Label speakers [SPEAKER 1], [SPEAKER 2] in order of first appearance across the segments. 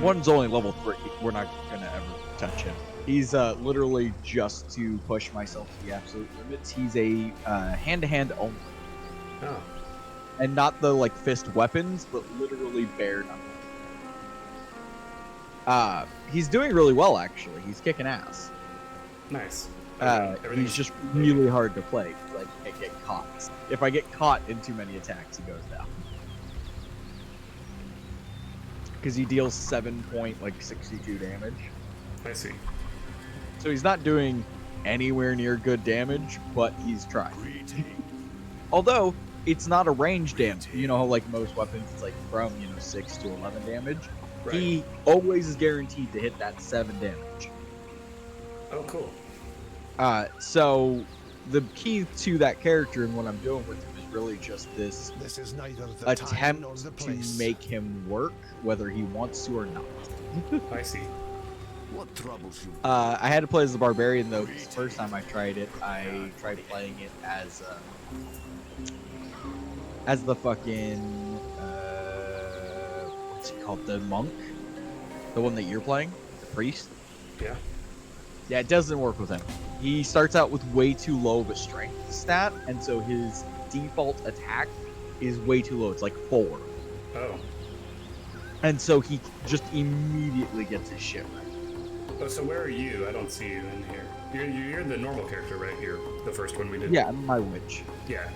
[SPEAKER 1] One's only level 3. We're not gonna ever touch him. He's literally just to push myself to the absolute limits. He's a hand-to-hand only.
[SPEAKER 2] Oh.
[SPEAKER 1] And not the like fist weapons, but literally bare knuckles. He's doing really well actually. He's kicking ass.
[SPEAKER 2] Nice.
[SPEAKER 1] He's just really hard to play. Like, I can't get caught. If I get caught in too many attacks, he goes down. Because he deals 7.62 damage.
[SPEAKER 2] I see.
[SPEAKER 1] So he's not doing anywhere near good damage, but he's trying. Although it's not a range damage. You know how like most weapons, it's like from 6 to 11 damage.
[SPEAKER 2] Right.
[SPEAKER 1] He always is guaranteed to hit that 7 damage.
[SPEAKER 2] Oh, cool.
[SPEAKER 1] So the key to that character and what I'm doing with him is really just this
[SPEAKER 3] is neither the
[SPEAKER 1] attempt
[SPEAKER 3] time nor the
[SPEAKER 1] to
[SPEAKER 3] place.
[SPEAKER 1] make him work, whether he wants to or not.
[SPEAKER 2] I see.
[SPEAKER 3] What troubles you?
[SPEAKER 1] I had to play as the barbarian though. Because the first time I tried it, I tried playing it as the fucking what's it called? The monk, the one that you're playing, the priest.
[SPEAKER 2] Yeah.
[SPEAKER 1] Yeah, it doesn't work with him. He starts out with way too low of a strength stat, and so his default attack is way too low. It's like 4.
[SPEAKER 2] Oh.
[SPEAKER 1] And so he just immediately gets his shit right.
[SPEAKER 2] Oh, so where are you? I don't see you in here. You're the normal character, right? You're the first one we did.
[SPEAKER 1] Yeah, I'm my witch.
[SPEAKER 2] Yeah.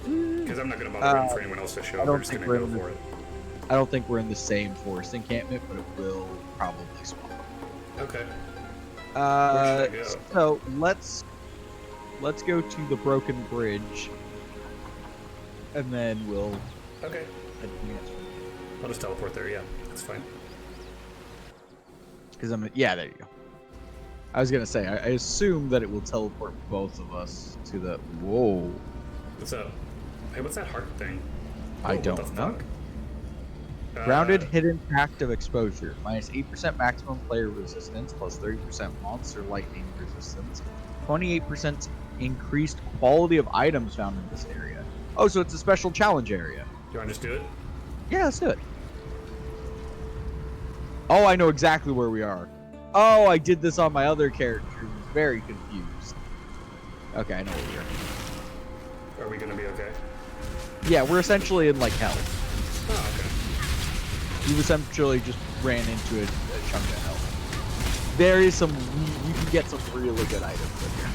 [SPEAKER 2] Because I'm not going to bother waiting for anyone else to show up. We're just going to go for it.
[SPEAKER 1] I don't think we're in the same forest encampment, but it will probably swap.
[SPEAKER 2] Okay.
[SPEAKER 1] Where
[SPEAKER 2] should I go?
[SPEAKER 1] So let's go to the broken bridge, and then we'll.
[SPEAKER 2] Okay. I'll just teleport there. Yeah, that's fine.
[SPEAKER 1] Because yeah, there you go. I was gonna say I assume that it will teleport both of us to the. Whoa.
[SPEAKER 2] What's up? Hey, what's that heart thing?
[SPEAKER 1] I
[SPEAKER 2] What
[SPEAKER 1] don't
[SPEAKER 2] the
[SPEAKER 1] know.
[SPEAKER 2] fuck?
[SPEAKER 1] Grounded hidden active exposure. Minus 8% maximum player resistance, plus 30% monster lightning resistance. 28% increased quality of items found in this area. Oh, so it's a special challenge area.
[SPEAKER 2] Do you want to just do it?
[SPEAKER 1] Yeah, let's do it. Oh, I know exactly where we are. Oh, I did this on my other character. He was very confused. Okay, I know where we are.
[SPEAKER 2] Are we going to be okay?
[SPEAKER 1] Yeah, we're essentially in like hell.
[SPEAKER 2] Oh, okay.
[SPEAKER 1] You essentially just ran into a chunk of hell. There is some. You can get some really good items in here.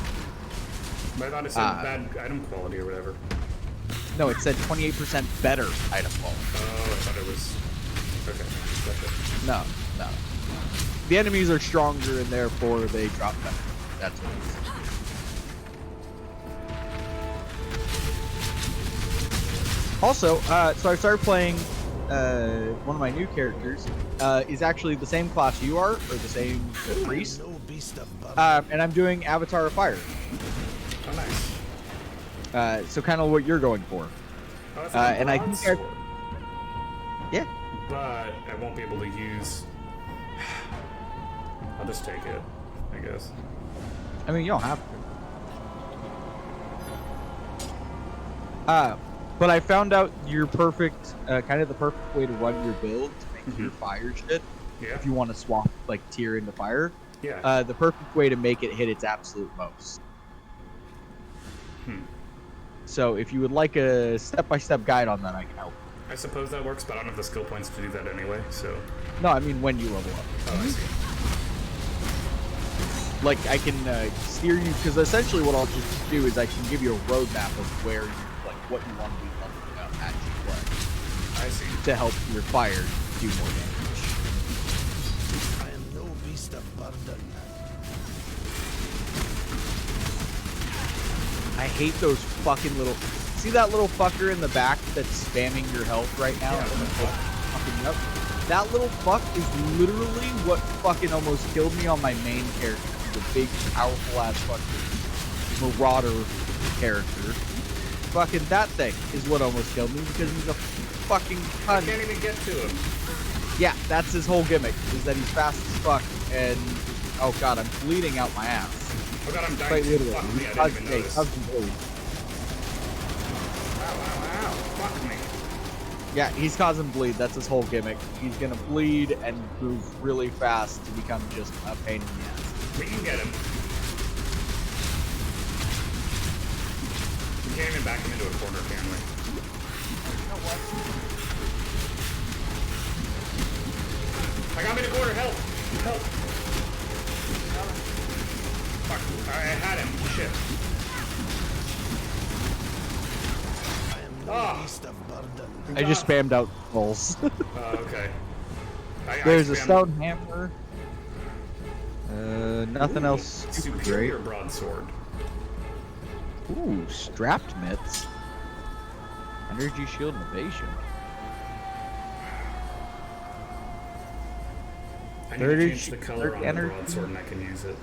[SPEAKER 2] But I thought it said bad item quality or whatever.
[SPEAKER 1] No, it said 28% better item quality.
[SPEAKER 2] Oh, I thought it was. Okay, gotcha.
[SPEAKER 1] No. The enemies are stronger and therefore they drop better. That's what it is. Also, so I started playing one of my new characters is actually the same class you are, or the same priest. And I'm doing Avatar of Fire.
[SPEAKER 2] Oh, nice.
[SPEAKER 1] So kind of what you're going for.
[SPEAKER 2] Oh, that's like a
[SPEAKER 1] and I think
[SPEAKER 2] broadsword.
[SPEAKER 1] yeah.
[SPEAKER 2] But I won't be able to use. I'll just take it, I guess.
[SPEAKER 1] I mean, you don't have to. But I found out your perfect, kind of the perfect way to run your build to make your fire shit.
[SPEAKER 2] Yeah.
[SPEAKER 1] If you want to swap like tier into fire.
[SPEAKER 2] Yeah.
[SPEAKER 1] The perfect way to make it hit its absolute most. So if you would like a step-by-step guide on that, I can help.
[SPEAKER 2] I suppose that works, but I don't have the skill points to do that anyway, so.
[SPEAKER 1] No, I mean when you level up.
[SPEAKER 2] Oh, I see.
[SPEAKER 1] Like I can steer you, because essentially what I'll just do is I can give you a roadmap of where you, like what you want to be leveling up as you play.
[SPEAKER 2] I see.
[SPEAKER 1] To help your fire do more damage.
[SPEAKER 3] I am no beast of burden.
[SPEAKER 1] I hate those fucking little. See that little fucker in the back that's spamming your health right now?
[SPEAKER 2] Yeah,
[SPEAKER 1] Fucking up. That little fuck is literally what fucking almost killed me on my main character. The big, powerful ass fucking marauder character. Fucking that thing is what almost killed me because he's a fucking cunt.
[SPEAKER 2] I can't even get to him.
[SPEAKER 1] Yeah, that's his whole gimmick, is that he's fast as fuck and oh god, I'm bleeding out my ass.
[SPEAKER 2] Oh god, I'm dying.
[SPEAKER 1] Quite literally.
[SPEAKER 2] Fuck me, I didn't even notice.
[SPEAKER 1] How's he bleed?
[SPEAKER 2] Ow, ow, ow. Fuck me.
[SPEAKER 1] Yeah, he's causing bleed. That's his whole gimmick. He's gonna bleed and move really fast to become just a pain in the ass.
[SPEAKER 2] We can get him. We can't even back him into a corner, can we?
[SPEAKER 1] You know what?
[SPEAKER 2] I got him in a corner. Help! Help! Fuck! I had him. Shit.
[SPEAKER 3] I am no
[SPEAKER 2] Ah.
[SPEAKER 3] beast of burden.
[SPEAKER 1] I just spammed out skulls.
[SPEAKER 2] Okay.
[SPEAKER 1] There's a
[SPEAKER 2] spammed
[SPEAKER 1] stone hammer. Nothing else super great.
[SPEAKER 2] Superior broadsword.
[SPEAKER 1] Ooh, strapped mitts. Energy shield and evasion.
[SPEAKER 2] I need to change the color on the broadsword and I can use it.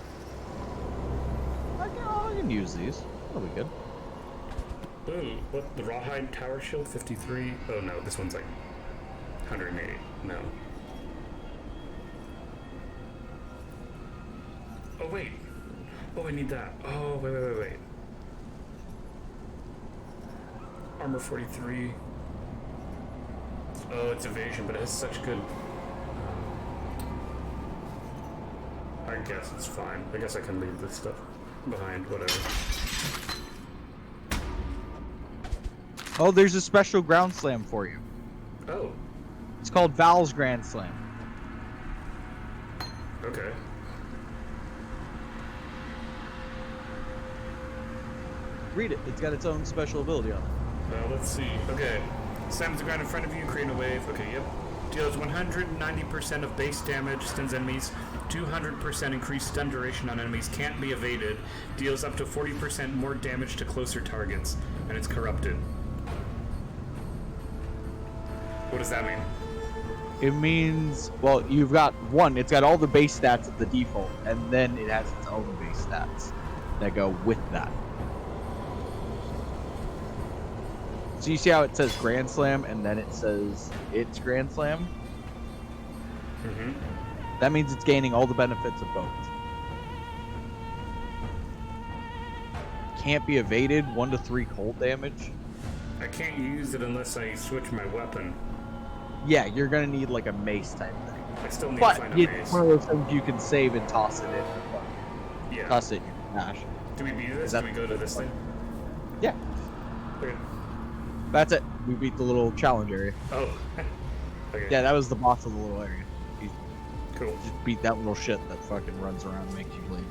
[SPEAKER 1] I can use these. That'll be good.
[SPEAKER 2] Ooh, what? The rawhide tower shield 53? Oh no, this one's like 180. No. Oh wait. Oh, I need that. Oh, wait. Armor 43. Oh, it's evasion, but it has such good... I guess it's fine. I guess I can leave this stuff behind, whatever.
[SPEAKER 1] Oh, there's a special ground slam for you.
[SPEAKER 2] Oh,
[SPEAKER 1] It's called Val's Grand Slam.
[SPEAKER 2] okay.
[SPEAKER 1] Read it. It's got its own special ability on it.
[SPEAKER 2] Let's see. Okay. Slams the ground in front of you, create a wave. Okay, yep. Deals 190% of base damage, stuns enemies, 200% increased stun duration on enemies, can't be evaded, deals up to 40% more damage to closer targets, and it's corrupted. What does that mean?
[SPEAKER 1] It means, well, you've got one. It's got all the base stats of the default, and then it has its own base stats that go with that. So you see how it says Grand Slam, and then it says it's Grand Slam?
[SPEAKER 2] Mm-hmm.
[SPEAKER 1] That means it's gaining all the benefits of both. Can't be evaded, 1 to 3 cold damage.
[SPEAKER 2] I can't use it unless I switch my weapon.
[SPEAKER 1] Yeah, you're gonna need like a mace type thing.
[SPEAKER 2] I still need to
[SPEAKER 1] But
[SPEAKER 2] find a
[SPEAKER 1] it's
[SPEAKER 2] mace.
[SPEAKER 1] one of those things you can save and toss it in.
[SPEAKER 2] Yeah.
[SPEAKER 1] Toss it in your cache.
[SPEAKER 2] Do we beat this?
[SPEAKER 1] that-
[SPEAKER 2] Do we go to this thing?
[SPEAKER 1] Yeah,
[SPEAKER 2] Okay.
[SPEAKER 1] that's it. We beat the little challenge area.
[SPEAKER 2] Oh. Okay.
[SPEAKER 1] Yeah, that was the boss of the little area. You
[SPEAKER 2] Cool.
[SPEAKER 1] just beat that little shit that fucking runs around and makes you bleed.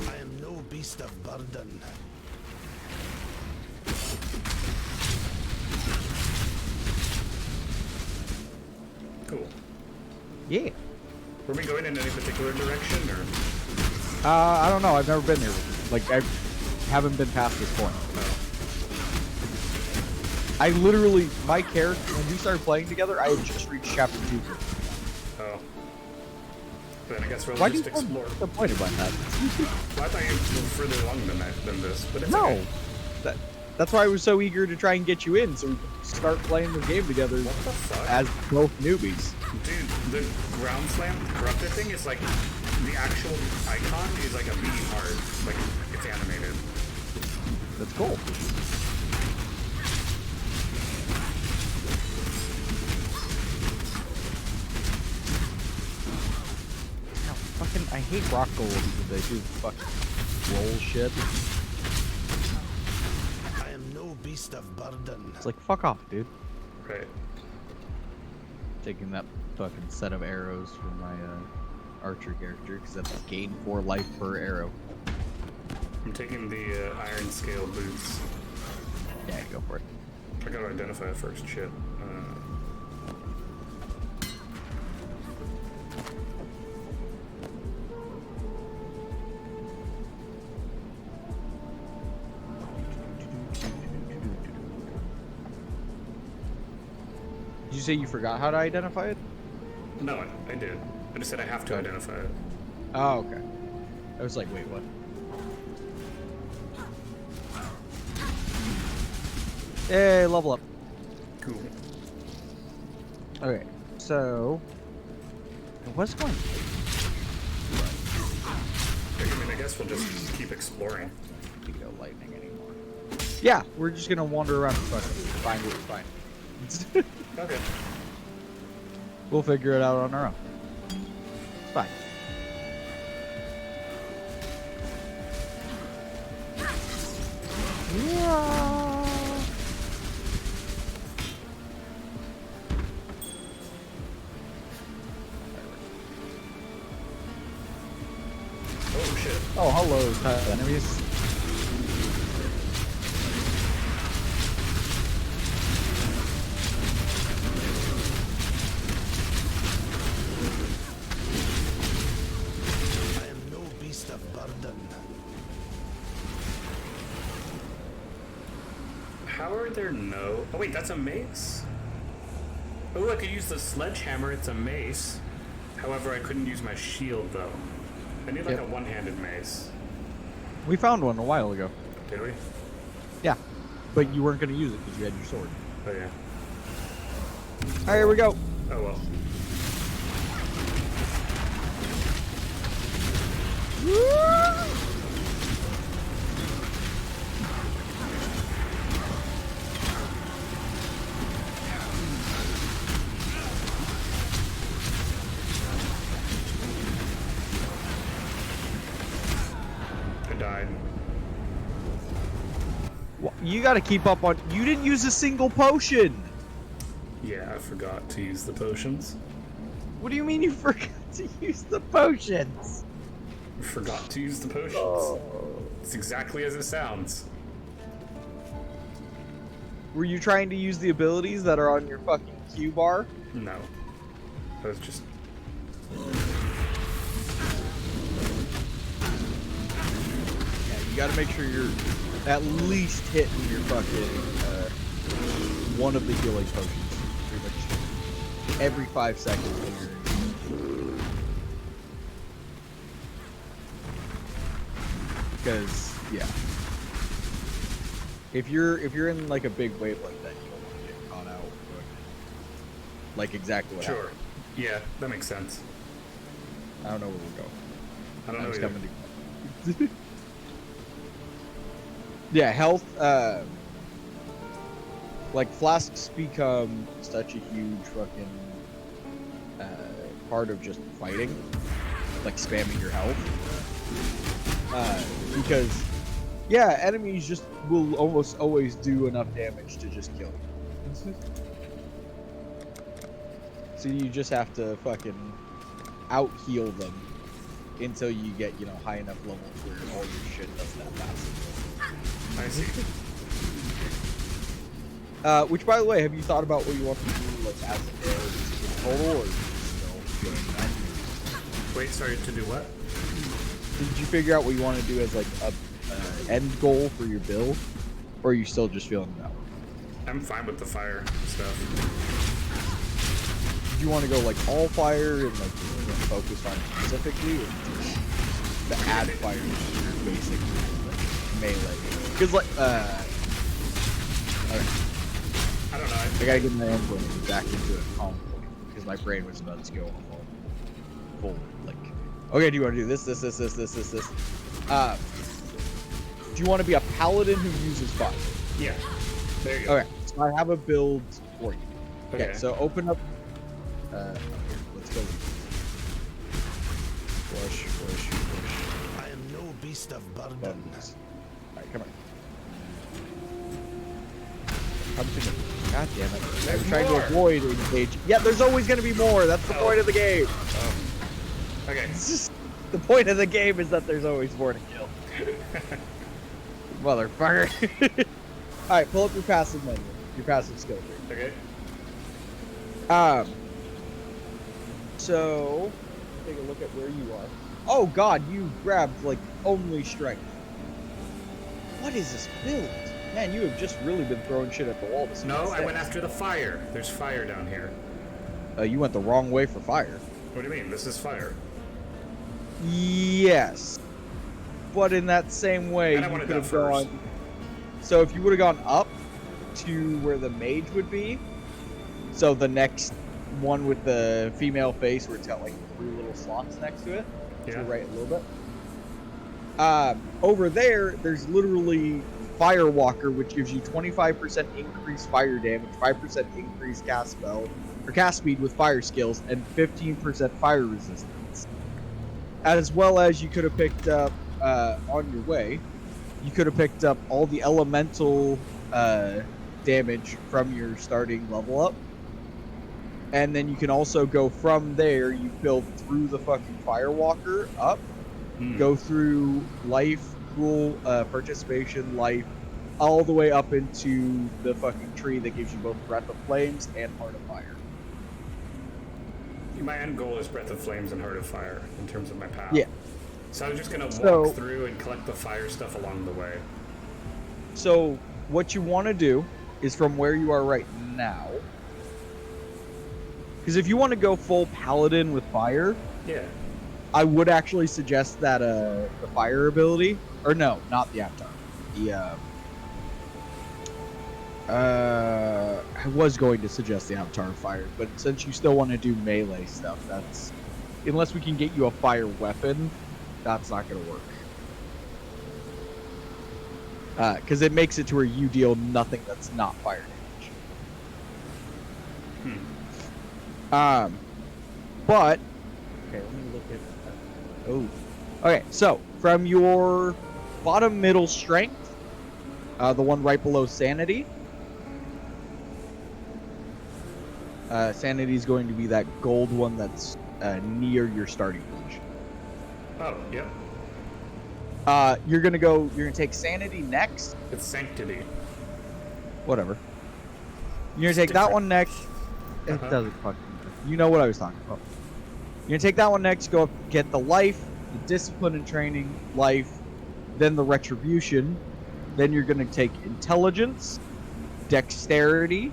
[SPEAKER 3] I am no beast of burden.
[SPEAKER 2] Cool.
[SPEAKER 1] Yeah.
[SPEAKER 2] Were we going in any particular direction, or?
[SPEAKER 1] I don't know. I've never been there. Like, I haven't been past this point. I literally, my character, when we started playing together, I had just reached chapter 2.
[SPEAKER 2] Oh. Then I guess we'll
[SPEAKER 1] Why do you
[SPEAKER 2] just
[SPEAKER 1] feel
[SPEAKER 2] explore.
[SPEAKER 1] disappointed about that?
[SPEAKER 2] Well, I thought you were further along than this, but it's
[SPEAKER 1] No.
[SPEAKER 2] okay.
[SPEAKER 1] That's why I was so eager to try and get you in, so we could start playing the game together
[SPEAKER 2] What the fuck?
[SPEAKER 1] as both newbies.
[SPEAKER 2] Dude, the ground slam corrupted thing is like, the actual icon is like a beating heart. Like, it's animated.
[SPEAKER 1] That's cool. Ow, fucking, I hate rock golems when they do fucking roll shit.
[SPEAKER 3] I am no beast of burden.
[SPEAKER 1] It's like, fuck off, dude.
[SPEAKER 2] Right.
[SPEAKER 1] Taking that fucking set of arrows from my archer character, because that's gain 4 life per arrow.
[SPEAKER 2] I'm taking the iron scale boots.
[SPEAKER 1] Yeah, go for it.
[SPEAKER 2] I gotta identify it first. Shit.
[SPEAKER 1] Did you say you forgot how to identify it?
[SPEAKER 2] No, I did. I just said I have to identify it.
[SPEAKER 1] Oh, okay. I was like, wait, what? Hey, level up.
[SPEAKER 2] Cool.
[SPEAKER 1] Okay, so what's going
[SPEAKER 2] guess we'll just keep exploring.
[SPEAKER 1] You go lightning anymore. Yeah, we're just gonna wander around and find what we find.
[SPEAKER 2] Okay.
[SPEAKER 1] We'll figure it out on our own. It's fine.
[SPEAKER 2] Oh shit.
[SPEAKER 1] Oh, hello, enemies.
[SPEAKER 3] I am no beast of burden.
[SPEAKER 2] How are there no... Oh wait, that's a mace? Oh, I could use the sledgehammer, it's a mace. However, I couldn't use my shield though. I need like a one-handed mace.
[SPEAKER 1] We found one a while ago.
[SPEAKER 2] Did we?
[SPEAKER 1] Yeah, but you weren't gonna use it because you had your sword.
[SPEAKER 2] Oh yeah.
[SPEAKER 1] All right, here we go.
[SPEAKER 2] Oh well. I died.
[SPEAKER 1] Well, you got to keep up on. You didn't use a single potion.
[SPEAKER 2] Yeah, I forgot to use the potions.
[SPEAKER 1] What do you mean you forgot to use the potions?
[SPEAKER 2] I forgot to use the potions.
[SPEAKER 1] Oh.
[SPEAKER 2] It's exactly as it sounds.
[SPEAKER 1] Were you trying to use the abilities that are on your fucking Q bar?
[SPEAKER 2] No. I was just...
[SPEAKER 1] Yeah, you got to make sure you're at least hitting your fucking one of the healing potions pretty much every 5 seconds when you're because yeah, if you're in like a big wave like that, you don't want to get caught out. Like exactly what
[SPEAKER 2] Sure.
[SPEAKER 1] happened.
[SPEAKER 2] Yeah, that makes sense.
[SPEAKER 1] I don't know where we're going.
[SPEAKER 2] I don't know
[SPEAKER 1] was
[SPEAKER 2] either.
[SPEAKER 1] coming to... Yeah, health, like flasks become such a huge fucking part of just fighting, like spamming your health, because yeah, enemies just will almost always do enough damage to just kill you. So you just have to fucking out heal them until you get, you know, high enough levels where all your shit does that fast.
[SPEAKER 2] I see.
[SPEAKER 1] Which, by the way, have you thought about what you want to do, like, as a total, or are you still feeling that?
[SPEAKER 2] Wait, sorry, to do what?
[SPEAKER 1] Did you figure out what you want to do as, like, a end goal for your build, or are you still just feeling that way?
[SPEAKER 2] I'm fine with the fire stuff.
[SPEAKER 1] Did you want to go, like, all fire and, like, you know, focus on it specifically, or just the add fire basic, like, melee? Because, like, okay.
[SPEAKER 2] I don't know.
[SPEAKER 1] I gotta get my input back into a calm point because my brain was about to go full like. Okay, do you want to do this? Do you want to be a paladin who uses fire?
[SPEAKER 2] Yeah. There you go.
[SPEAKER 1] Okay, so I have a build for you. Okay,
[SPEAKER 2] Okay.
[SPEAKER 1] so open up. Let's go. Push.
[SPEAKER 3] I am no beast of burden.
[SPEAKER 1] Buttons. All right, come on. Come to me. God damn it. I'm trying to avoid engaging. Yeah, there's always going to be more. That's the point of the game.
[SPEAKER 2] Oh. Okay.
[SPEAKER 1] It's just, the point of the game is that there's always more to kill. Motherfucker. Alright, pull up your passive menu. Your passive skill tree.
[SPEAKER 2] Okay.
[SPEAKER 1] So, take a look at where you are. Oh god, you grabbed, like, only strength. What is this build? Man, you have just really been throwing shit at the wall this
[SPEAKER 2] No, I went after the fire. There's fire down here.
[SPEAKER 1] You went the wrong way for fire.
[SPEAKER 2] What do you mean? This is fire.
[SPEAKER 1] Yes. But in that same way,
[SPEAKER 2] And I
[SPEAKER 1] you
[SPEAKER 2] wanted
[SPEAKER 1] could
[SPEAKER 2] that
[SPEAKER 1] have
[SPEAKER 2] first.
[SPEAKER 1] gone... So if you would have gone up to where the mage would be, so the next one with the female face where it's got like 3 little slots next to it, to
[SPEAKER 2] Yeah.
[SPEAKER 1] the right a little bit. Over there, there's literally Firewalker, which gives you 25% increased fire damage, 5% increased cast spell or cast speed with fire skills, and 15% fire resistance. As well as you could have picked up on your way, you could have picked up all the elemental damage from your starting level up. And then you can also go from there, you build through the fucking Firewalker up, go through life, cruel, participation, life, all the way up into the fucking tree that gives you both Breath of Flames and Heart of Fire.
[SPEAKER 2] My end goal is Breath of Flames and Heart of Fire in terms of my path.
[SPEAKER 1] Yeah.
[SPEAKER 2] So I'm just going to walk through and collect the fire stuff along the way.
[SPEAKER 1] So what you want to do is from where you are right now, because if you want to go full paladin with fire,
[SPEAKER 2] yeah,
[SPEAKER 1] I would actually suggest that the fire ability, or no, not the avatar. I was going to suggest the avatar of fire, but since you still want to do melee stuff, that's unless we can get you a fire weapon, that's not going to work. Because it makes it to where you deal nothing that's not fire damage. But okay, let me look at. Oh, okay. So from your bottom middle strength, the one right below sanity. Sanity is going to be that gold one that's near your starting position.
[SPEAKER 2] Oh, yep.
[SPEAKER 1] You're gonna take sanity next.
[SPEAKER 2] It's sanctity.
[SPEAKER 1] Whatever. You're gonna take that one next. It doesn't fucking matter. You know what I was talking about. You're gonna take that one next, go up, get the life, the discipline and training, life, then the retribution. Then you're gonna take intelligence, dexterity,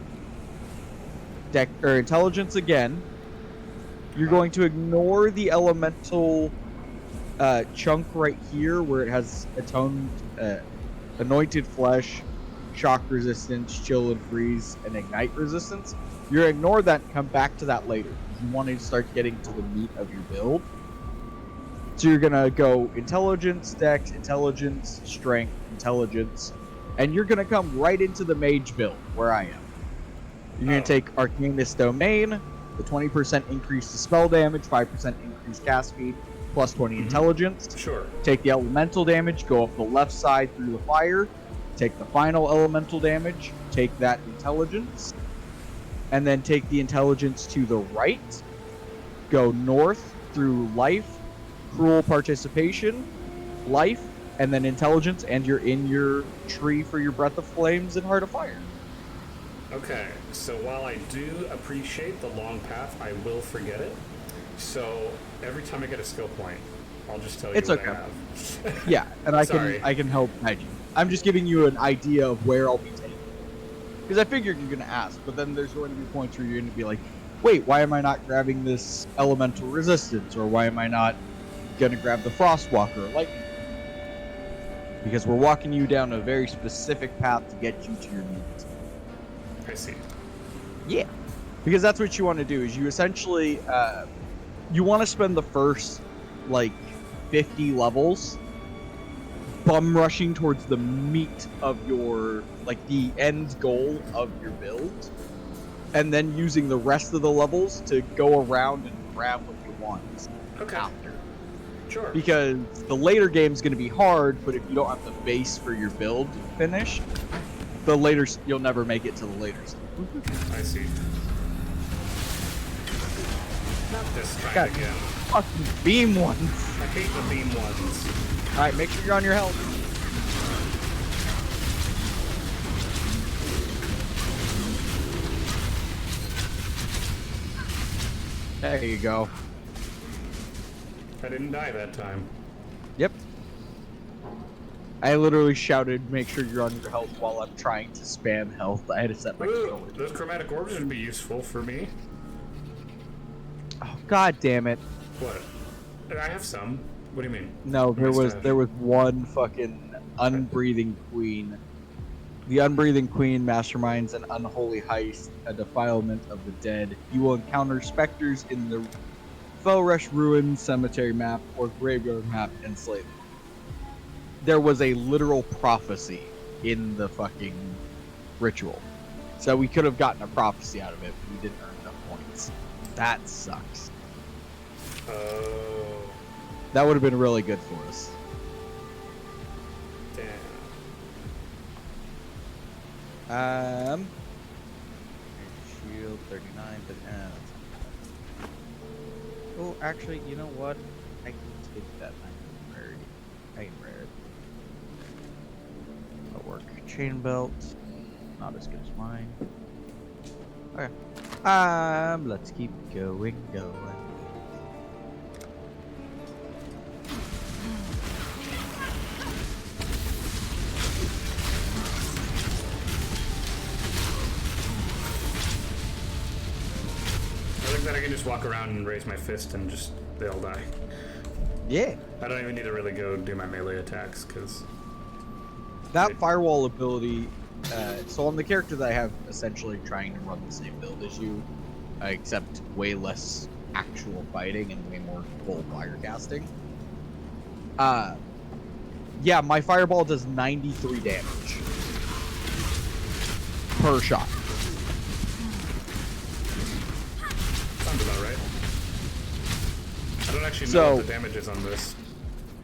[SPEAKER 1] intelligence again. You're going to ignore the elemental chunk right here where it has anointed flesh, shock resistance, chill and freeze, and ignite resistance. You're gonna ignore that and come back to that later. You want to start getting to the meat of your build. So you're gonna go intelligence, dex, intelligence, strength, intelligence, and you're gonna come right into the mage build where I am. You're gonna take Arcanist Domain, the 20% increase to spell damage, 5% increase cast speed, plus 20 intelligence.
[SPEAKER 2] Sure.
[SPEAKER 1] Take the elemental damage, go up the left side through the fire, take the final elemental damage, take that intelligence, and then take the intelligence to the right, go north through life, cruel participation, life, and then intelligence, and you're in your tree for your Breath of Flames and Heart of Fire.
[SPEAKER 2] Okay, so while I do appreciate the long path, I will forget it. So every time I get a skill point, I'll just tell you what I have.
[SPEAKER 1] Yeah, and I can help guide you. I'm just giving you an idea of where I'll be taking it. Because I figured you're going to ask, but then there's going to be points where you're going to be like, wait, why am I not grabbing this elemental resistance? Or why am I not going to grab the Frostwalker or Lightning? Because we're walking you down a very specific path to get you to your needs.
[SPEAKER 2] I see.
[SPEAKER 1] Yeah. Because that's what you want to do, is you essentially, you want to spend the first, 50 levels bum rushing towards the meat of your, the end goal of your build, and then using the rest of the levels to go around and grab what you want after.
[SPEAKER 2] Sure.
[SPEAKER 1] Because the later game is going to be hard, but if you don't have the base for your build finished, you'll never make it to the later stage.
[SPEAKER 2] I see. Not this time again.
[SPEAKER 1] Fucking beam ones.
[SPEAKER 2] I hate the beam ones.
[SPEAKER 1] Alright, make sure you're on your health. There you go.
[SPEAKER 2] I didn't die that time.
[SPEAKER 1] Yep. I literally shouted, make sure you're on your health while I'm trying to spam health. I had to set my controller.
[SPEAKER 2] Those chromatic orbs would be useful for me.
[SPEAKER 1] Oh, god damn it.
[SPEAKER 2] What? I have some. What do you mean?
[SPEAKER 1] No, there was one fucking unbreathing queen. The unbreathing queen masterminds an unholy heist, a defilement of the dead. You will encounter specters in the Felrush Ruin cemetery map or graveyard map and slay them. there was a literal prophecy in the fucking ritual. So we could have gotten a prophecy out of it, but we didn't earn enough points. That sucks.
[SPEAKER 2] Oh.
[SPEAKER 1] That would have been really good for us.
[SPEAKER 2] Damn.
[SPEAKER 1] Shield 39, but oh, actually, you know what? I can take that rarity. I can rare it. That'll work. Chain belt, not as good as mine. Okay. Let's keep going.
[SPEAKER 2] That I can just walk around and raise my fist and just they all die.
[SPEAKER 1] Yeah.
[SPEAKER 2] I don't even need to really go do my melee attacks because
[SPEAKER 1] That firewall ability. So on the character that I have, essentially trying to run the same build as you, except way less actual fighting and way more full fire casting. Yeah, my fireball does 93 damage per shot.
[SPEAKER 2] sounds about right. I don't actually know what the damage is on this.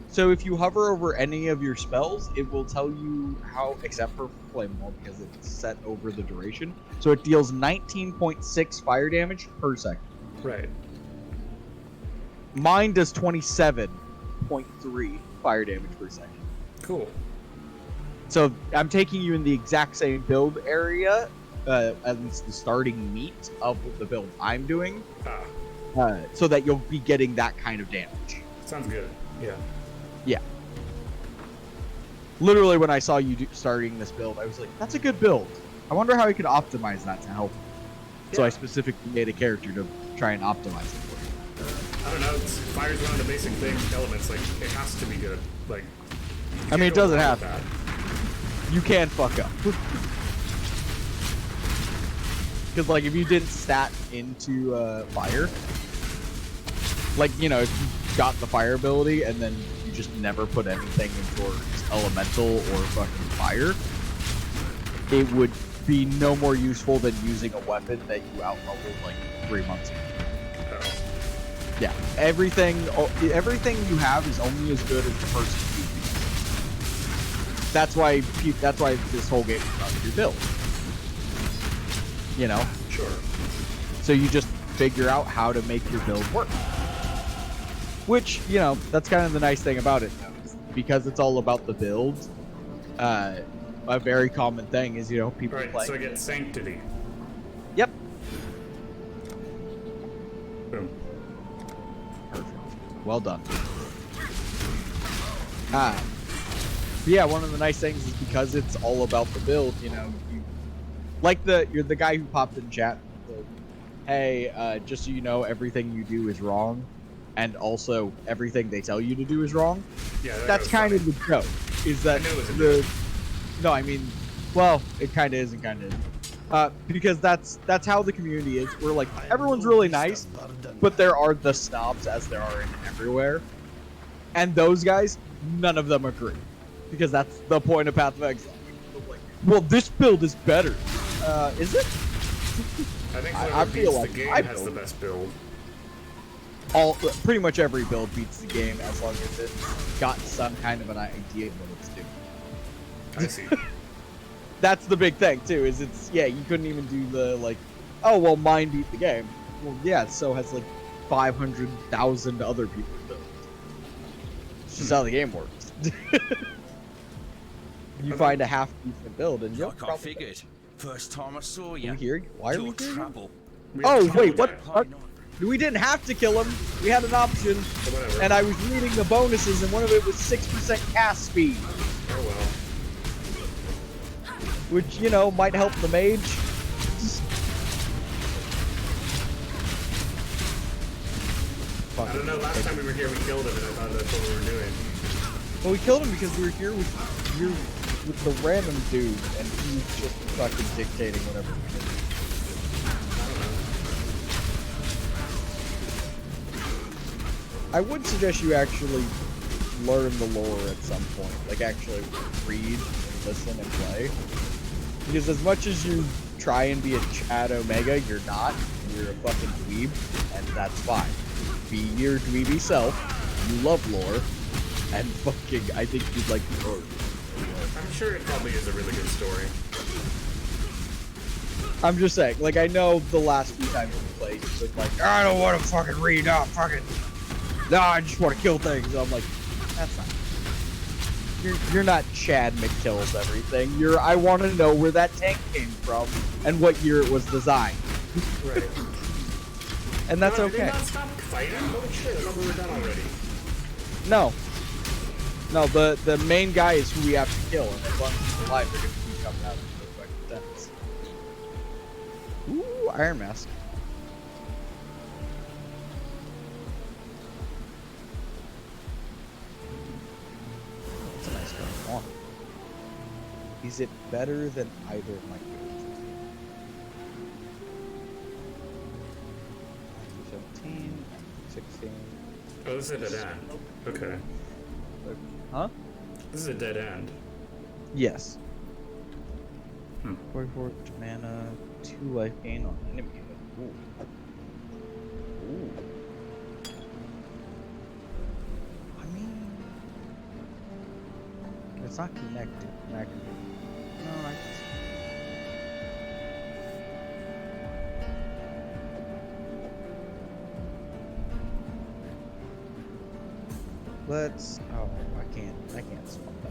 [SPEAKER 1] So if you hover over any of your spells, it will tell you how, except for Flame Wall, because it's set over the duration. So it deals 19.6 fire damage per second.
[SPEAKER 2] Right.
[SPEAKER 1] Mine does 27.3 fire damage per second.
[SPEAKER 2] Cool.
[SPEAKER 1] So I'm taking you in the exact same build area, at least the starting meat of the build I'm doing, so that you'll be getting that kind of damage.
[SPEAKER 2] Sounds good. Yeah.
[SPEAKER 1] Yeah. Literally, when I saw you starting this build, I was like, that's a good build. I wonder how I could optimize that to help. Yeah. So I specifically made a character to try and optimize it for you.
[SPEAKER 2] I don't know. Fire's one of the basic elements. Like, it has to be good. Like,
[SPEAKER 1] I mean, it doesn't have that. You can fuck up. Because, like, if you didn't stat into fire, like, you know, if you got the fire ability and then you just never put anything in towards elemental or fucking fire, it would be no more useful than using a weapon that you out-leveled like 3 months ago. Yeah, everything you have is only as good as the person you beat. That's why this whole game is about your build. You know?
[SPEAKER 2] Sure.
[SPEAKER 1] So you just figure out how to make your build work. Which, you know, that's kind of the nice thing about it, because it's all about the build. A very common thing is, you know, people play.
[SPEAKER 2] So I get Sanctity.
[SPEAKER 1] Yep.
[SPEAKER 2] Boom.
[SPEAKER 1] Perfect. Well done. Yeah, one of the nice things is because it's all about the build, you know, you're the guy who popped in chat, like, hey, just so you know, everything you do is wrong. And also, everything they tell you to do is wrong.
[SPEAKER 2] Yeah,
[SPEAKER 1] that's kind of the joke. Is that No, I mean, well, it kind of is and kind of isn't. Because that's how the community is. We're like, everyone's really nice, but there are the snobs, as there are in everywhere. And those guys, none of them agree, because that's the point of Path of Exile. Like, well, this build is better. Is it?
[SPEAKER 2] I think I feel like the game has the best build.
[SPEAKER 1] Pretty much every build beats the game as long as it's got some kind of an idea of what it's doing.
[SPEAKER 2] I see.
[SPEAKER 1] That's the big thing too. Is you couldn't even do the like, oh well, mine beat the game. Well, yeah, so has like 500,000 other people built. It's just how the game works. You find a half decent build and you'll
[SPEAKER 4] I figured. First time I saw you.
[SPEAKER 1] Why are we here?
[SPEAKER 4] Trouble.
[SPEAKER 1] Oh wait, what? We didn't have to kill him. We had an option, and I was reading the bonuses, and one of it was 6% cast speed.
[SPEAKER 2] Oh well.
[SPEAKER 1] Which, you know, might help the mage.
[SPEAKER 2] I don't know, last time we were here we killed him, and I thought that's what we were doing.
[SPEAKER 1] Well, we killed him because we were here with the random dude, and he's just fucking dictating whatever we did. I would suggest you actually learn the lore at some point. Like, actually read, listen, and play. Because as much as you try and be a Chad Omega, you're not. You're a fucking dweeb, and that's fine. Be your dweeby self. You love lore, and fucking, I think you'd like the lore.
[SPEAKER 2] I'm sure it probably is a really good story.
[SPEAKER 1] I'm just saying, like, I know the last few times we played, it's like, I don't want to fucking read up, fucking, no, I just want to kill things. I'm like, that's not. You're not Chad McKills everything. I want to know where that tank came from and what year it was designed.
[SPEAKER 2] Right.
[SPEAKER 1] And that's
[SPEAKER 2] Did
[SPEAKER 1] okay.
[SPEAKER 2] they not stop fighting? Holy shit, I thought we were done already.
[SPEAKER 1] No, the main guy is who we have to kill, and as long as he's alive, they're gonna keep coming out of the fucking tents. Ooh, Iron Mask. That's a nice gun. On. Is it better than either of my characters? 17, 16.
[SPEAKER 2] Oh, this is a dead end. Okay.
[SPEAKER 1] Huh?
[SPEAKER 2] This is a dead end.
[SPEAKER 1] Yes.
[SPEAKER 2] Hmm.
[SPEAKER 1] 44 mana, 2 life gain on enemy. Ooh. Ooh. I mean, it's not connected. No, I can. Let's. Oh, I can't swap that.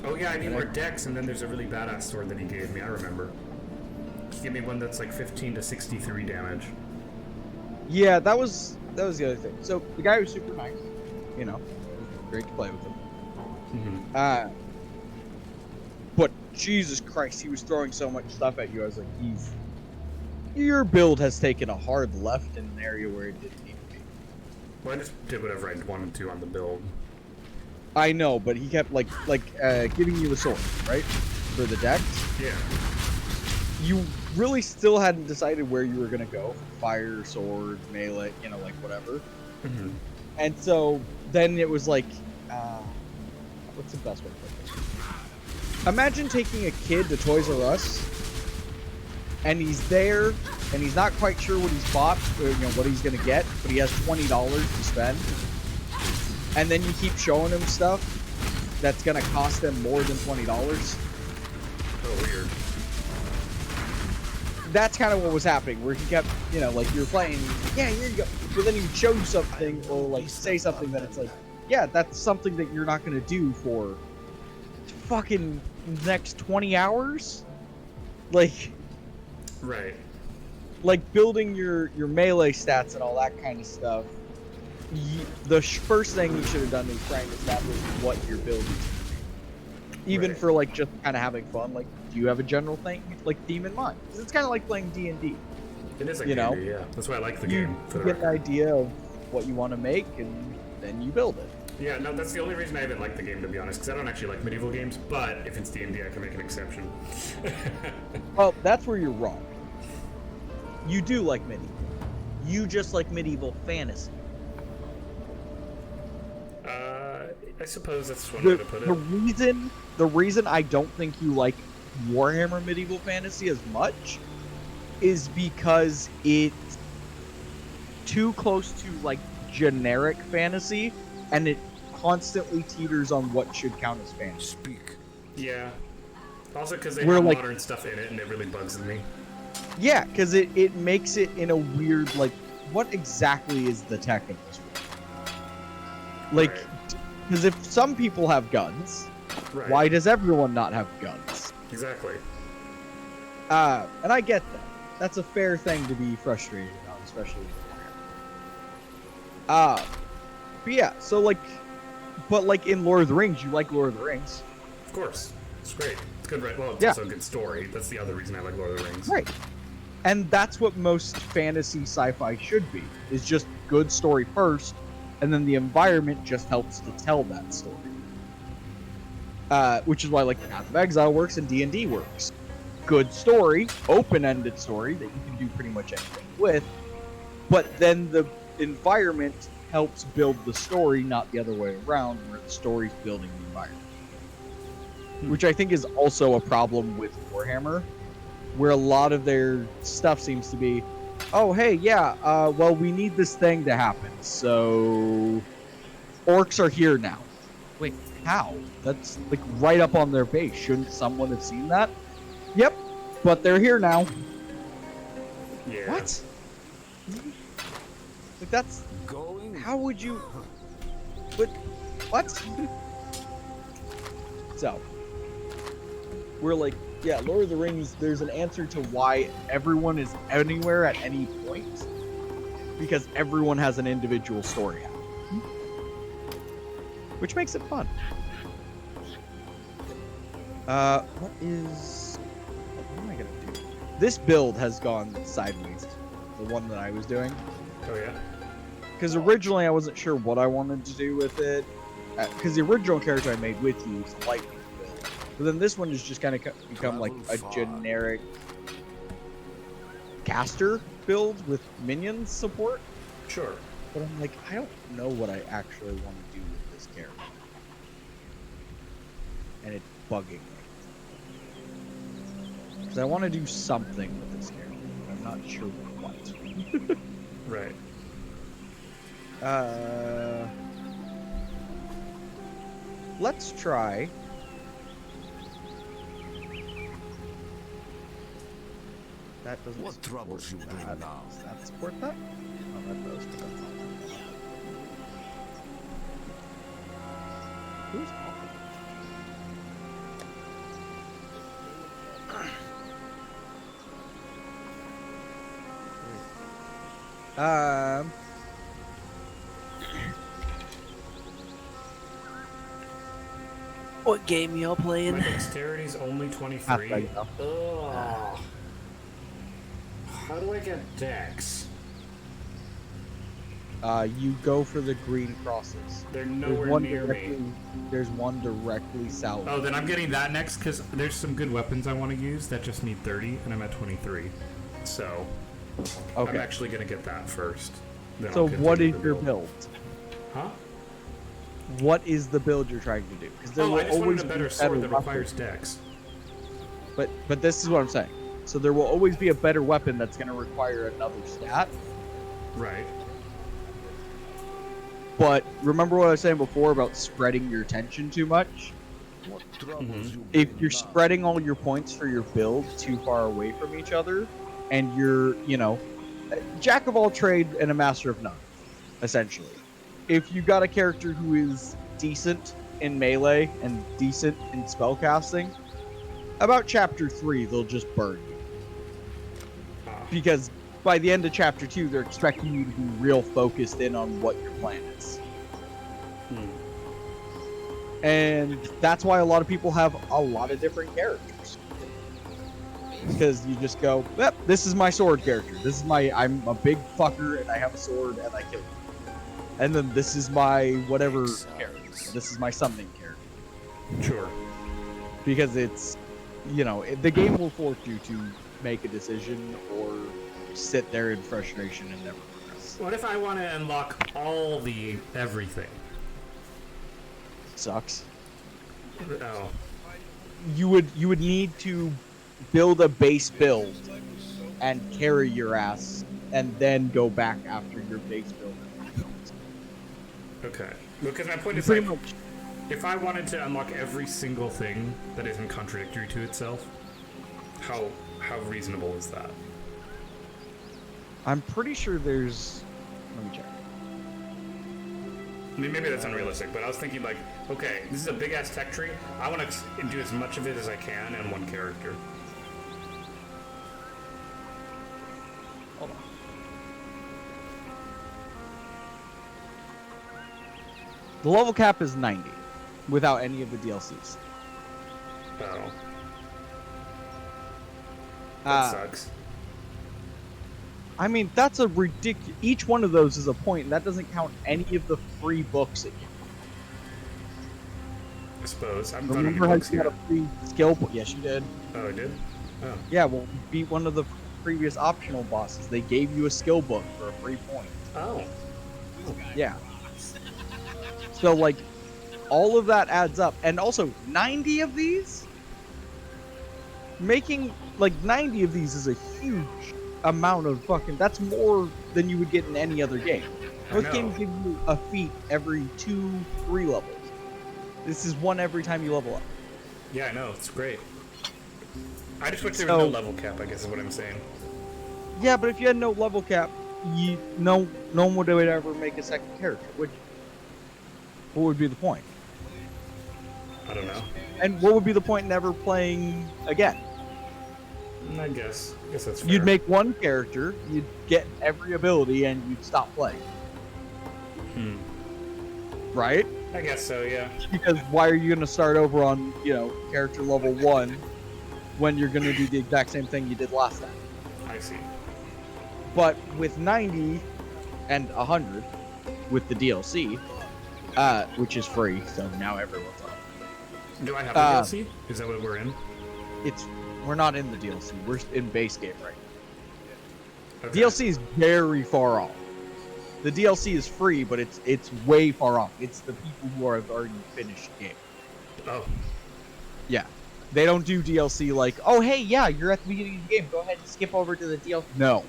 [SPEAKER 2] Oh yeah, I need more decks, and then there's a really badass sword that he gave me. I remember. He gave me one that's like 15 to 63 damage.
[SPEAKER 1] Yeah, that was the other thing. So the guy was super nice. You know, great to play with him.
[SPEAKER 2] Mm-hmm.
[SPEAKER 1] But Jesus Christ, he was throwing so much stuff at you. I was like, your build has taken a hard left in an area where it didn't need to be.
[SPEAKER 2] Well, I just did whatever I wanted to on the build.
[SPEAKER 1] I know, but he kept giving you a sword, right? For the deck.
[SPEAKER 2] Yeah.
[SPEAKER 1] You really still hadn't decided where you were gonna go. Fire, sword, melee, you know, like whatever.
[SPEAKER 2] Mm-hmm.
[SPEAKER 1] And so then it was like, what's the best way to put this? Imagine taking a kid to Toys R Us, and he's there, and he's not quite sure what he's bought, or, you know, what he's gonna get, but he has $20 to spend. And then you keep showing him stuff that's gonna cost him more than $20.
[SPEAKER 2] Oh, weird.
[SPEAKER 1] That's kind of what was happening, where he kept, you know, like, you're playing, yeah, here you go. But then he would show you something, or, like, say something that it's like, yeah, that's something that you're not gonna do for fucking next 20 hours? Like...
[SPEAKER 2] Right.
[SPEAKER 1] Like, building your melee stats and all that kind of stuff. The first thing you should have done is trying to establish what you're building. Even for, like, just kind of having fun. Like, do you have a general theme in mind? Because it's kind of like playing D&D.
[SPEAKER 2] It is like
[SPEAKER 1] you know?
[SPEAKER 2] D&D, yeah. That's why I like the
[SPEAKER 1] You
[SPEAKER 2] game. For
[SPEAKER 1] get an idea of what you want to make, and then you build it.
[SPEAKER 2] Yeah, no, that's the only reason I haven't liked the game, to be honest, because I don't actually like medieval games, but if it's D&D, I can make an exception.
[SPEAKER 1] Well, that's where you're wrong. You do like medieval. You just like medieval fantasy.
[SPEAKER 2] I suppose that's one way to put it.
[SPEAKER 1] The reason I don't think you like Warhammer medieval fantasy as much is because it's too close to, like, generic fantasy, and it constantly teeters on what should count as fantasy.
[SPEAKER 3] Speak.
[SPEAKER 2] Yeah. Also because they
[SPEAKER 1] We're
[SPEAKER 2] have
[SPEAKER 1] like-
[SPEAKER 2] modern stuff in it, and it really bugs me.
[SPEAKER 1] Yeah, because it makes it in a weird, like, what exactly is the tech of this world? Like, because if some people have guns,
[SPEAKER 2] Right.
[SPEAKER 1] why does everyone not have guns?
[SPEAKER 2] Exactly.
[SPEAKER 1] And I get that. That's a fair thing to be frustrated about, especially with Warhammer. But yeah, so, like, but, like, in Lord of the Rings, you like Lord of the Rings.
[SPEAKER 2] Of course. It's great. It's good, right? Well, it's
[SPEAKER 1] Yeah.
[SPEAKER 2] also a good story. That's the other reason I like Lord of the Rings.
[SPEAKER 1] Right. And that's what most fantasy sci-fi should be, is just good story first, and then the environment just helps to tell that story. Which is why, like, Path of Exile works and D&D works. good story, open-ended story that you can do pretty much anything with, but then the environment helps build the story, not the other way around, where the story's building the environment. Which I think is also a problem with Warhammer, where a lot of their stuff seems to be, oh, hey, yeah, well, we need this thing to happen, so orcs are here now. Wait, how? That's, like, right up on their base. Shouldn't someone have seen that? Yep, but they're here now.
[SPEAKER 2] Yeah.
[SPEAKER 1] What? Like, that's... How would you... What? So, we're like, yeah, Lord of the Rings, there's an answer to why everyone is anywhere at any point. Because everyone has an individual story out. Which makes it fun. What am I gonna do? This build has gone sideways. The one that I was doing.
[SPEAKER 2] Oh yeah?
[SPEAKER 1] Because originally I wasn't sure what I wanted to do with it. Because the original character I made with you was a lightning build. But then this one has just kind of become like a generic caster build with minions support.
[SPEAKER 2] Sure.
[SPEAKER 1] But I'm like, I don't know what I actually want to do with this character. And it's bugging me. Because I want to do something with this character, but I'm not sure what.
[SPEAKER 2] Right.
[SPEAKER 1] Let's try. That doesn't.
[SPEAKER 3] What troubles you bring now?
[SPEAKER 1] Does that support that? No, that does. But that's not. Who's talking?
[SPEAKER 5] What game y'all playing?
[SPEAKER 2] My dexterity's only 23. Ugh. How do I get dex?
[SPEAKER 1] You go for the green crosses.
[SPEAKER 2] They're nowhere near me.
[SPEAKER 1] There's one directly south.
[SPEAKER 2] Oh, then I'm getting that next because there's some good weapons I want to use that just need 30, and I'm at 23. So,
[SPEAKER 1] okay.
[SPEAKER 2] I'm actually going to get that first. Then
[SPEAKER 1] So
[SPEAKER 2] I'll
[SPEAKER 1] what is
[SPEAKER 2] continue
[SPEAKER 1] your
[SPEAKER 2] the
[SPEAKER 1] build?
[SPEAKER 2] Huh?
[SPEAKER 1] What is the build you're trying to do? Because there
[SPEAKER 2] Oh,
[SPEAKER 1] will
[SPEAKER 2] I just
[SPEAKER 1] always
[SPEAKER 2] wanted a
[SPEAKER 1] be
[SPEAKER 2] better sword that
[SPEAKER 1] weapons.
[SPEAKER 2] requires dex.
[SPEAKER 1] But this is what I'm saying. So there will always be a better weapon that's going to require another stat.
[SPEAKER 2] Right.
[SPEAKER 1] But remember what I was saying before about spreading your attention too much?
[SPEAKER 3] What troubles you
[SPEAKER 1] If
[SPEAKER 3] bring
[SPEAKER 1] you're
[SPEAKER 3] now?
[SPEAKER 1] spreading all your points for your build too far away from each other, and you're, you know, jack of all trade and a master of none, essentially. If you got a character who is decent in melee and decent in spellcasting, about chapter 3 they'll just burn you. Because by the end of chapter 2 they're expecting you to be real focused in on what your plan is. And that's why a lot of people have a lot of different characters. Because you just go, yep, this is my sword character. This is my, I'm a big fucker and I have a sword and I kill you. And then this is my whatever character. This is my summoning character.
[SPEAKER 2] Sure.
[SPEAKER 1] Because it's, you know, the game will force you to make a decision or sit there in frustration and never progress.
[SPEAKER 2] What if I want to unlock all the everything?
[SPEAKER 1] Sucks.
[SPEAKER 2] Oh.
[SPEAKER 1] You would need to build a base build and carry your ass and then go back after your base build.
[SPEAKER 2] Okay. Because my point is,
[SPEAKER 1] Pretty
[SPEAKER 2] like,
[SPEAKER 1] much.
[SPEAKER 2] if I wanted to unlock every single thing that isn't contradictory to itself, how reasonable is that?
[SPEAKER 1] I'm pretty sure there's. Let me check.
[SPEAKER 2] I mean, maybe that's unrealistic, but I was thinking, like, okay, this is a big-ass tech tree. I want to do as much of it as I can in one character.
[SPEAKER 1] Hold on. The level cap is 90 without any of the DLCs.
[SPEAKER 2] Oh. That sucks.
[SPEAKER 1] I mean, that's a ridiculous. Each one of those is a point, and that doesn't count any of the free books that you
[SPEAKER 2] I suppose. I'm
[SPEAKER 1] remember how you got a free skill point? Yes, you did.
[SPEAKER 2] Oh, I did? Oh.
[SPEAKER 1] Yeah, well, beat one of the previous optional bosses. They gave you a skill book for a free point.
[SPEAKER 2] Oh.
[SPEAKER 1] Yeah. So, like, all of that adds up. And also, 90 of these? Making, like, 90 of these is a huge amount of fucking... That's more than you would get in any other game. Most games give you a feat every 2-3 levels. This is one every time you level up.
[SPEAKER 2] Yeah, I know. It's great. I just wish there was no level cap, I guess is what I'm saying.
[SPEAKER 1] Yeah, but if you had no level cap, no one would ever make a second character, would you? What would be the point?
[SPEAKER 2] I don't know.
[SPEAKER 1] And what would be the point in ever playing again?
[SPEAKER 2] I guess that's fair.
[SPEAKER 1] You'd make one character, you'd get every ability, and you'd stop playing. Right?
[SPEAKER 2] I guess so, yeah.
[SPEAKER 1] Because why are you going to start over on, character level 1 when you're going to do the exact same thing you did last time?
[SPEAKER 2] I see.
[SPEAKER 1] But with 90 and 100, with the DLC, which is free, so now everyone's on.
[SPEAKER 2] Do I have the DLC? Is that what we're in?
[SPEAKER 1] We're not in the DLC. We're in base game right now.
[SPEAKER 2] Okay.
[SPEAKER 1] DLC is very far off. The DLC is free, but it's way far off. It's the people who have already finished the game.
[SPEAKER 2] Oh.
[SPEAKER 1] Yeah. They don't do DLC like, oh, hey, yeah, you're at the beginning of the game. Go ahead and skip over to the DLC. No.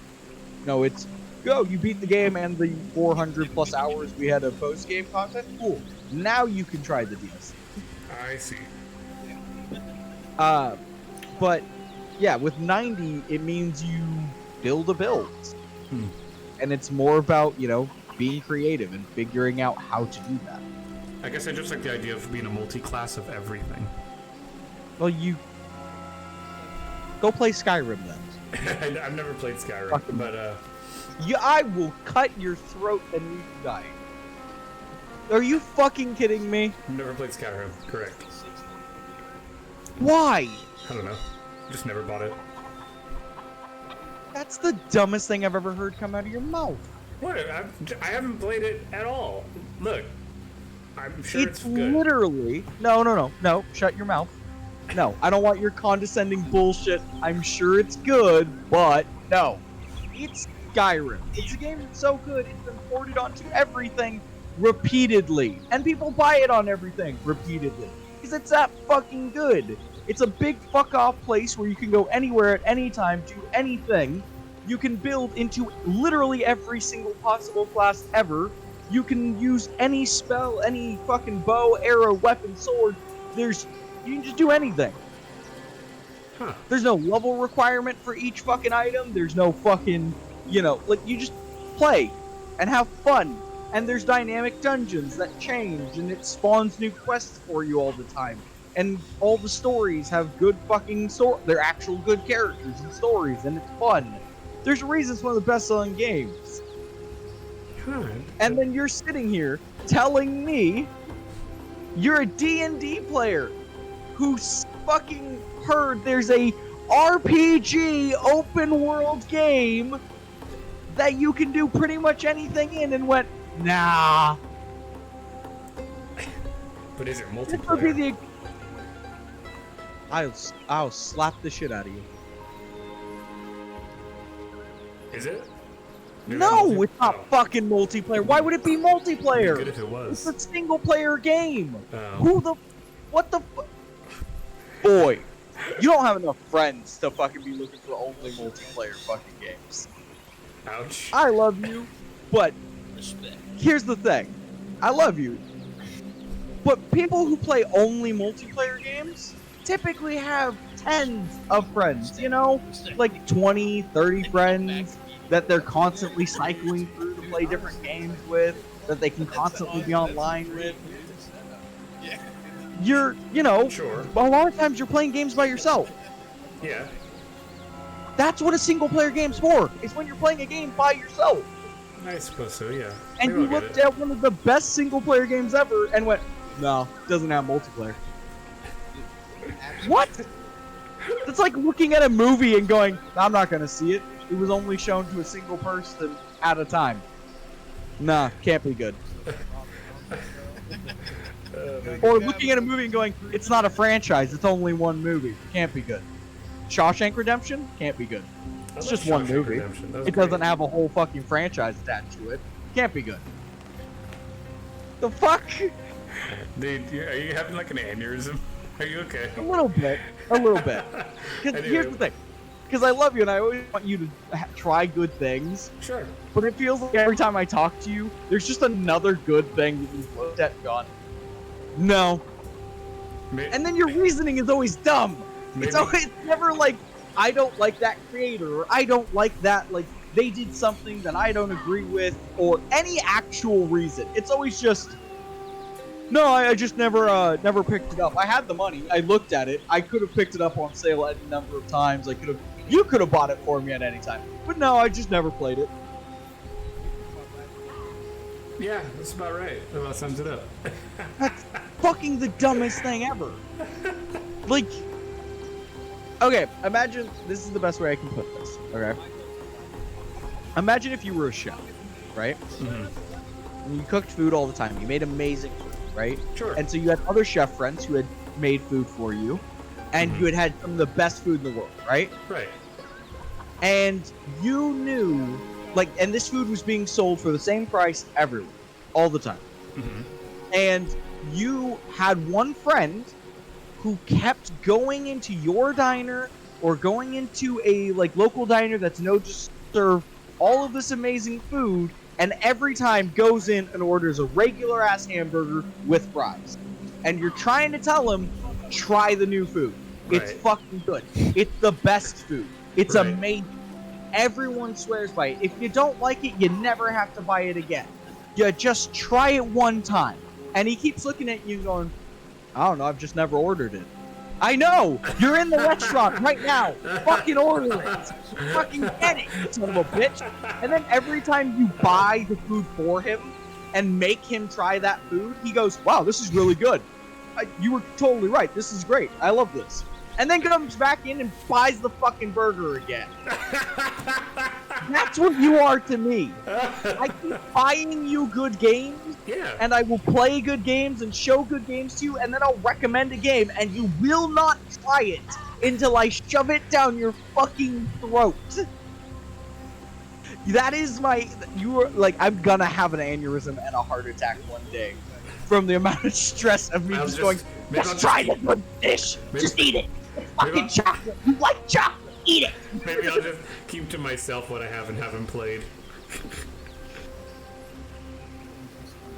[SPEAKER 1] No, it's, go, you beat the game and the 400 plus hours we had of post-game content. Cool. Now you can try the DLC.
[SPEAKER 2] I see.
[SPEAKER 1] But, yeah, with 90, it means you build a build. And it's more about, being creative and figuring out how to do that.
[SPEAKER 2] I guess I just like the idea of being a multi-class of everything.
[SPEAKER 1] Well, you go play Skyrim then.
[SPEAKER 2] I've never played Skyrim, but
[SPEAKER 1] I will cut your throat and you die. Are you fucking kidding me?
[SPEAKER 2] I've never played Skyrim. Correct.
[SPEAKER 1] Why?
[SPEAKER 2] I don't know. Just never bought it.
[SPEAKER 1] That's the dumbest thing I've ever heard come out of your mouth.
[SPEAKER 2] What? I haven't played it at all. Look, I'm sure it's good.
[SPEAKER 1] Literally no. Shut your mouth. No, I don't want your condescending bullshit. I'm sure it's good, but no. It's Skyrim. It's a game that's so good, it's been ported onto everything repeatedly. And people buy it on everything repeatedly. Because it's that fucking good. It's a big fuck-off place where you can go anywhere at any time, do anything. You can build into literally every single possible class ever. You can use any spell, any fucking bow, arrow, weapon, sword. You can just do anything.
[SPEAKER 2] Huh.
[SPEAKER 1] There's no level requirement for each fucking item. There's no fucking, you just play and have fun. And there's dynamic dungeons that change, and it spawns new quests for you all the time. And all the stories have good fucking they're actual good characters and stories, and it's fun. There's a reason it's one of the best-selling games.
[SPEAKER 2] Huh.
[SPEAKER 1] And then you're sitting here telling me you're a D&D player who's fucking heard there's a RPG open world game that you can do pretty much anything in and went, nah.
[SPEAKER 2] But is it
[SPEAKER 1] This would be
[SPEAKER 2] multiplayer?
[SPEAKER 1] I'll slap the shit out of you.
[SPEAKER 2] Is it?
[SPEAKER 1] No, it's not fucking multiplayer. Why would it be multiplayer?
[SPEAKER 2] Good if it was.
[SPEAKER 1] It's a single player game.
[SPEAKER 2] Oh.
[SPEAKER 1] What the Boy, you don't have enough friends to fucking be looking for only multiplayer fucking games.
[SPEAKER 2] Ouch.
[SPEAKER 1] I love you, but here's the thing. I love you, but people who play only multiplayer games typically have tens of friends, like 20, 30 friends that they're constantly cycling through to play different games with, that they can constantly be online with. You're,
[SPEAKER 2] Sure.
[SPEAKER 1] a lot of times you're playing games by yourself.
[SPEAKER 2] Yeah.
[SPEAKER 1] That's what a single player game's for. It's when you're playing a game by yourself.
[SPEAKER 2] I suppose so, yeah.
[SPEAKER 1] And you looked at one of the best single player games ever and went, no, doesn't have multiplayer. What? It's like looking at a movie and going, I'm not gonna see it. It was only shown to a single person at a time. Nah, can't be good. Or looking at a movie and going, it's not a franchise, it's only one movie. Can't be good. Shawshank Redemption can't be good. It's just one movie. It doesn't have a whole fucking franchise attached to it. Can't be good. The fuck?
[SPEAKER 2] Dude, are you having like an aneurysm? Are you okay?
[SPEAKER 1] A little bit. Because here's the thing. Because I love you and I always want you to try good things.
[SPEAKER 2] Sure.
[SPEAKER 1] But it feels like every time I talk to you, there's just another good thing that you've looked at and gone, no. And then your reasoning is always dumb. It's never like, I don't like that creator, or I don't like that, like, they did something that I don't agree with, or any actual reason. It's always just, no, I just never picked it up. I had the money. I looked at it. I could have picked it up on sale any number of times. You could have bought it for me at any time. But no, I just never played it.
[SPEAKER 2] Yeah, that's about right. That about sums it up.
[SPEAKER 1] That's fucking the dumbest thing ever. Like, okay, imagine, this is the best way I can put this, okay? Imagine if you were a chef, right? Mm-hmm. And you cooked food all the time. You made amazing food, right?
[SPEAKER 2] Sure.
[SPEAKER 1] And so you had other chef friends who had made food for you, and you had some of the best food in the world, right?
[SPEAKER 2] Right.
[SPEAKER 1] And you knew, like, and this food was being sold for the same price everywhere, all the time. Mm-hmm. And you had one friend who kept going into your diner or going into a, like, local diner that's known to serve all of this amazing food, and every time goes in and orders a regular ass hamburger with fries. And you're trying to tell him, try the new food. Right. It's fucking good. It's the best food. It's amazing. Everyone swears by it. If you don't like it, you never have to buy it again. You just try it one time. And he keeps looking at you going, I don't know, I've just never ordered it. I know! You're in the restaurant right now! Fucking order it! Fucking get it, son of a bitch! And then every time you buy the food for him and make him try that food, he goes, wow, this is really good. You were totally right. This is great. I love this. And then comes back in and buys the fucking burger again. That's what you are to me. I keep buying you good games, and I will play good games and show good games to you, and then I'll recommend a game, and you will not try it until I shove it down your fucking throat. That is like, I'm gonna have an aneurysm and a heart attack one day from the amount of stress of me just going, just try the good dish, just eat it. It's fucking chocolate. You like chocolate, eat it.
[SPEAKER 2] Maybe I'll just keep to myself what I have and haven't played.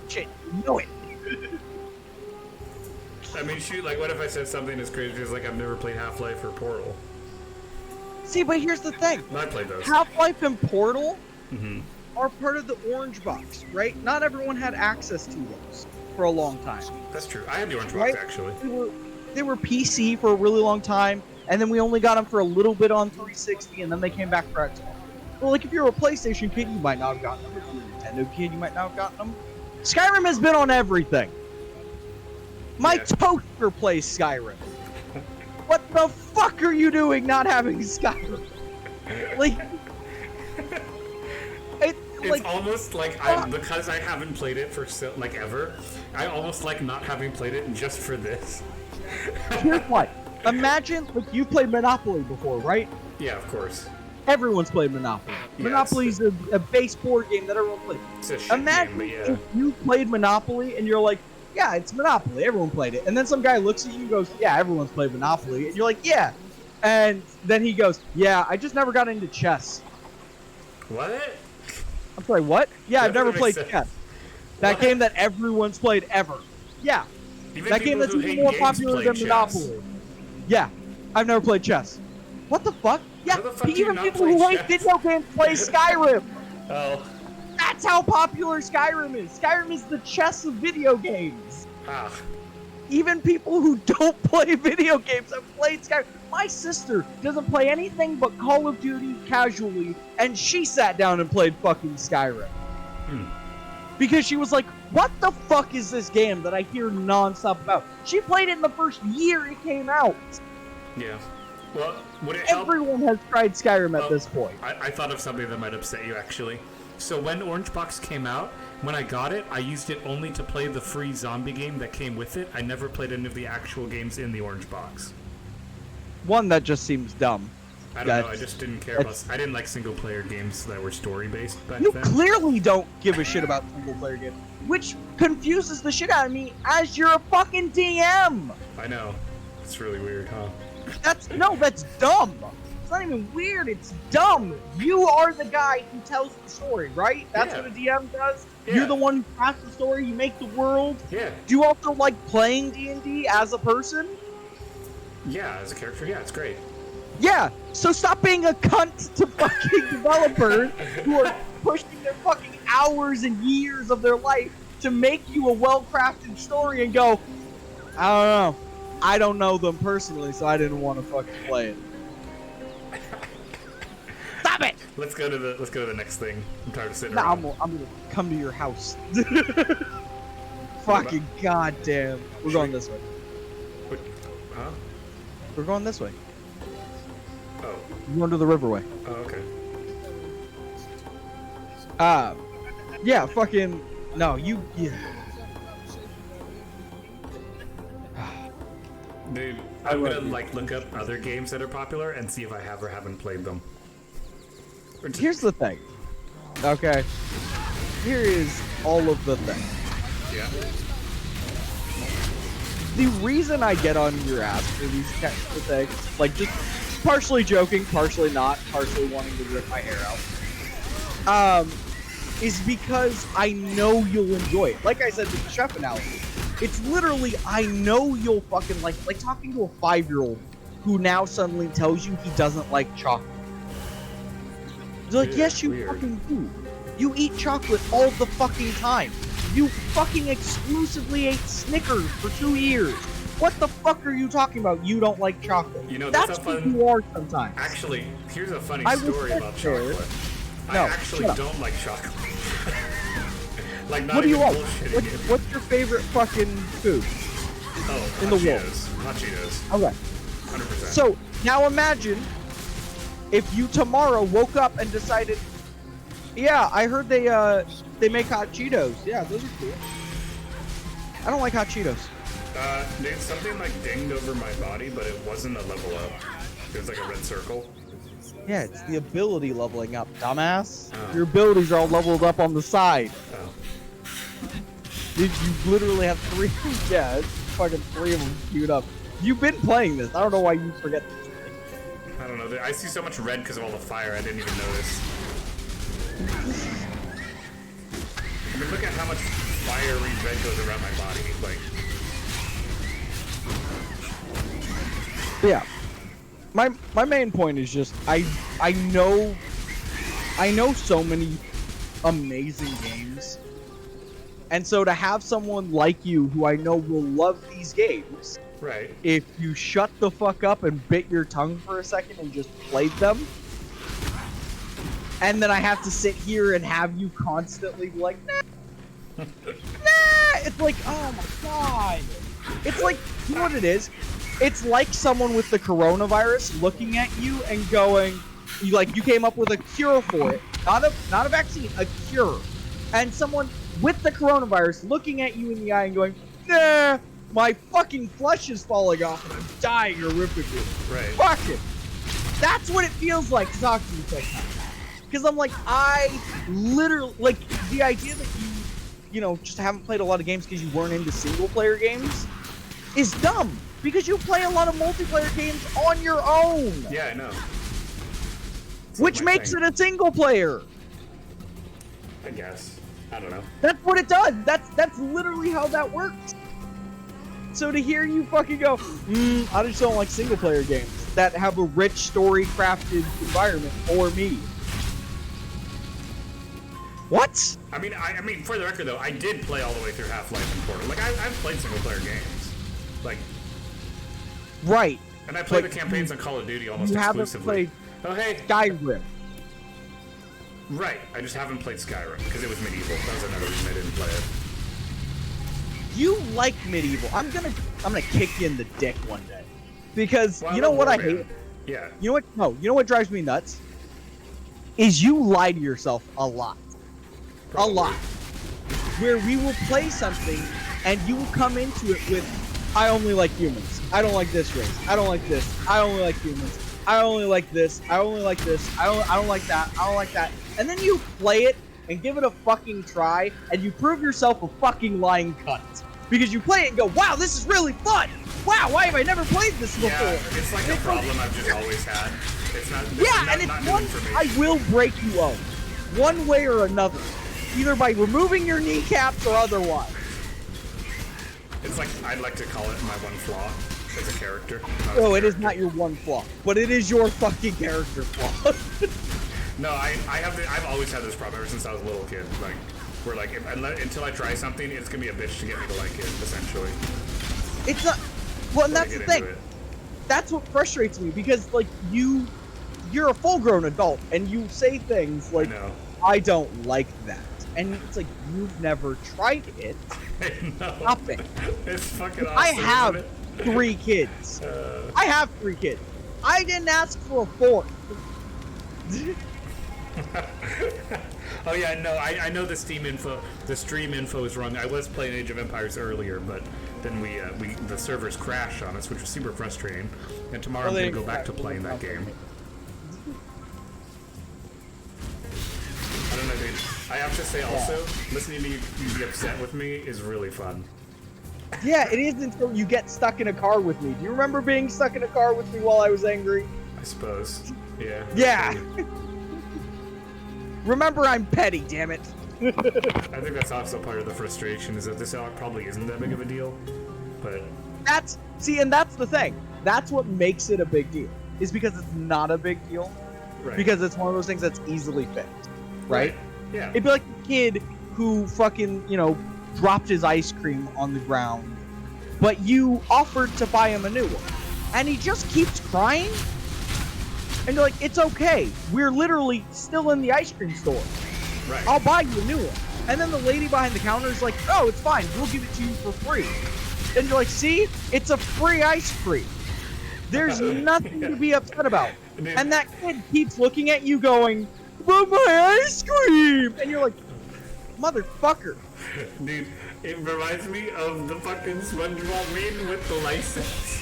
[SPEAKER 1] Shit, you know it.
[SPEAKER 2] I mean, shoot, like, what if I said something as crazy as, like, I've never played Half-Life or Portal?
[SPEAKER 1] See, but here's the thing.
[SPEAKER 2] I played those.
[SPEAKER 1] Half-Life and Portal are part of the Orange Box, right? Not everyone had access to those for a long time.
[SPEAKER 2] That's true. I had the Orange Box, actually.
[SPEAKER 1] They were PC for a really long time, and then we only got them for a little bit on 360, and then they came back for Xbox. Well, like, if you're a PlayStation kid, you might not have gotten them. If you're a Nintendo kid, you might not have gotten them. Skyrim has been on everything. My toaster plays Skyrim. What the fuck are you doing not having Skyrim? Like...
[SPEAKER 2] It's almost like because I haven't played it for ever, I almost like not having played it just for this.
[SPEAKER 1] Here's what. Imagine, like, you played Monopoly before, right?
[SPEAKER 2] Yeah, of course.
[SPEAKER 1] Everyone's played Monopoly. Yeah, Monopoly's a base board game that everyone plays.
[SPEAKER 2] It's a shit
[SPEAKER 1] Imagine
[SPEAKER 2] game,
[SPEAKER 1] if you played Monopoly and you're like, yeah, it's Monopoly. Everyone played it. And then some guy looks at you and goes, yeah, everyone's played Monopoly. And you're like, yeah. And then he goes, yeah, I just never got into chess.
[SPEAKER 2] What?
[SPEAKER 1] I'm sorry, what? Yeah, I've never played chess. That game that everyone's played ever. Yeah.
[SPEAKER 2] Even
[SPEAKER 1] that game that's even more popular than Monopoly. Yeah, I've never played chess. What the fuck? Yeah, even people who hate video games play Skyrim.
[SPEAKER 2] Oh.
[SPEAKER 1] That's how popular Skyrim is. Skyrim is the chess of video games.
[SPEAKER 2] Ah.
[SPEAKER 1] Even people who don't play video games have played Skyrim. My sister doesn't play anything but Call of Duty casually, and she sat down and played fucking Skyrim. Because she was like, what the fuck is this game that I hear nonstop about? She played it in the first year it came out.
[SPEAKER 2] Yeah. Well, would it help?
[SPEAKER 1] Everyone has tried Skyrim at this point.
[SPEAKER 2] I thought of something that might upset you, actually. So when Orange Box came out, when I got it, I used it only to play the free zombie game that came with it. I never played any of the actual games in the Orange Box.
[SPEAKER 1] One, that just seems dumb.
[SPEAKER 2] I don't know. I just didn't care about. I didn't like single player games that were story based back
[SPEAKER 1] You
[SPEAKER 2] then.
[SPEAKER 1] clearly don't give a shit about single player games, which confuses the shit out of me as you're a fucking DM.
[SPEAKER 2] I know. It's really weird, huh?
[SPEAKER 1] That's dumb. It's not even weird, it's dumb. You are the guy who tells the story, right? That's what a DM does?
[SPEAKER 2] Yeah.
[SPEAKER 1] You're the one who crafts the story, you make the world.
[SPEAKER 2] Yeah.
[SPEAKER 1] Do you also like playing D&D as a person?
[SPEAKER 2] Yeah, as a character, yeah, it's great.
[SPEAKER 1] Yeah, so stop being a cunt to fucking developers who are pushing their fucking hours and years of their life to make you a well-crafted story and go, I don't know. I don't know them personally, so I didn't want to fucking play it. Stop it!
[SPEAKER 2] Let's go to the next thing. I'm tired of sitting
[SPEAKER 1] No,
[SPEAKER 2] around.
[SPEAKER 1] I'm gonna come to your house. Fucking goddamn. We're going this way.
[SPEAKER 2] What? Huh?
[SPEAKER 1] We're going this way.
[SPEAKER 2] Oh.
[SPEAKER 1] We're going to the riverway.
[SPEAKER 2] Oh, okay.
[SPEAKER 1] Yeah, fucking. No, you. Yeah.
[SPEAKER 2] Dude, I'm gonna like look up other games that are popular and see if I have or haven't played them.
[SPEAKER 1] Here's the thing. Okay. Here is all of the thing.
[SPEAKER 2] Yeah.
[SPEAKER 1] The reason I get on your ass for these kinds of things, like just partially joking, partially not, partially wanting to rip my hair out, is because I know you'll enjoy it. Like I said with the chef analogy, it's literally, I know you'll fucking like talking to a 5-year-old who now suddenly tells you he doesn't like chocolate. You're like,
[SPEAKER 2] Yeah,
[SPEAKER 1] yes, you
[SPEAKER 2] weird.
[SPEAKER 1] fucking do. You eat chocolate all the fucking time. You fucking exclusively ate Snickers for 2 years. What the fuck are you talking about? You don't like chocolate.
[SPEAKER 2] You know,
[SPEAKER 1] that's
[SPEAKER 2] that's a
[SPEAKER 1] what
[SPEAKER 2] fun-
[SPEAKER 1] you are sometimes.
[SPEAKER 2] Actually, here's a funny
[SPEAKER 1] I
[SPEAKER 2] story
[SPEAKER 1] respect
[SPEAKER 2] about
[SPEAKER 1] her.
[SPEAKER 2] chocolate. I
[SPEAKER 1] No,
[SPEAKER 2] actually
[SPEAKER 1] shut up.
[SPEAKER 2] don't like chocolate. Like, not
[SPEAKER 1] What do you
[SPEAKER 2] even
[SPEAKER 1] like?
[SPEAKER 2] bullshitting you.
[SPEAKER 1] What's your favorite fucking food?
[SPEAKER 2] Oh,
[SPEAKER 1] in
[SPEAKER 2] hot
[SPEAKER 1] the world?
[SPEAKER 2] Cheetos. Hot Cheetos.
[SPEAKER 1] Okay.
[SPEAKER 2] 100%.
[SPEAKER 1] So now imagine if you tomorrow woke up and decided, yeah, I heard they make hot Cheetos. Yeah, those are cool. I don't like hot Cheetos.
[SPEAKER 2] Dude, something like dinged over my body, but it wasn't a level up. It was like a red circle.
[SPEAKER 1] Yeah, it's the ability leveling up, dumbass.
[SPEAKER 2] Oh.
[SPEAKER 1] Your abilities are all leveled up on the side.
[SPEAKER 2] Oh.
[SPEAKER 1] Dude, you literally have 3. Yeah, it's fucking 3 of them queued up. You've been playing this. I don't know why you forget this.
[SPEAKER 2] I don't know. I see so much red because of all the fire, I didn't even notice. I mean, look at how much fiery red goes around my body. Like,
[SPEAKER 1] Yeah. My main point is just I know so many amazing games. And so to have someone like you who I know will love these games,
[SPEAKER 2] right.
[SPEAKER 1] if you shut the fuck up and bit your tongue for a second and just played them, and then I have to sit here and have you constantly be like, nah, it's like, oh my god. It's like, you know what it is? It's like someone with the coronavirus looking at you and going, you came up with a cure for it. Not a vaccine, a cure. And someone with the coronavirus looking at you in the eye and going, nah, my fucking flesh is falling off and I'm dying horrifically.
[SPEAKER 2] Right.
[SPEAKER 1] Fuck it. That's what it feels like to talk to you sometimes. Because I'm like, I literally, like, the idea that you know, just haven't played a lot of games because you weren't into single player games is dumb. Because you play a lot of multiplayer games on your own.
[SPEAKER 2] Yeah, I know. It's
[SPEAKER 1] Which
[SPEAKER 2] like my
[SPEAKER 1] makes
[SPEAKER 2] thing,
[SPEAKER 1] it a single player.
[SPEAKER 2] I guess. I don't know.
[SPEAKER 1] That's what it does. That's literally how that works. So to hear you fucking go, I just don't like single player games that have a rich story crafted environment for me. What?
[SPEAKER 2] I mean, for the record though, I did play all the way through Half-Life and Portal. Like, I've played single player games. Like,
[SPEAKER 1] Right.
[SPEAKER 2] and I played
[SPEAKER 1] But
[SPEAKER 2] the campaigns on Call of Duty almost
[SPEAKER 1] You haven't
[SPEAKER 2] exclusively.
[SPEAKER 1] played
[SPEAKER 2] Oh, hey.
[SPEAKER 1] Skyrim.
[SPEAKER 2] Right. I just haven't played Skyrim because it was medieval. That was another reason I didn't play it.
[SPEAKER 1] You like medieval. I'm gonna kick you in the dick one day. Because
[SPEAKER 2] Well,
[SPEAKER 1] you know
[SPEAKER 2] love
[SPEAKER 1] what I
[SPEAKER 2] Warman.
[SPEAKER 1] hate?
[SPEAKER 2] Yeah.
[SPEAKER 1] You know what? No, you know what drives me nuts? Is you lie to yourself a lot.
[SPEAKER 2] Probably.
[SPEAKER 1] A lot. Where we will play something and you will come into it with I only like humans. I don't like this race. I don't like this. I only like humans. I only like this. I only like this. I don't like that. I don't like that. And then you play it and give it a fucking try, and you prove yourself a fucking lying cunt. Because you play it and go, wow, this is really fun. Wow, why have I never played this before?
[SPEAKER 2] Yeah, it's like a problem I've just always had. It's not.
[SPEAKER 1] Yeah, and it's one I will break you of, one way or another, either by removing your kneecaps or otherwise.
[SPEAKER 2] It's like I'd like to call it my one flaw as a character.
[SPEAKER 1] No, it is not your one flaw, but it is your fucking character flaw.
[SPEAKER 2] No, I've always had this problem ever since I was a little kid. Like, where like until I try something, it's gonna be a bitch to get me to like it. Essentially,
[SPEAKER 1] It's not. Well, and that's the thing. That's what frustrates me because like you're a full-grown adult and you say things like, "I don't like that," and it's like you've never tried it. Stop it.
[SPEAKER 2] It's fucking awesome.
[SPEAKER 1] I have 3 kids. I have 3 kids. I didn't ask for a 4th.
[SPEAKER 2] Oh yeah, no, I know the stream info is wrong. I was playing Age of Empires earlier, but then the servers crashed on us, which was super frustrating. And tomorrow I'm gonna go back to playing that game. I don't know, dude. I have to say also, listening to you be upset with me is really fun.
[SPEAKER 1] Yeah, it is until you get stuck in a car with me. Do you remember being stuck in a car with me while I was angry?
[SPEAKER 2] I suppose. Yeah.
[SPEAKER 1] Yeah. Remember, I'm petty, damn it.
[SPEAKER 2] I think that's also part of the frustration, is that this probably isn't that big of a deal, but...
[SPEAKER 1] That's the thing. That's what makes it a big deal, is because it's not a big deal.
[SPEAKER 2] Right.
[SPEAKER 1] Because it's one of those things that's easily fixed, right?
[SPEAKER 2] Yeah.
[SPEAKER 1] It'd be like the kid who fucking, dropped his ice cream on the ground, but you offered to buy him a new one, and he just keeps crying. And you're like, it's okay. We're literally still in the ice cream store.
[SPEAKER 2] Right.
[SPEAKER 1] I'll buy you a new one. And then the lady behind the counter is like, oh, it's fine. We'll give it to you for free. And you're like, see? It's a free ice cream. There's nothing to be upset about. And that kid keeps looking at you going, but my ice cream! And you're like, motherfucker.
[SPEAKER 2] Dude, it reminds me of the fucking SpongeBob meme with the license.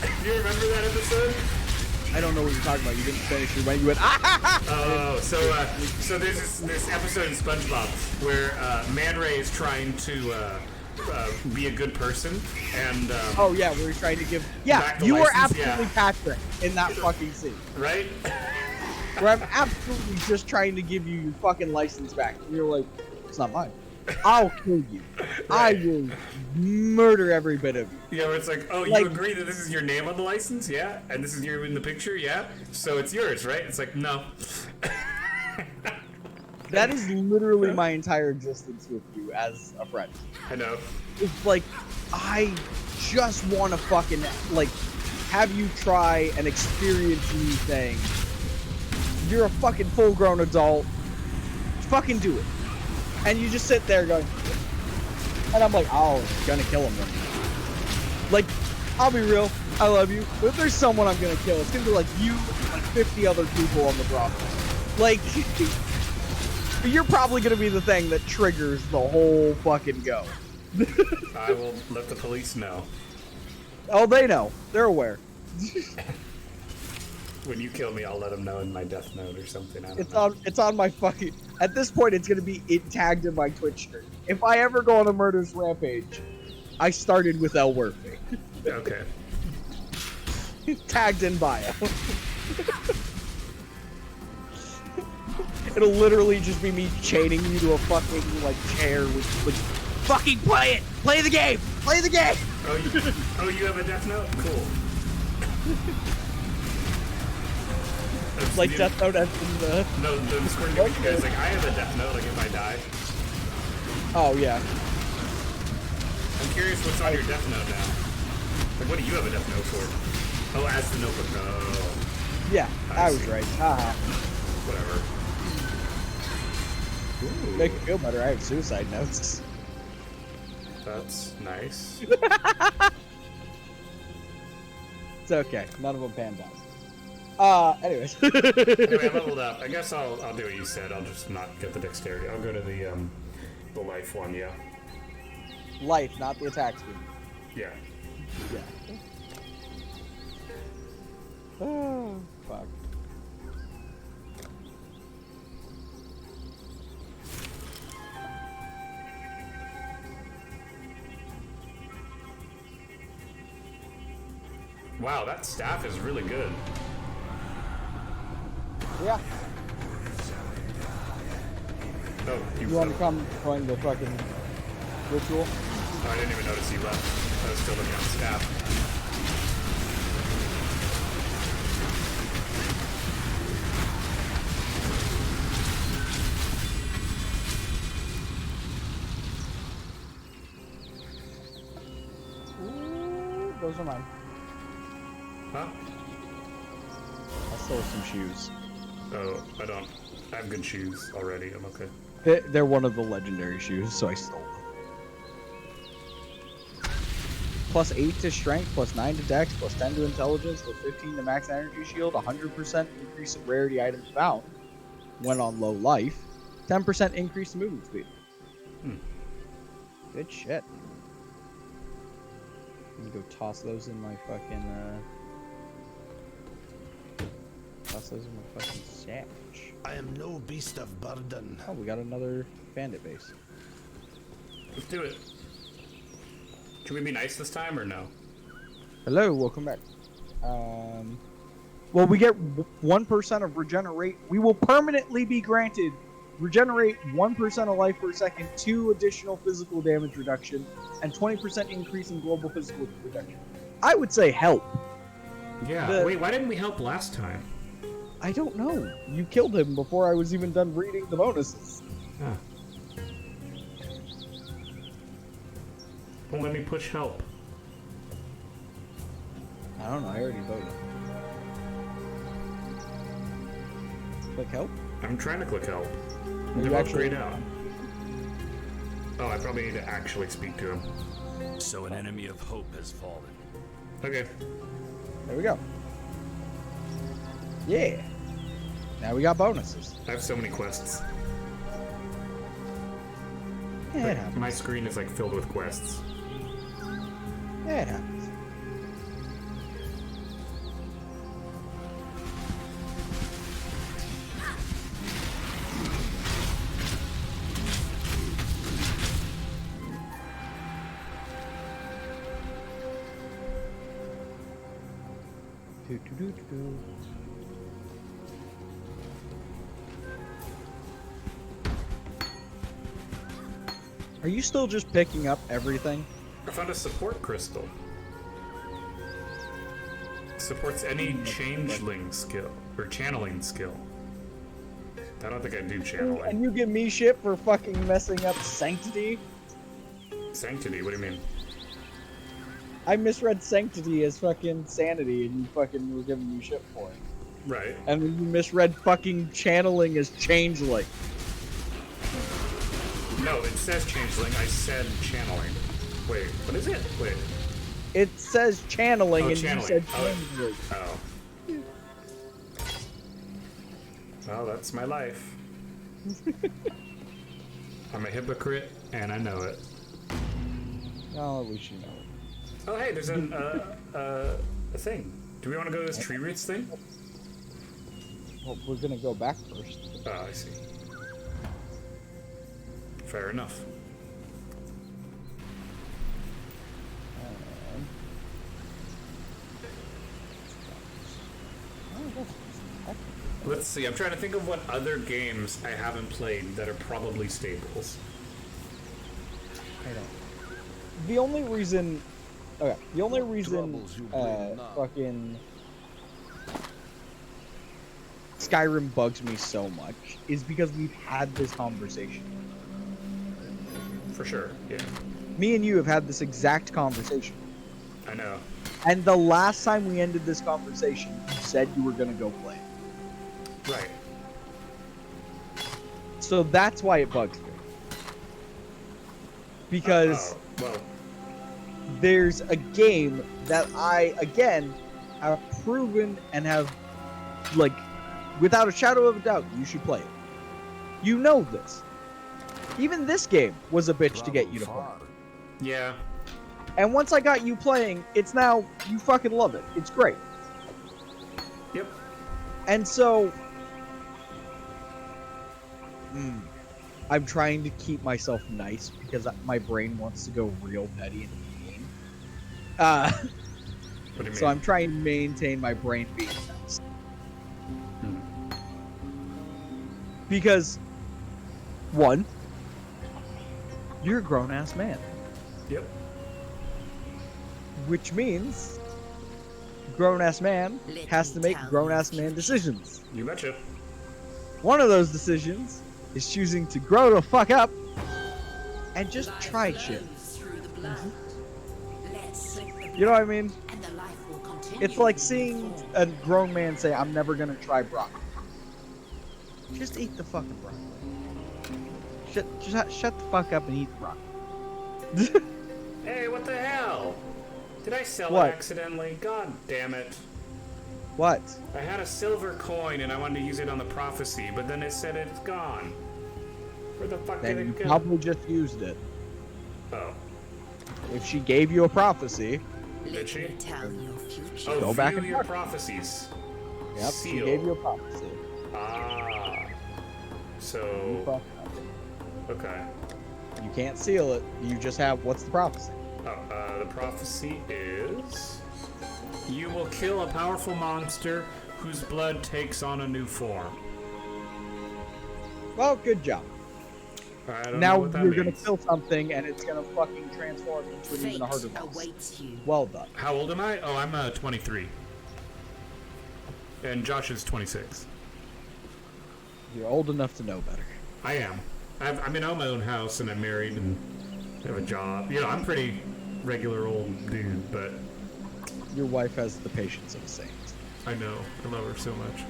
[SPEAKER 2] Do you remember that episode?
[SPEAKER 1] I don't know what you're talking about. You didn't finish your way. You went, ah!
[SPEAKER 2] Oh, so there's this episode in SpongeBob where Man Ray is trying to be a good person, and
[SPEAKER 1] oh yeah, where he's trying to give. Yeah, you were absolutely Patrick in that fucking scene,
[SPEAKER 2] right?
[SPEAKER 1] Where I'm absolutely just trying to give you your fucking license back, and you're like, it's not mine. I'll kill you. Right. I will murder every bit of you.
[SPEAKER 2] Yeah, where it's like, oh, you agree that this is your name on the license? Yeah? And this is you in the picture? Yeah? So it's yours, right? It's like, no.
[SPEAKER 1] That is literally my entire existence with you as a friend.
[SPEAKER 2] I know.
[SPEAKER 1] It's like, I just want to fucking, have you try and experience new things. You're a fucking full-grown adult. Fucking do it. And you just sit there going, and I'm like, oh, gonna kill him then. Like, I'll be real, I love you, but if there's someone I'm gonna kill, it's gonna be like you and like 50 other people on the drop. Like, you're probably gonna be the thing that triggers the whole fucking go.
[SPEAKER 2] I will let the police know.
[SPEAKER 1] Oh, they know. They're aware.
[SPEAKER 2] When you kill me, I'll let them know in my death note or something. I don't know.
[SPEAKER 1] It's on my fucking. At this point, it's gonna be tagged in my Twitch stream. If I ever go on a murderous rampage, I started with Elwirfy.
[SPEAKER 2] Okay.
[SPEAKER 1] Tagged in bio. It'll literally just be me chaining you to a fucking chair with fucking play it, play the game, play the game.
[SPEAKER 2] Oh, you have a death note? Cool.
[SPEAKER 1] Like death note as in the...
[SPEAKER 2] No, the Discord giving you guys, I have a death note, if I die.
[SPEAKER 1] Oh, yeah.
[SPEAKER 2] I'm curious what's on your death note now. What do you have a death note for? Oh, as the notebook. Oh.
[SPEAKER 1] Yeah, I was right. Haha.
[SPEAKER 2] Whatever. Ooh.
[SPEAKER 1] Make it feel better, I have suicide notes.
[SPEAKER 2] That's nice.
[SPEAKER 1] It's okay. None of them panned out. Anyways.
[SPEAKER 2] Anyway, I leveled up. I guess I'll do what you said. I'll just not get the dexterity. I'll go to the life one, yeah.
[SPEAKER 1] Life, not the attack speed.
[SPEAKER 2] Yeah.
[SPEAKER 1] Yeah. Oh, fuck.
[SPEAKER 2] Wow, that staff is really good.
[SPEAKER 1] Yeah.
[SPEAKER 2] Oh,
[SPEAKER 1] You want to come join the fucking ritual?
[SPEAKER 2] Oh, I didn't even notice you left. I was still looking at the staff.
[SPEAKER 1] Ooh, those are mine.
[SPEAKER 2] Huh?
[SPEAKER 1] I stole some shoes.
[SPEAKER 2] Oh, I don't. I have good shoes already. I'm okay.
[SPEAKER 1] They're one of the legendary shoes, so I stole them. Plus 8 to strength, plus 9 to dex, plus 10 to intelligence, plus 15 to max energy shield, 100% increase in rarity items found when on low life, 10% increase in movement speed. Good shit. Let me go toss those in my fucking, toss those in my fucking satch.
[SPEAKER 3] I am no beast of burden.
[SPEAKER 1] Oh, we got another bandit base.
[SPEAKER 2] Let's do it. Can we be nice this time or no?
[SPEAKER 1] Hello, welcome back. Well, we get 1% of regenerate. We will permanently be granted regenerate 1% of life per second, 2 additional physical damage reduction, and 20% increase in global physical reduction. I would say help.
[SPEAKER 2] Yeah. Wait, why didn't we help last time?
[SPEAKER 1] I don't know. You killed him before I was even done reading the bonuses.
[SPEAKER 2] Huh. Won't let me push help.
[SPEAKER 1] I don't know. I already voted. Click help?
[SPEAKER 2] I'm trying to click help.
[SPEAKER 1] You
[SPEAKER 2] They're both
[SPEAKER 1] actually-
[SPEAKER 2] grayed out. Oh, I probably need to actually speak to him.
[SPEAKER 4] So an enemy of hope has fallen.
[SPEAKER 2] Okay.
[SPEAKER 1] There we go. Yeah. Now we got bonuses.
[SPEAKER 2] I have so many quests.
[SPEAKER 1] Yeah, it happens.
[SPEAKER 2] My screen is like filled with quests.
[SPEAKER 1] Yeah, it happens. Do. Are you still just picking up everything?
[SPEAKER 2] I found a support crystal. Supports any changeling skill or channeling skill. I don't think I do
[SPEAKER 1] And
[SPEAKER 2] channeling.
[SPEAKER 1] you give me shit for fucking messing up Sanctity?
[SPEAKER 2] Sanctity? What do you mean?
[SPEAKER 1] I misread Sanctity as fucking Sanity, and you fucking were giving me shit for it.
[SPEAKER 2] Right.
[SPEAKER 1] And then you misread fucking Channeling as Changeling.
[SPEAKER 2] No, it says changeling. I said channeling. Wait, what is it? Wait.
[SPEAKER 1] It says Channeling,
[SPEAKER 2] Oh,
[SPEAKER 1] and
[SPEAKER 2] channeling.
[SPEAKER 1] you said
[SPEAKER 2] Oh.
[SPEAKER 1] Changeling.
[SPEAKER 2] Oh. Well, that's my life. I'm a hypocrite, and I know it.
[SPEAKER 1] Oh, at least you know it.
[SPEAKER 2] Oh, hey, there's a thing. Do we want to go to this tree roots thing?
[SPEAKER 1] Well, we're gonna go back first.
[SPEAKER 2] Oh, I see. Fair enough. Let's see. I'm trying to think of what other games I haven't played that are probably staples.
[SPEAKER 1] I don't. The only reason, okay, the only reason,
[SPEAKER 3] troubles you bring now?
[SPEAKER 1] fucking Skyrim bugs me so much is because we've had this conversation.
[SPEAKER 2] For sure, yeah.
[SPEAKER 1] Me and you have had this exact conversation.
[SPEAKER 2] I know.
[SPEAKER 1] And the last time we ended this conversation, you said you were gonna go play.
[SPEAKER 2] Right.
[SPEAKER 1] So that's why it bugs me. Because
[SPEAKER 2] Oh, well,
[SPEAKER 1] there's a game that I, again, have proven and have, like, without a shadow of a doubt, you should play it. You know this. Even this game was a bitch to get you to play.
[SPEAKER 2] Yeah.
[SPEAKER 1] And once I got you playing, it's now, you fucking love it. It's great.
[SPEAKER 2] Yep.
[SPEAKER 1] And so, I'm trying to keep myself nice because my brain wants to go real petty and mean.
[SPEAKER 2] What do you mean?
[SPEAKER 1] So I'm trying to maintain my brain being nice. Because, one, you're a grown-ass man.
[SPEAKER 2] Yep.
[SPEAKER 1] Which means grown-ass man has to make grown-ass man decisions.
[SPEAKER 2] You betcha.
[SPEAKER 1] One of those decisions is choosing to grow the fuck up and just try shit. You know what I mean? It's like seeing a grown man say, I'm never gonna try broccoli. Just eat the fucking broccoli. Shut the fuck up and eat broccoli.
[SPEAKER 2] Hey, what the hell? Did I sell
[SPEAKER 1] What?
[SPEAKER 2] it accidentally? God damn it.
[SPEAKER 1] What?
[SPEAKER 2] I had a silver coin and I wanted to use it on the prophecy, but then it said it's gone. Where the fuck
[SPEAKER 1] Then
[SPEAKER 2] did
[SPEAKER 1] you
[SPEAKER 2] it go?
[SPEAKER 1] probably just used it.
[SPEAKER 2] Oh.
[SPEAKER 1] If she gave you a prophecy,
[SPEAKER 2] Did she?
[SPEAKER 5] Tell your future.
[SPEAKER 2] Oh,
[SPEAKER 1] Go back
[SPEAKER 2] view
[SPEAKER 1] and
[SPEAKER 2] your
[SPEAKER 1] mark.
[SPEAKER 2] prophecies.
[SPEAKER 1] yep, she
[SPEAKER 2] Seal.
[SPEAKER 1] gave you a prophecy.
[SPEAKER 2] Ah.
[SPEAKER 1] You
[SPEAKER 2] So,
[SPEAKER 1] fucked up.
[SPEAKER 2] okay.
[SPEAKER 1] You can't seal it. You just have, what's the prophecy?
[SPEAKER 2] Oh, the prophecy is... You will kill a powerful monster whose blood takes on a new form.
[SPEAKER 1] Well, good job.
[SPEAKER 2] I don't know
[SPEAKER 1] Now
[SPEAKER 2] what that
[SPEAKER 1] you're gonna
[SPEAKER 2] means.
[SPEAKER 1] kill something and it's gonna fucking transform into an even harder
[SPEAKER 5] Fate
[SPEAKER 1] boss.
[SPEAKER 5] awaits you.
[SPEAKER 1] Well done.
[SPEAKER 2] How old am I? Oh, I'm 23. And Josh is 26.
[SPEAKER 1] You're old enough to know better.
[SPEAKER 2] I am. I own my own house and I'm married and have a job. You know, I'm pretty regular old dude, but
[SPEAKER 1] Your wife has the patience of a saint.
[SPEAKER 2] I know. I love her so much.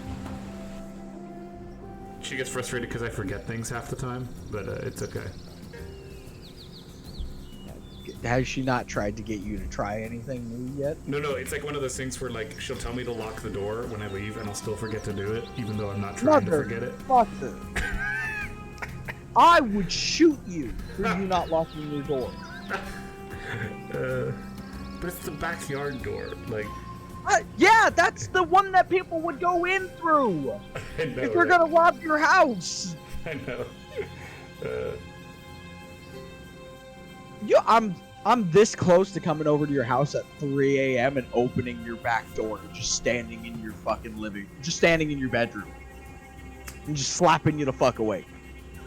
[SPEAKER 2] She gets frustrated because I forget things half the time, but it's okay.
[SPEAKER 1] Has she not tried to get you to try anything new yet?
[SPEAKER 2] No, it's like one of those things where like she'll tell me to lock the door when I leave and I'll still forget to do it, even though I'm not trying to forget it.
[SPEAKER 1] Mother. I would shoot you for you not locking your door.
[SPEAKER 2] But it's the backyard door. Like,
[SPEAKER 1] Yeah, that's the one that people would go in through.
[SPEAKER 2] I know.
[SPEAKER 1] If they're
[SPEAKER 2] right?
[SPEAKER 1] gonna rob your house.
[SPEAKER 2] I know.
[SPEAKER 1] I'm this close to coming over to your house at 3 a.m. and opening your back door, just standing in your fucking just standing in your bedroom, and just slapping you the fuck awake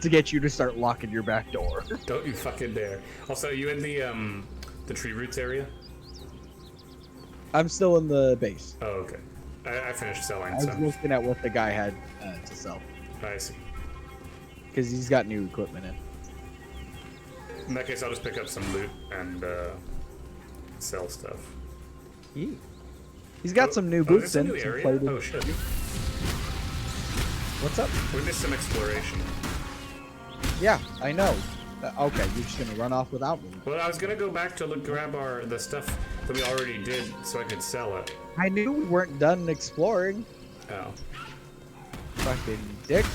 [SPEAKER 1] to get you to start locking your back door.
[SPEAKER 2] Don't you fucking dare. Also, are you in the tree roots area?
[SPEAKER 1] I'm still in the base.
[SPEAKER 2] Oh, okay. I finished selling,
[SPEAKER 1] I was
[SPEAKER 2] so
[SPEAKER 1] looking at what the guy had to sell
[SPEAKER 2] I see.
[SPEAKER 1] because he's got new equipment in.
[SPEAKER 2] In that case, I'll just pick up some loot and sell stuff.
[SPEAKER 1] He's got some new boots
[SPEAKER 2] is this a
[SPEAKER 1] in.
[SPEAKER 2] new
[SPEAKER 1] some
[SPEAKER 2] area?
[SPEAKER 1] plated-
[SPEAKER 2] Oh shit.
[SPEAKER 1] What's up?
[SPEAKER 2] We missed some exploration.
[SPEAKER 1] Yeah, I know. Okay, you're just gonna run off without me.
[SPEAKER 2] Well, I was gonna go back to grab the stuff that we already did so I could sell it.
[SPEAKER 1] I knew we weren't done exploring.
[SPEAKER 2] Oh.
[SPEAKER 1] Fucking dick.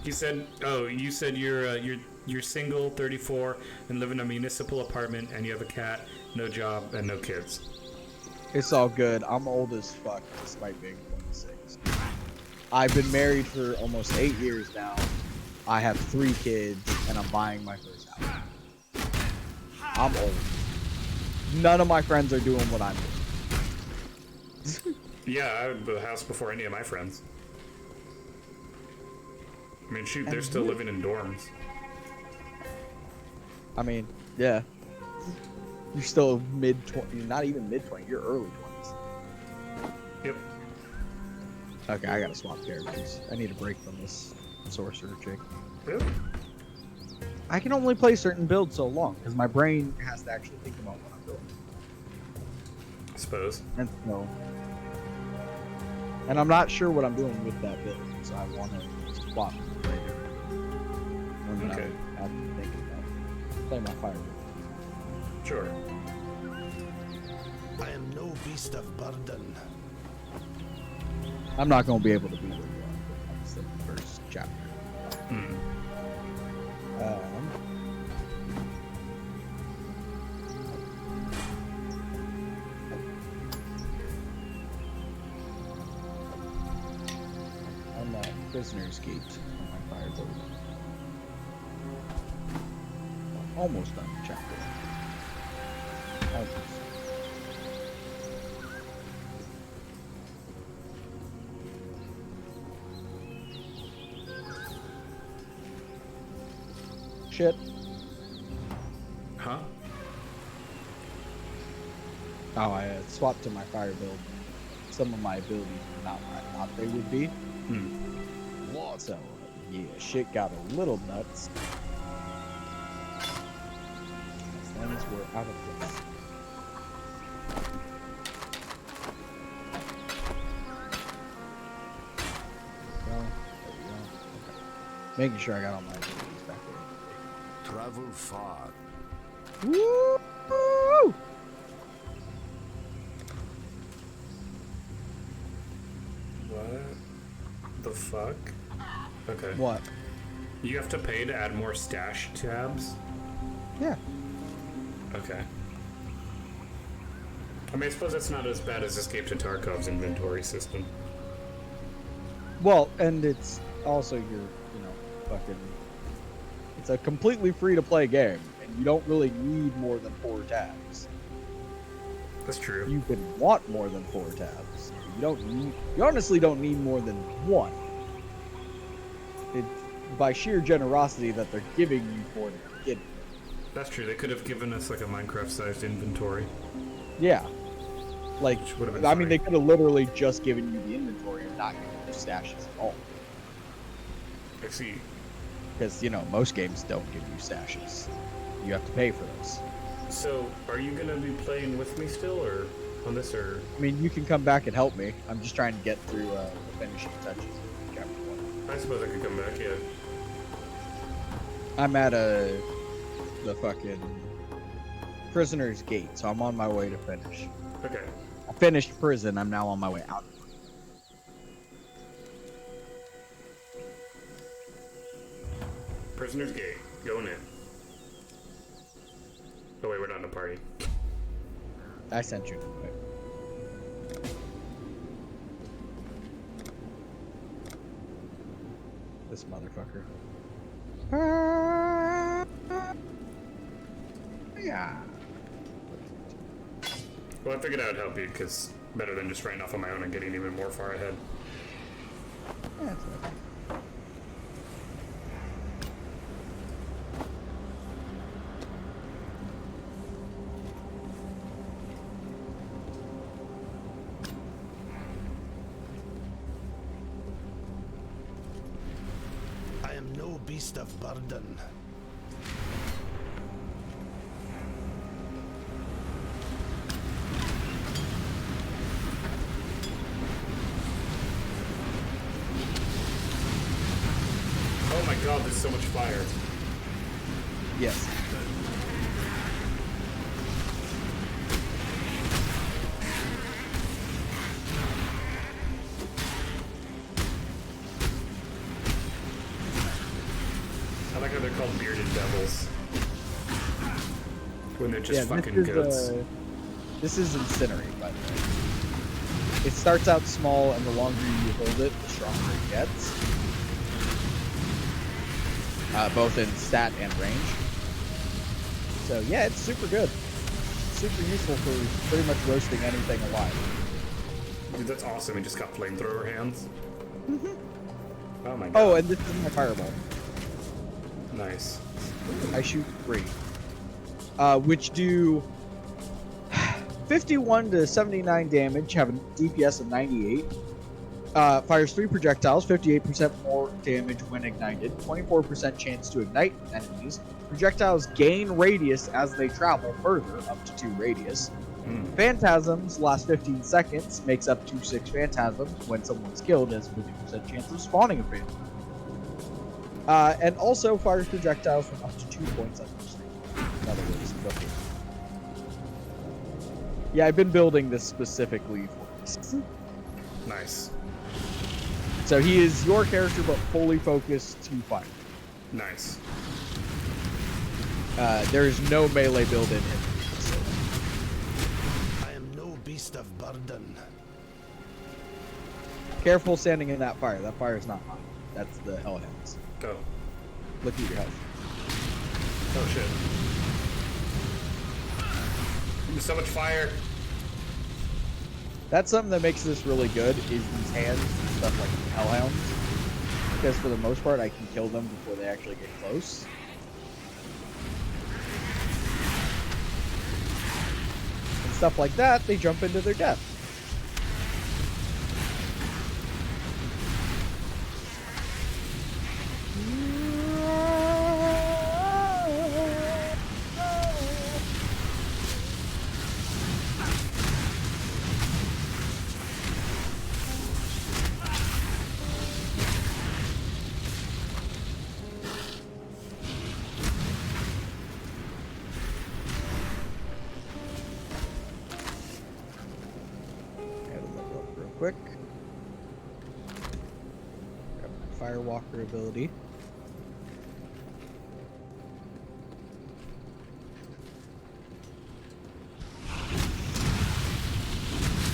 [SPEAKER 2] You said you're single, 34, and live in a municipal apartment, and you have a cat, no job, and no kids.
[SPEAKER 1] It's all good. I'm old as fuck despite being 26. I've been married for almost 8 years now. I have 3 kids, and I'm buying my first house. I'm old. None of my friends are doing what I'm doing.
[SPEAKER 2] Yeah, I would build a house before any of my friends. I mean, shoot, they're still living in dorms.
[SPEAKER 1] I mean, yeah. You're still mid-20s, not even mid-20s, you're early 20s.
[SPEAKER 2] Yep.
[SPEAKER 1] Okay, I gotta swap characters. I need a break from this sorcerer chick.
[SPEAKER 2] Really?
[SPEAKER 1] I can only play certain builds so long, because my brain has to actually think about what I'm doing.
[SPEAKER 2] I suppose.
[SPEAKER 1] And so... And I'm not sure what I'm doing with that build, so I want to swap later. When
[SPEAKER 2] Okay.
[SPEAKER 1] I'm thinking about play my fire.
[SPEAKER 2] Sure.
[SPEAKER 3] I am no beast of burden.
[SPEAKER 1] I'm not going to be able to be with you on the first chapter. Unlock Prisoner's Gate on my fire build. Almost done the chapter. Almost. Shit.
[SPEAKER 2] Huh?
[SPEAKER 1] Oh, I swapped to my fire build. Some of my abilities were not what I thought they would be.
[SPEAKER 3] What?
[SPEAKER 1] So, yeah, shit got a little nuts. Things were out of place. There we go. Okay. Making sure I got all my abilities back there.
[SPEAKER 3] Travel far.
[SPEAKER 1] Woo!
[SPEAKER 2] What the fuck? Okay.
[SPEAKER 1] What?
[SPEAKER 2] You have to pay to add more stash tabs?
[SPEAKER 1] Yeah.
[SPEAKER 2] Okay. I mean, I suppose that's not as bad as Escape to Tarkov's inventory system.
[SPEAKER 1] Well, and it's also your, fucking... It's a completely free-to-play game, and you don't really need more than 4 tabs.
[SPEAKER 2] That's true.
[SPEAKER 1] You can want more than 4 tabs. You honestly don't need more than 1. It's by sheer generosity that they're giving you more than you're getting.
[SPEAKER 2] That's true. They could have given us like a Minecraft-sized inventory.
[SPEAKER 1] Yeah. Like,
[SPEAKER 2] Which would have been
[SPEAKER 1] I mean,
[SPEAKER 2] fine.
[SPEAKER 1] they could have literally just given you the inventory and not given you stashes at all.
[SPEAKER 2] I see.
[SPEAKER 1] Because, most games don't give you stashes. You have to pay for those.
[SPEAKER 2] So, are you gonna be playing with me still, or on this, or?
[SPEAKER 1] I mean, you can come back and help me. I'm just trying to get through the finishing touches of chapter 1.
[SPEAKER 2] I suppose I could come back, yeah.
[SPEAKER 1] I'm at the fucking Prisoner's Gate, so I'm on my way to finish.
[SPEAKER 2] Okay.
[SPEAKER 1] I finished prison, I'm now on my way out.
[SPEAKER 2] Prisoner's Gate. Going in. Oh wait, we're not in a party.
[SPEAKER 1] I sent you an invite. This motherfucker. Yeah.
[SPEAKER 2] Well, I figured I would help you, because better than just running off on my own and getting even more far ahead.
[SPEAKER 1] That's okay.
[SPEAKER 3] I am no beast of burden.
[SPEAKER 2] Oh my god, there's so much fire.
[SPEAKER 1] Yes.
[SPEAKER 2] I like how they're called bearded devils. When they're just fucking
[SPEAKER 1] this is,
[SPEAKER 2] goats.
[SPEAKER 1] this is Incinerate, by the way. It starts out small, and the longer you hold it, the stronger it gets. Both in stat and range. So yeah, it's super good. Super useful for pretty much roasting anything alive.
[SPEAKER 2] Dude, that's awesome. He just got flamethrower hands. Oh my god.
[SPEAKER 1] Oh, and this is my fireball.
[SPEAKER 2] Nice.
[SPEAKER 1] I shoot 3. Which do 51 to 79 damage, have a DPS of 98. Fires 3 projectiles, 58% more damage when ignited, 24% chance to ignite enemies. Projectiles gain radius as they travel further, up to 2 radius. Phantasms last 15 seconds, makes up to 6 phantasms. When someone's killed, has a 50% chance of spawning a phantasm. And also fires projectiles from up to 2 points up each thing. In other words, cooking. Yeah, I've been building this specifically for this.
[SPEAKER 2] Nice.
[SPEAKER 1] So he is your character, but fully focused to fire.
[SPEAKER 2] Nice.
[SPEAKER 1] There is no melee build in him.
[SPEAKER 3] I am no beast of burden.
[SPEAKER 1] Careful standing in that fire. That fire is not mine. That's the Hellhounds.
[SPEAKER 2] Go.
[SPEAKER 1] Look at your health.
[SPEAKER 2] Oh shit. There's so much fire.
[SPEAKER 1] That's something that makes this really good, is these hands and stuff like Hellhounds. Because for the most part, I can kill them before they actually get close. And stuff like that, they jump into their death. Quick. Grab my Firewalker ability.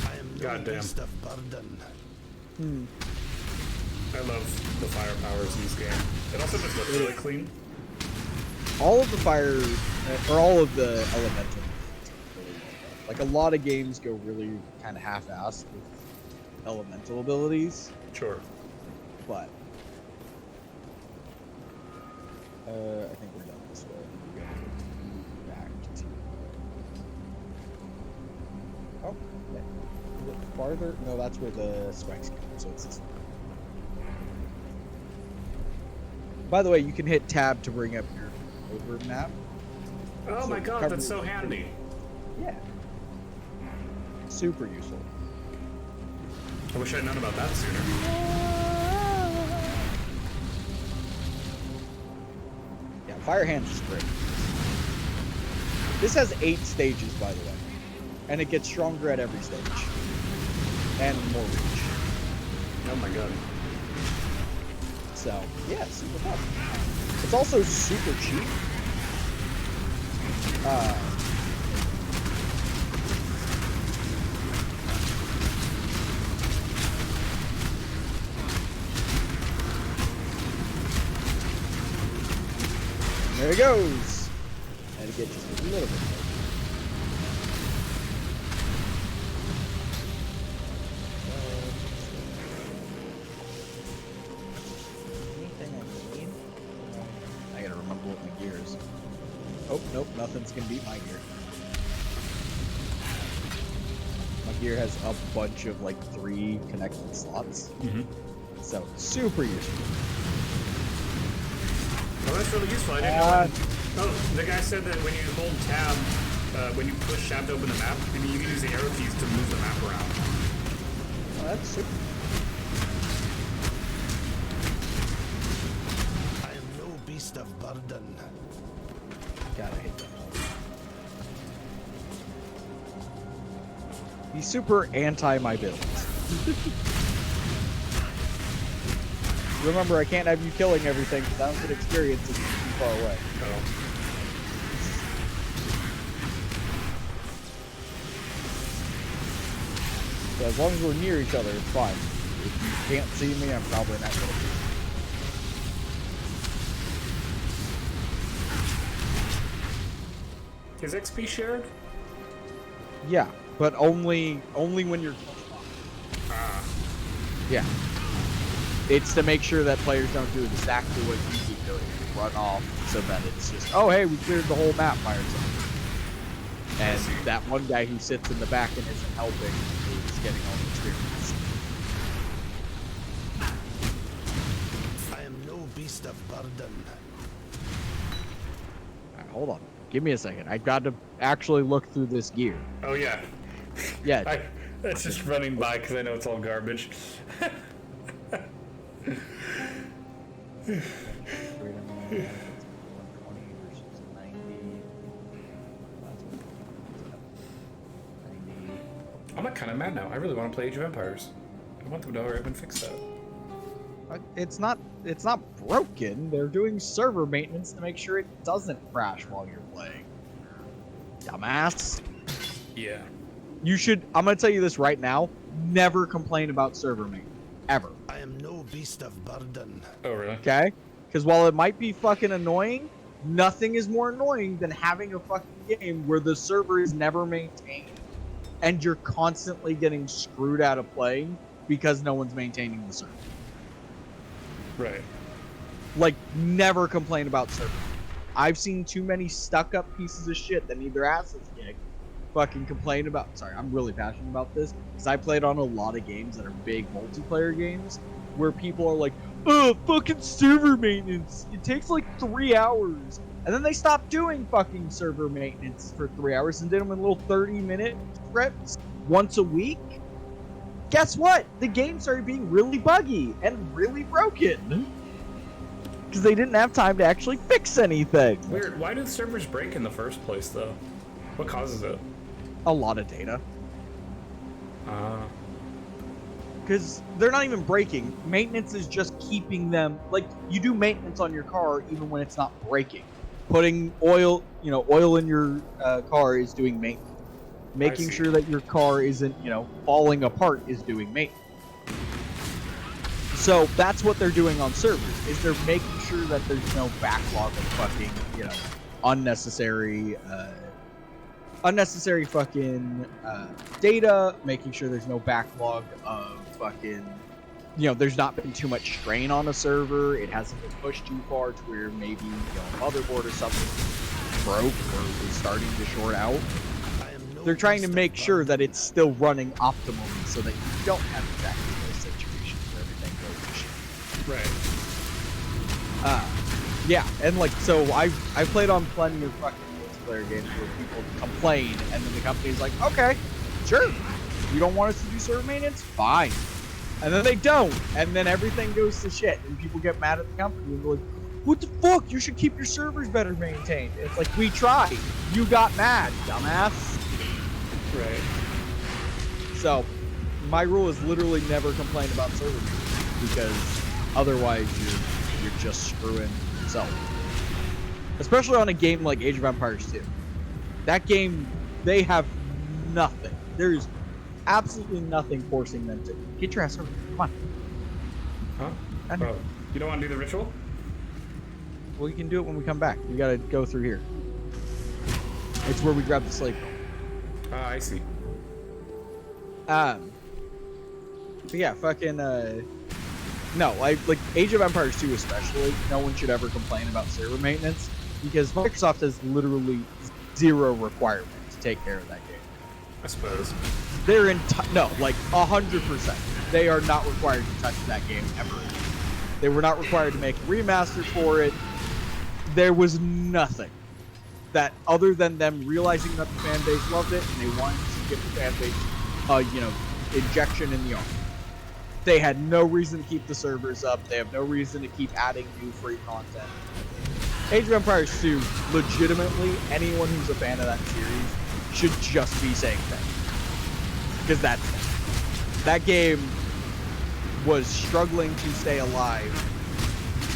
[SPEAKER 3] I am no
[SPEAKER 2] Goddamn.
[SPEAKER 3] beast of burden.
[SPEAKER 2] I love the fire powers in this game. It also just looks really clean.
[SPEAKER 1] All of the fire, or all of the elemental, like a lot of games go really kind of half-assed with elemental abilities,
[SPEAKER 2] Sure.
[SPEAKER 1] but I think we're done this way. We gotta move back to. Oh, yeah. A little farther. No, that's where the spikes go. So it's this way. By the way, you can hit tab to bring up your over map.
[SPEAKER 2] Oh
[SPEAKER 1] So
[SPEAKER 2] my god,
[SPEAKER 1] cover-
[SPEAKER 2] that's so handy.
[SPEAKER 1] Yeah. Super useful.
[SPEAKER 2] I wish I'd known about that sooner.
[SPEAKER 1] Yeah, Fire Hands is great. This has 8 stages, by the way. And it gets stronger at every stage. And more reach.
[SPEAKER 2] Oh my god.
[SPEAKER 1] So, yeah, super fun. It's also super cheap. There he goes. Had to get just a little bit more. Anything I need? I gotta remember what my gear is. Oh, nope, nothing's gonna beat my gear. My gear has a bunch of like 3 connected slots. So, super useful.
[SPEAKER 2] Oh, that's really useful. I didn't know. Oh, the guy said that when you hold tab, when you push tab to open the map, I mean, you can use the arrow keys to move the map around.
[SPEAKER 1] Oh, that's super.
[SPEAKER 3] I am no beast of burden.
[SPEAKER 1] God, I hate that. He's super anti my builds. Remember, I can't have you killing everything because I don't get experience if you're too far away.
[SPEAKER 2] Oh.
[SPEAKER 1] So as long as we're near each other, it's fine. If you can't see me, I'm probably not going to be.
[SPEAKER 2] Is XP shared?
[SPEAKER 1] Yeah, but only when you're close by.
[SPEAKER 2] Ah.
[SPEAKER 1] Yeah. It's to make sure that players don't do exactly what you keep doing. Run off so that it's just, oh hey, we cleared the whole map by ourselves. And that one guy who sits in the back and isn't helping is getting all the experience.
[SPEAKER 3] I am no beast of burden.
[SPEAKER 1] Alright, hold on. Give me a second. I got to actually look through this gear.
[SPEAKER 2] Oh yeah.
[SPEAKER 1] Yeah.
[SPEAKER 2] That's just running by because I know it's all garbage. I'm like kind of mad now. I really want to play Age of Empires. I want them to hurry up and fix that.
[SPEAKER 1] It's not broken. They're doing server maintenance to make sure it doesn't crash while you're playing. Dumbass.
[SPEAKER 2] Yeah.
[SPEAKER 1] You should. I'm gonna tell you this right now. Never complain about server maintenance ever.
[SPEAKER 3] I am no beast of burden.
[SPEAKER 2] Oh, really?
[SPEAKER 1] Okay? Because while it might be fucking annoying, nothing is more annoying than having a fucking game where the server is never maintained and you're constantly getting screwed out of playing because no one's maintaining the server.
[SPEAKER 2] Right.
[SPEAKER 1] Like, never complain about server. I've seen too many stuck-up pieces of shit that need their asses kicked fucking complain about. Sorry, I'm really passionate about this because I played on a lot of games that are big multiplayer games where people are like, "Oh, fucking server maintenance. It takes like 3 hours," and then they stopped doing fucking server maintenance for 3 hours and did them in little 30-minute scripts once a week. Guess what? The game started being really buggy and really broken because they didn't have time to actually fix anything.
[SPEAKER 2] Weird. Why do servers break in the first place, though? What causes it?
[SPEAKER 1] A lot of data. Because they're not even breaking. Maintenance is just keeping them, like, you do maintenance on your car even when it's not breaking. Putting oil in your car is doing maintenance. Making sure that your car isn't, falling apart is doing maintenance. So that's what they're doing on servers, is they're making sure that there's no backlog of fucking, unnecessary fucking data, making sure there's no backlog of fucking, there's not been too much strain on a server, it hasn't been pushed too far to where maybe, a motherboard or something broke or is starting to short out. They're trying to make sure that it's still running optimally so that you don't have exactly those situations where everything goes to shit.
[SPEAKER 2] Right.
[SPEAKER 1] Yeah, and so I've played on plenty of fucking multiplayer games where people complain, and then the company's like, okay, sure, you don't want us to do server maintenance? Fine. And then they don't, and then everything goes to shit, and people get mad at the company, and they're like, what the fuck? You should keep your servers better maintained. It's like, we tried. You got mad, dumbass.
[SPEAKER 2] Right.
[SPEAKER 1] So, my rule is literally never complain about server maintenance, because otherwise you're just screwing yourself. Especially on a game like Age of Empires 2. That game, they have nothing. There's absolutely nothing forcing them to get your ass over. Come on.
[SPEAKER 2] Huh? Oh, you don't want to do the ritual?
[SPEAKER 1] Well, you can do it when we come back. We gotta go through here. It's where we grab the slave.
[SPEAKER 2] Ah, I see.
[SPEAKER 1] But yeah, fucking no, like Age of Empires 2 especially, no one should ever complain about server maintenance because Microsoft has literally zero requirement to take care of that game.
[SPEAKER 2] I suppose.
[SPEAKER 1] They're no, like 100%. They are not required to touch that game ever. They were not required to make a remaster for it. There was nothing that other than them realizing that the fan base loved it and they wanted to give the fan base, injection in the arm. They had no reason to keep the servers up. They have no reason to keep adding new free content. Age of Empires 2, legitimately, anyone who's a fan of that series should just be saying thanks. Because that game was struggling to stay alive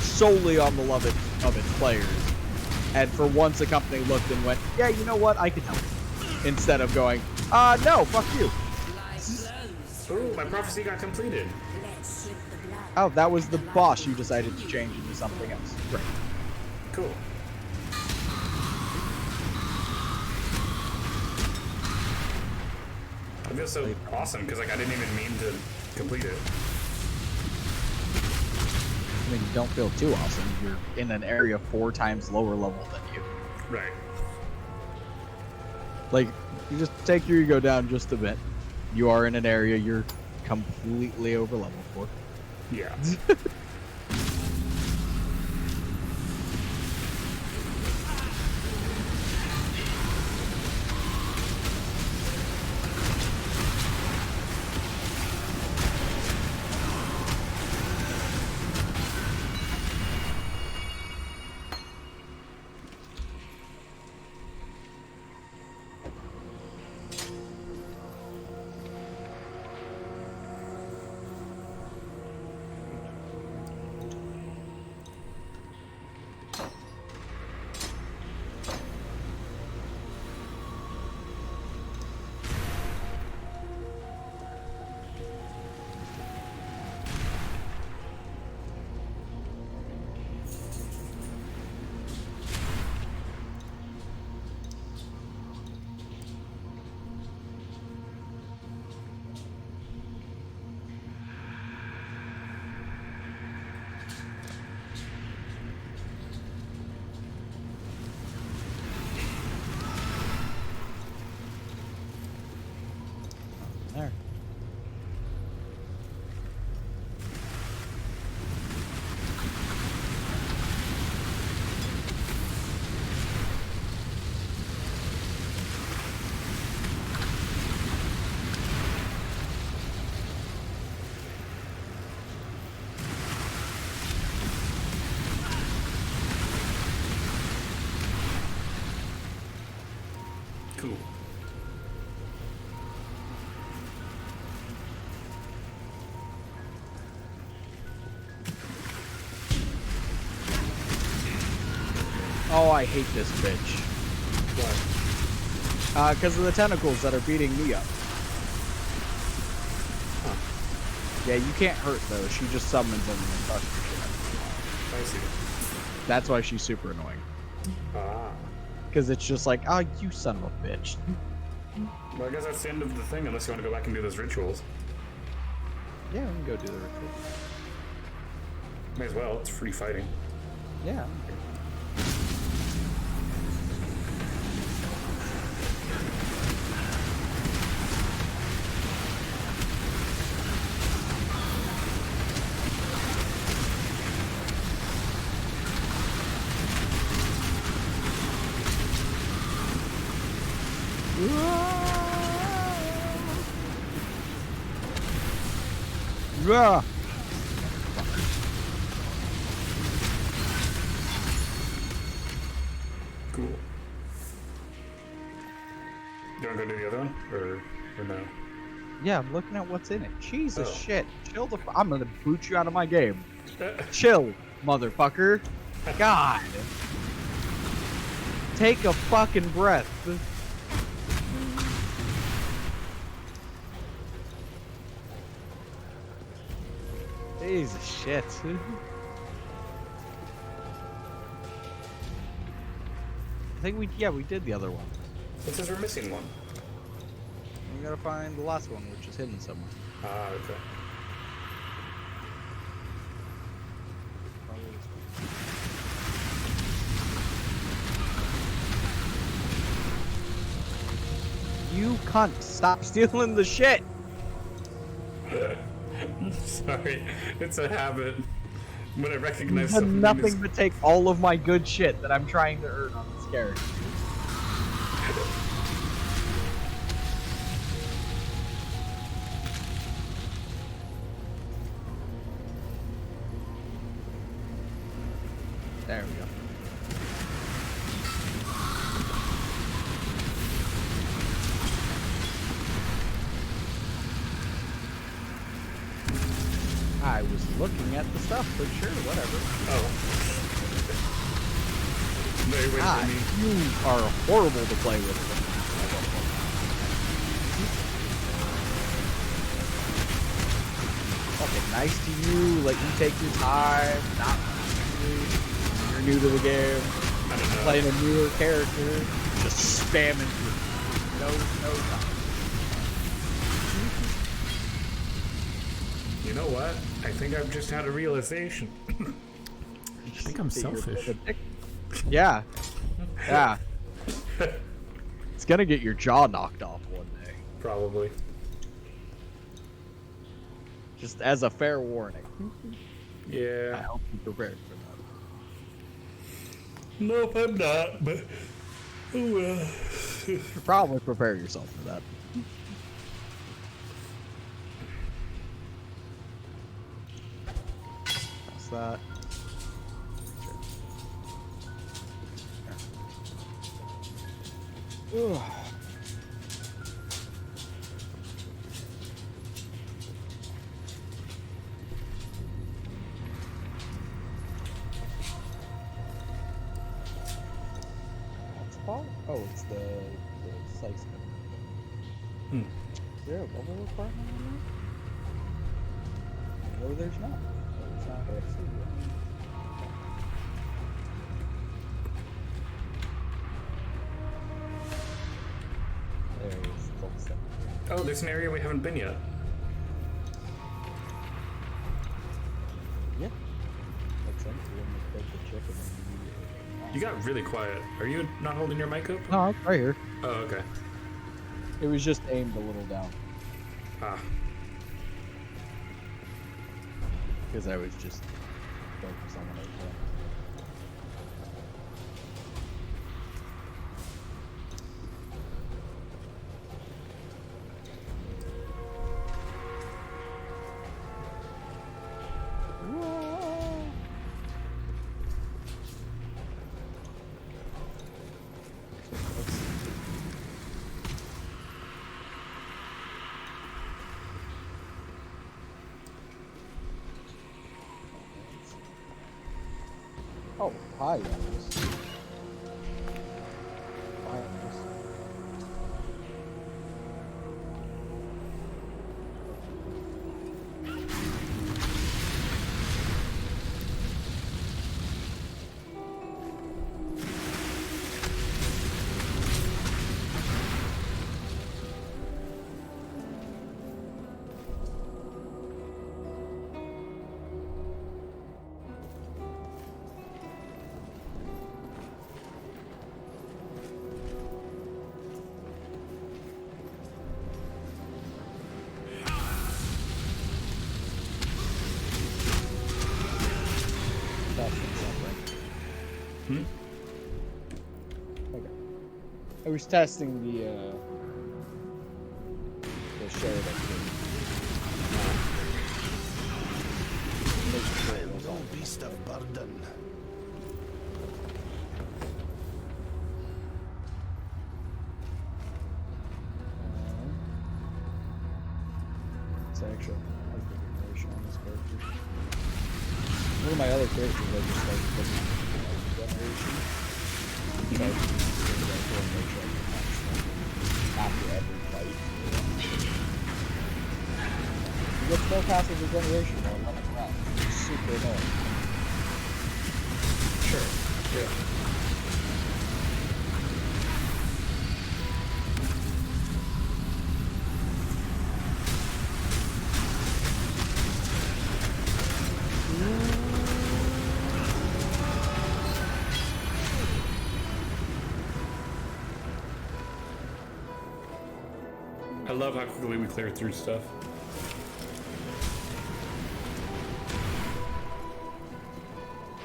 [SPEAKER 1] solely on the love of its players. And for once, the company looked and went, yeah, you know what? I can help. Instead of going, no, fuck you.
[SPEAKER 2] Ooh, my prophecy got completed.
[SPEAKER 1] Oh, that was the boss you decided to change into something else. Great.
[SPEAKER 2] Cool. I feel so awesome because I didn't even mean to complete it.
[SPEAKER 1] I mean, don't feel too awesome. You're in an area 4 times lower level than you.
[SPEAKER 2] Right.
[SPEAKER 1] Like, you just take your ego down just a bit. You are in an area you're completely over level for.
[SPEAKER 2] Yeah.
[SPEAKER 1] There.
[SPEAKER 2] Cool.
[SPEAKER 1] Oh, I hate this bitch.
[SPEAKER 2] Why?
[SPEAKER 1] Because of the tentacles that are beating me up.
[SPEAKER 2] Huh.
[SPEAKER 1] Yeah, you can't hurt though. She just summons them and fucks your shit.
[SPEAKER 2] I see.
[SPEAKER 1] That's why she's super annoying.
[SPEAKER 2] Ah.
[SPEAKER 1] Because it's just like, oh, you son of a bitch.
[SPEAKER 2] Well, I guess that's the end of the thing, unless you want to go back and do those rituals.
[SPEAKER 1] Yeah, we can go do the ritual.
[SPEAKER 2] May as well. It's free fighting.
[SPEAKER 1] Yeah. Yeah.
[SPEAKER 2] Cool. You want to go do the other one? Or no?
[SPEAKER 1] Yeah, I'm looking at what's in it. Jesus
[SPEAKER 2] Oh.
[SPEAKER 1] shit. Chill the I'm gonna boot you out of my game. Chill, motherfucker. God. Take a fucking breath. Jesus shit. I think we did the other one.
[SPEAKER 2] It says we're missing one.
[SPEAKER 1] We gotta find the last one, which is hidden somewhere.
[SPEAKER 2] Ah, okay.
[SPEAKER 1] You cunt, stop stealing the shit!
[SPEAKER 2] Sorry, it's a habit. When I recognize
[SPEAKER 1] You have
[SPEAKER 2] something
[SPEAKER 1] nothing
[SPEAKER 2] is...
[SPEAKER 1] but take all of my good shit that I'm trying to earn on this character. There we go. I was looking at the stuff, but sure, whatever.
[SPEAKER 2] Oh. No, you wait
[SPEAKER 1] God,
[SPEAKER 2] for me.
[SPEAKER 1] you are horrible to play with. Fucking nice to you, let you take your time, not you're new to the game,
[SPEAKER 2] I don't know.
[SPEAKER 1] playing a newer character, just spamming you. No time.
[SPEAKER 2] You know what? I think I've just had a realization. I think I'm
[SPEAKER 1] That you're
[SPEAKER 2] selfish.
[SPEAKER 1] a dick. Yeah. Yeah. It's gonna get your jaw knocked off one day.
[SPEAKER 2] Probably.
[SPEAKER 1] Just as a fair warning. I
[SPEAKER 2] Yeah.
[SPEAKER 1] hope you're prepared for that.
[SPEAKER 2] Nope, I'm not, but... Oh well.
[SPEAKER 1] You should probably prepare yourself for that. What's that? Ugh. What's it called? Oh, it's the slice.
[SPEAKER 2] Hmm.
[SPEAKER 1] Is there a level requirement on there? No, there's not. There's not actually one. There it is. Level 7.
[SPEAKER 2] Oh, there's an area we haven't been yet.
[SPEAKER 1] Yeah. Makes sense. You want to take the chicken and
[SPEAKER 2] You got really quiet. Are you not holding your mic up?
[SPEAKER 1] No, it's right here.
[SPEAKER 2] Oh, okay.
[SPEAKER 1] It was just aimed a little down.
[SPEAKER 2] Ah.
[SPEAKER 1] Because I was just focused on what I was doing. Oh, hi, Elvis. Hi, Elvis.
[SPEAKER 2] Hmm?
[SPEAKER 1] Okay. I was testing the share that
[SPEAKER 3] I am no beast of burden.
[SPEAKER 1] it's actually has the regeneration on this character. One of my other characters I just started putting regeneration. Try to make sure I can punch them after every fight. You get no passive regeneration while running around. It's super annoying.
[SPEAKER 2] Sure. Yeah. I love how quickly we clear through stuff.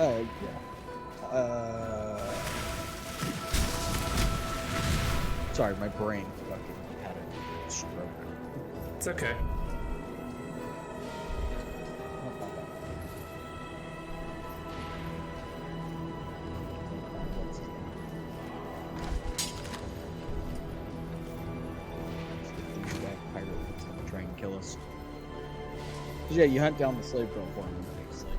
[SPEAKER 1] Yeah. Sorry, my brain fucking had a stroke.
[SPEAKER 2] It's okay.
[SPEAKER 1] Try and kill us. Yeah, you hunt down the slave girl for him. It's like,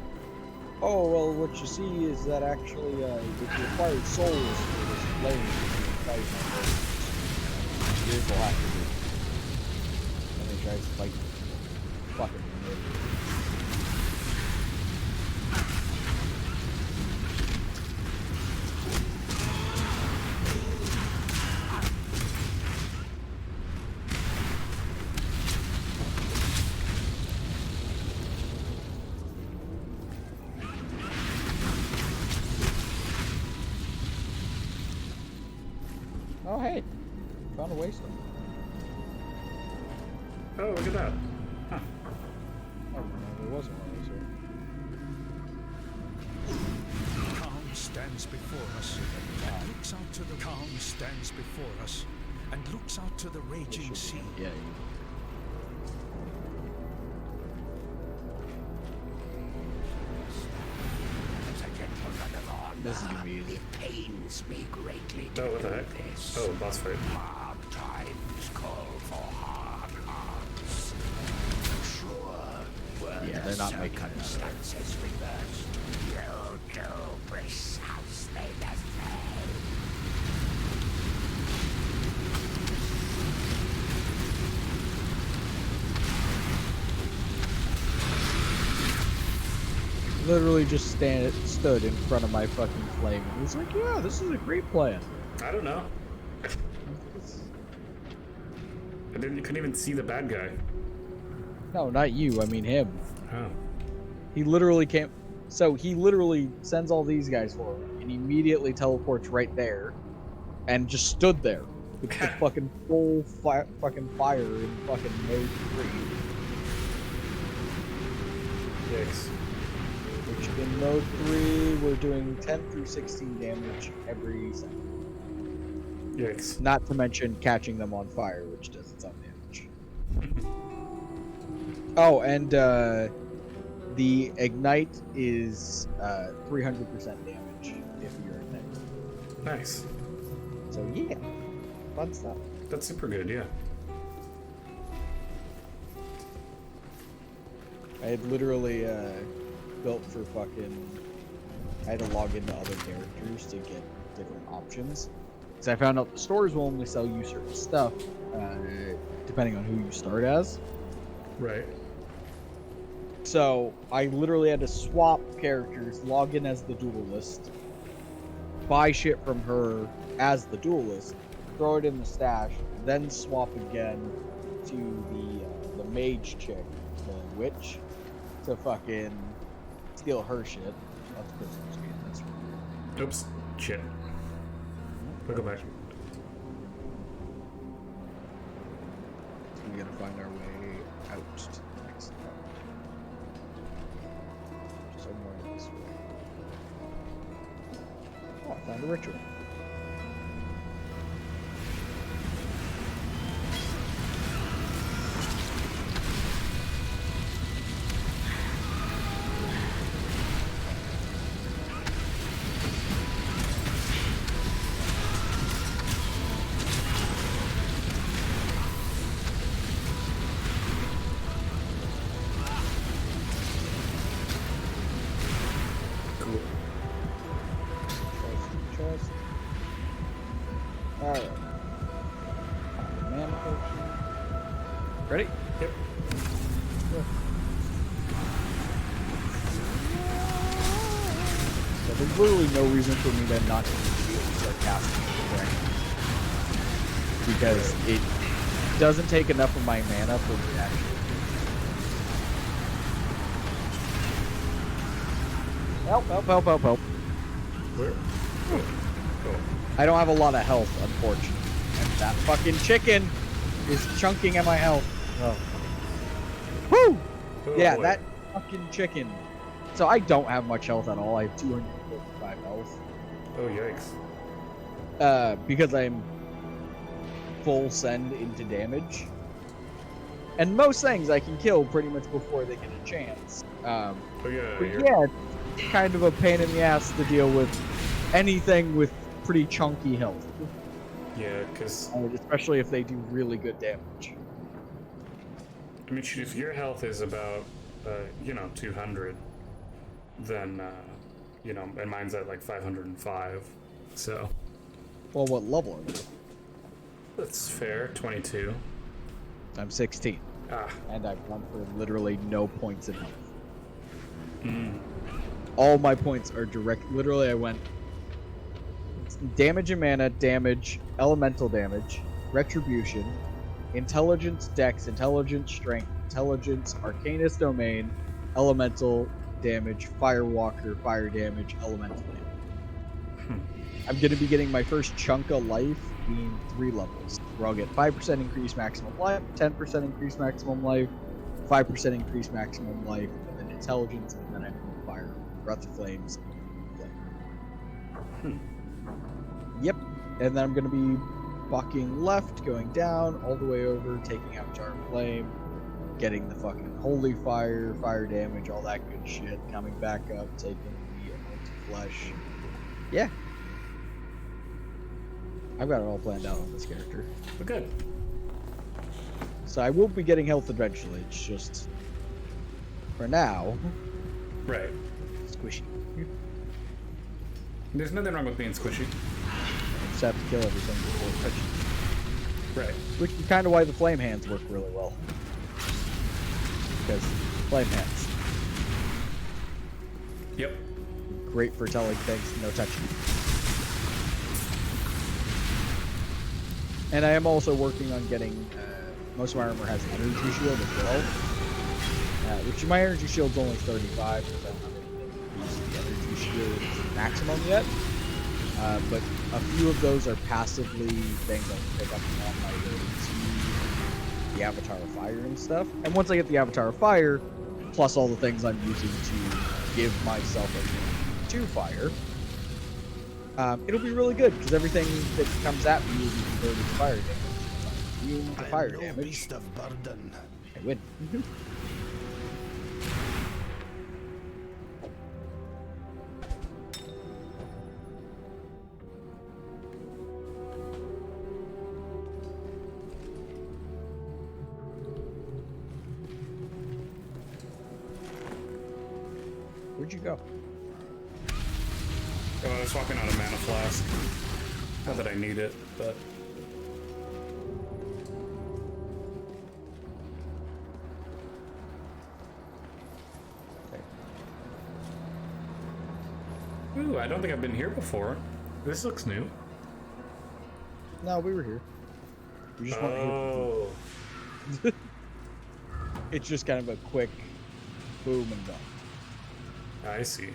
[SPEAKER 1] oh well, what you see is that actually it requires souls for this flame to fight my birds. Here's the lack of it. And he tries to fight fucking murder. Oh hey, found a wasteland.
[SPEAKER 2] Oh, look at that. Huh.
[SPEAKER 1] Oh no, there wasn't one here.
[SPEAKER 3] Calm stands before us and looks out to the calm stands before us and looks out to the raging sea.
[SPEAKER 1] Yeah. This is gonna be easy.
[SPEAKER 6] Pains me greatly
[SPEAKER 2] Oh, what the heck?
[SPEAKER 6] this.
[SPEAKER 2] Oh, boss fight.
[SPEAKER 6] Hard times call for hard hearts. Sure, were
[SPEAKER 1] Yeah,
[SPEAKER 6] the
[SPEAKER 1] they're not making it.
[SPEAKER 6] circumstances reversed, you'll do Briss house they the same.
[SPEAKER 1] Literally just stood in front of my fucking flame and was like, yeah, this is a great plan.
[SPEAKER 2] I don't know. You couldn't even see the bad guy.
[SPEAKER 1] No, not you, I mean him.
[SPEAKER 2] Oh.
[SPEAKER 1] He literally came, so he literally sends all these guys forward and immediately teleports right there and just stood there. with the fucking full fucking fire in fucking Mage 3.
[SPEAKER 2] Yikes.
[SPEAKER 1] Which in mode 3, we're doing 10 through 16 damage every second.
[SPEAKER 2] Yikes.
[SPEAKER 1] Not to mention catching them on fire, which does its own damage. Oh, and the ignite is 300% damage if you're ignited.
[SPEAKER 2] Nice.
[SPEAKER 1] So yeah, fun stuff.
[SPEAKER 2] That's super good, yeah.
[SPEAKER 1] I had literally built for fucking... I had to log into other characters to get different options. Because I found out the stores will only sell you certain stuff, depending on who you start as.
[SPEAKER 2] Right.
[SPEAKER 1] So I literally had to swap characters, log in as the duelist, buy shit from her as the duelist, throw it in the stash, then swap again to the mage chick, the witch, to fucking steal her shit. That's Christmas game. That's weird.
[SPEAKER 2] Oops. Shit. We'll go back.
[SPEAKER 1] We gotta find our way out to the next part. Somewhere this way. Oh, I found a ritual. Chest. Alright. Mana potion. Ready?
[SPEAKER 2] Yep.
[SPEAKER 1] So there's literally no reason for me to not be able to start casting it, because it doesn't take enough of my mana for me to actually. Help, help, help, help, help.
[SPEAKER 2] Where? Oh.
[SPEAKER 1] I don't have a lot of health, unfortunately. And that fucking chicken is chunking at my health. Oh. Woo!
[SPEAKER 2] Oh,
[SPEAKER 1] Yeah,
[SPEAKER 2] boy.
[SPEAKER 1] that fucking chicken. So I don't have much health at all. I have 245 health.
[SPEAKER 2] Oh, yikes.
[SPEAKER 1] Because I'm full send into damage. And most things I can kill pretty much before they get a chance.
[SPEAKER 2] Oh, yeah.
[SPEAKER 1] But yeah, it's kind of a pain in the ass to deal with anything with pretty chunky health.
[SPEAKER 2] Yeah, because...
[SPEAKER 1] Especially if they do really good damage.
[SPEAKER 2] I mean, shoot, if your health is about, 200, then, and mine's at like 505, so...
[SPEAKER 1] Well, what level are you?
[SPEAKER 2] That's fair, 22.
[SPEAKER 1] I'm 16.
[SPEAKER 2] Ah.
[SPEAKER 1] And I've gone for literally no points in health.
[SPEAKER 2] Mm.
[SPEAKER 1] All my points are direct. Literally, I went damage and mana, damage, elemental damage, retribution, intelligence, dex, intelligence, strength, intelligence, arcanist domain, elemental damage, firewalker, fire damage, elemental damage. I'm going to be getting my first chunk of life being 3 levels, where I'll get 5% increased maximum life, 10% increased maximum life, 5% increased maximum life, and then intelligence, and then I move fire, breath of flames, flame. Yep, and then I'm going to be bucking left, going down, all the way over, taking out Jar Flame, getting the fucking holy fire, fire damage, all that good shit, coming back up, taking the anointed flesh. Yeah. I've got it all planned out on this character.
[SPEAKER 2] But good.
[SPEAKER 1] So I will be getting health eventually, it's just, for now,
[SPEAKER 2] Right.
[SPEAKER 1] squishy.
[SPEAKER 2] There's nothing wrong with being squishy.
[SPEAKER 1] Just have to kill everything before touching.
[SPEAKER 2] Right.
[SPEAKER 1] Which is kind of why the flame hands work really well. Because flame hands,
[SPEAKER 2] Yep.
[SPEAKER 1] great for telling things no touching. And I am also working on getting, most of my armor has an energy shield as well. Which my energy shield's only 35, because I don't have anything to use the energy shield maximum yet. But A few of those are passively things I can pick up on my way to the Avatar of Fire and stuff. And once I get the Avatar of Fire, plus all the things I'm using to give myself a to fire, it'll be really good because everything that comes at me will be converted to fire damage. Immune to fire damage.
[SPEAKER 3] Beast of burden.
[SPEAKER 1] I win. Where'd you go?
[SPEAKER 2] Oh, I was swapping out a mana flask. Not that I need it, but. Ooh, I don't think I've been here before. This looks new.
[SPEAKER 1] No, we were here. We just weren't
[SPEAKER 2] Oh.
[SPEAKER 1] here. It's just kind of a quick boom and go.
[SPEAKER 2] I see.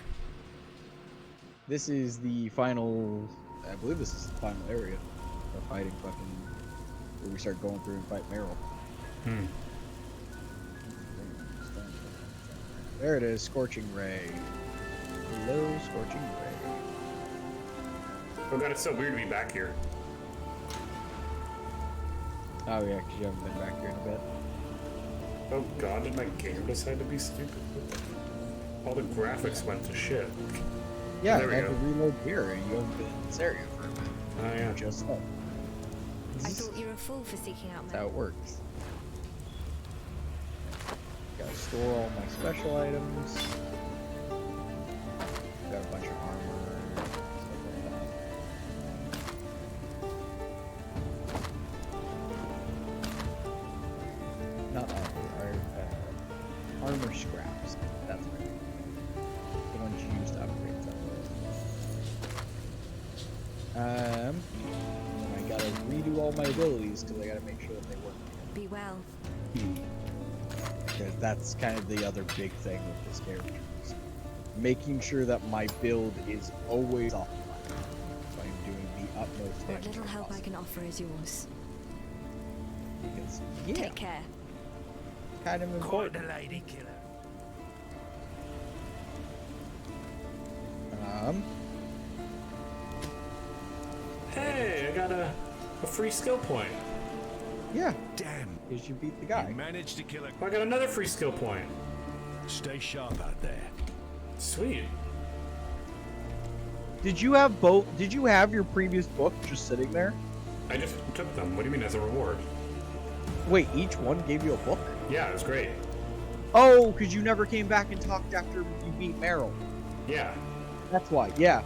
[SPEAKER 1] This is the final. I believe this is the final area of fighting fucking. Where we start going through and fight Meryl.
[SPEAKER 2] Hmm.
[SPEAKER 1] There it is, Scorching Ray. Hello, Scorching Ray.
[SPEAKER 2] Oh god, it's so weird to be back here.
[SPEAKER 1] Oh yeah, because you haven't been back here in a bit.
[SPEAKER 2] Oh god, did my game decide to be stupid? All the graphics went to shit.
[SPEAKER 1] Yeah,
[SPEAKER 2] There
[SPEAKER 1] you
[SPEAKER 2] we
[SPEAKER 1] have to
[SPEAKER 2] go.
[SPEAKER 1] reload here, and you haven't been in this area for a minute.
[SPEAKER 2] Oh yeah.
[SPEAKER 1] Just so.
[SPEAKER 7] I thought you were a fool for seeking out
[SPEAKER 1] That's how
[SPEAKER 7] men.
[SPEAKER 1] it works. Gotta store all my special items. Got a bunch of armor, stuff like that. Not armor scraps. That's right. The ones you use to upgrade stuff. And I gotta redo all my abilities because I gotta make sure that they work.
[SPEAKER 7] Be well.
[SPEAKER 1] Because that's kind of the other big thing with this character. Is making sure that my build is always optimized. So I'm doing the utmost
[SPEAKER 7] What
[SPEAKER 1] damage
[SPEAKER 7] little help I
[SPEAKER 1] possible.
[SPEAKER 7] can offer is yours.
[SPEAKER 1] Because, yeah,
[SPEAKER 7] Take care.
[SPEAKER 1] kind of
[SPEAKER 3] Quite
[SPEAKER 1] important.
[SPEAKER 3] the lady killer.
[SPEAKER 2] Hey, I got a free skill point.
[SPEAKER 1] Yeah,
[SPEAKER 3] Damn.
[SPEAKER 1] because you beat the
[SPEAKER 3] You
[SPEAKER 1] guy.
[SPEAKER 3] managed to kill a.
[SPEAKER 2] Oh, I got another free skill point.
[SPEAKER 3] Stay sharp out there.
[SPEAKER 2] Sweet.
[SPEAKER 1] Did you have both? Did you have your previous book just sitting there?
[SPEAKER 2] I just took them. What do you mean as a reward?
[SPEAKER 1] Wait, each one gave you a book?
[SPEAKER 2] Yeah, it was great.
[SPEAKER 1] Oh, because you never came back and talked after you beat Meryl.
[SPEAKER 2] Yeah.
[SPEAKER 1] That's why, yeah.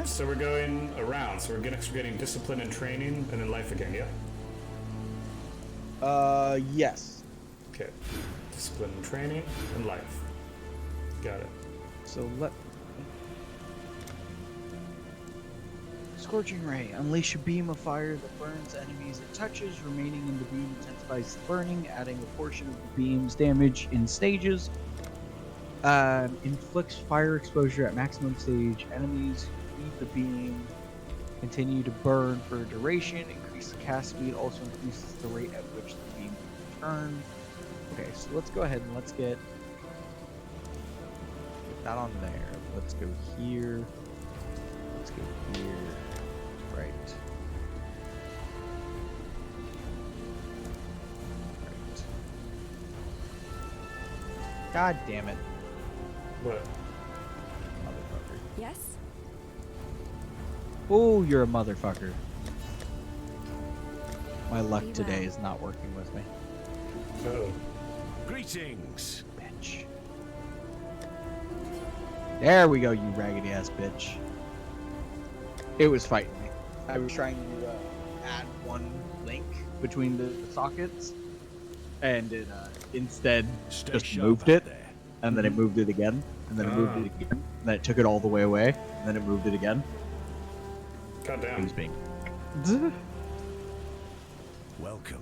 [SPEAKER 2] So we're going around. So we're getting discipline and training, and then life again. Yeah.
[SPEAKER 1] Yes.
[SPEAKER 2] Okay. Discipline and training and life. Got it.
[SPEAKER 1] So let. Scorching Ray. Unleash a beam of fire that burns enemies it touches. Remaining in the beam intensifies the burning, adding a portion of the beam's damage in stages. Inflicts fire exposure at maximum stage. Enemies who leave the beam continue to burn for a duration. Increase the cast speed. Also increases the rate at which the beam will turn. Okay, so let's go ahead and let's get that on there. Let's go here. Let's go here. Right. Right. God damn it,
[SPEAKER 2] What?
[SPEAKER 1] motherfucker.
[SPEAKER 7] Yes?
[SPEAKER 1] Oh, you're a motherfucker. My luck
[SPEAKER 7] Be
[SPEAKER 1] today
[SPEAKER 7] well.
[SPEAKER 1] is not working with me.
[SPEAKER 2] Oh.
[SPEAKER 3] Greetings.
[SPEAKER 1] Bitch. There we go, you raggedy ass bitch. It was fighting me. I was trying to add one link between the sockets, and it instead
[SPEAKER 3] Stay
[SPEAKER 1] just
[SPEAKER 3] sharp
[SPEAKER 1] moved
[SPEAKER 3] out
[SPEAKER 1] it,
[SPEAKER 3] there.
[SPEAKER 1] and then it moved it again, and then it moved it again, and then it took it all the way away, and then it moved it again.
[SPEAKER 2] God
[SPEAKER 1] It was
[SPEAKER 2] damn.
[SPEAKER 1] being.
[SPEAKER 3] Welcome.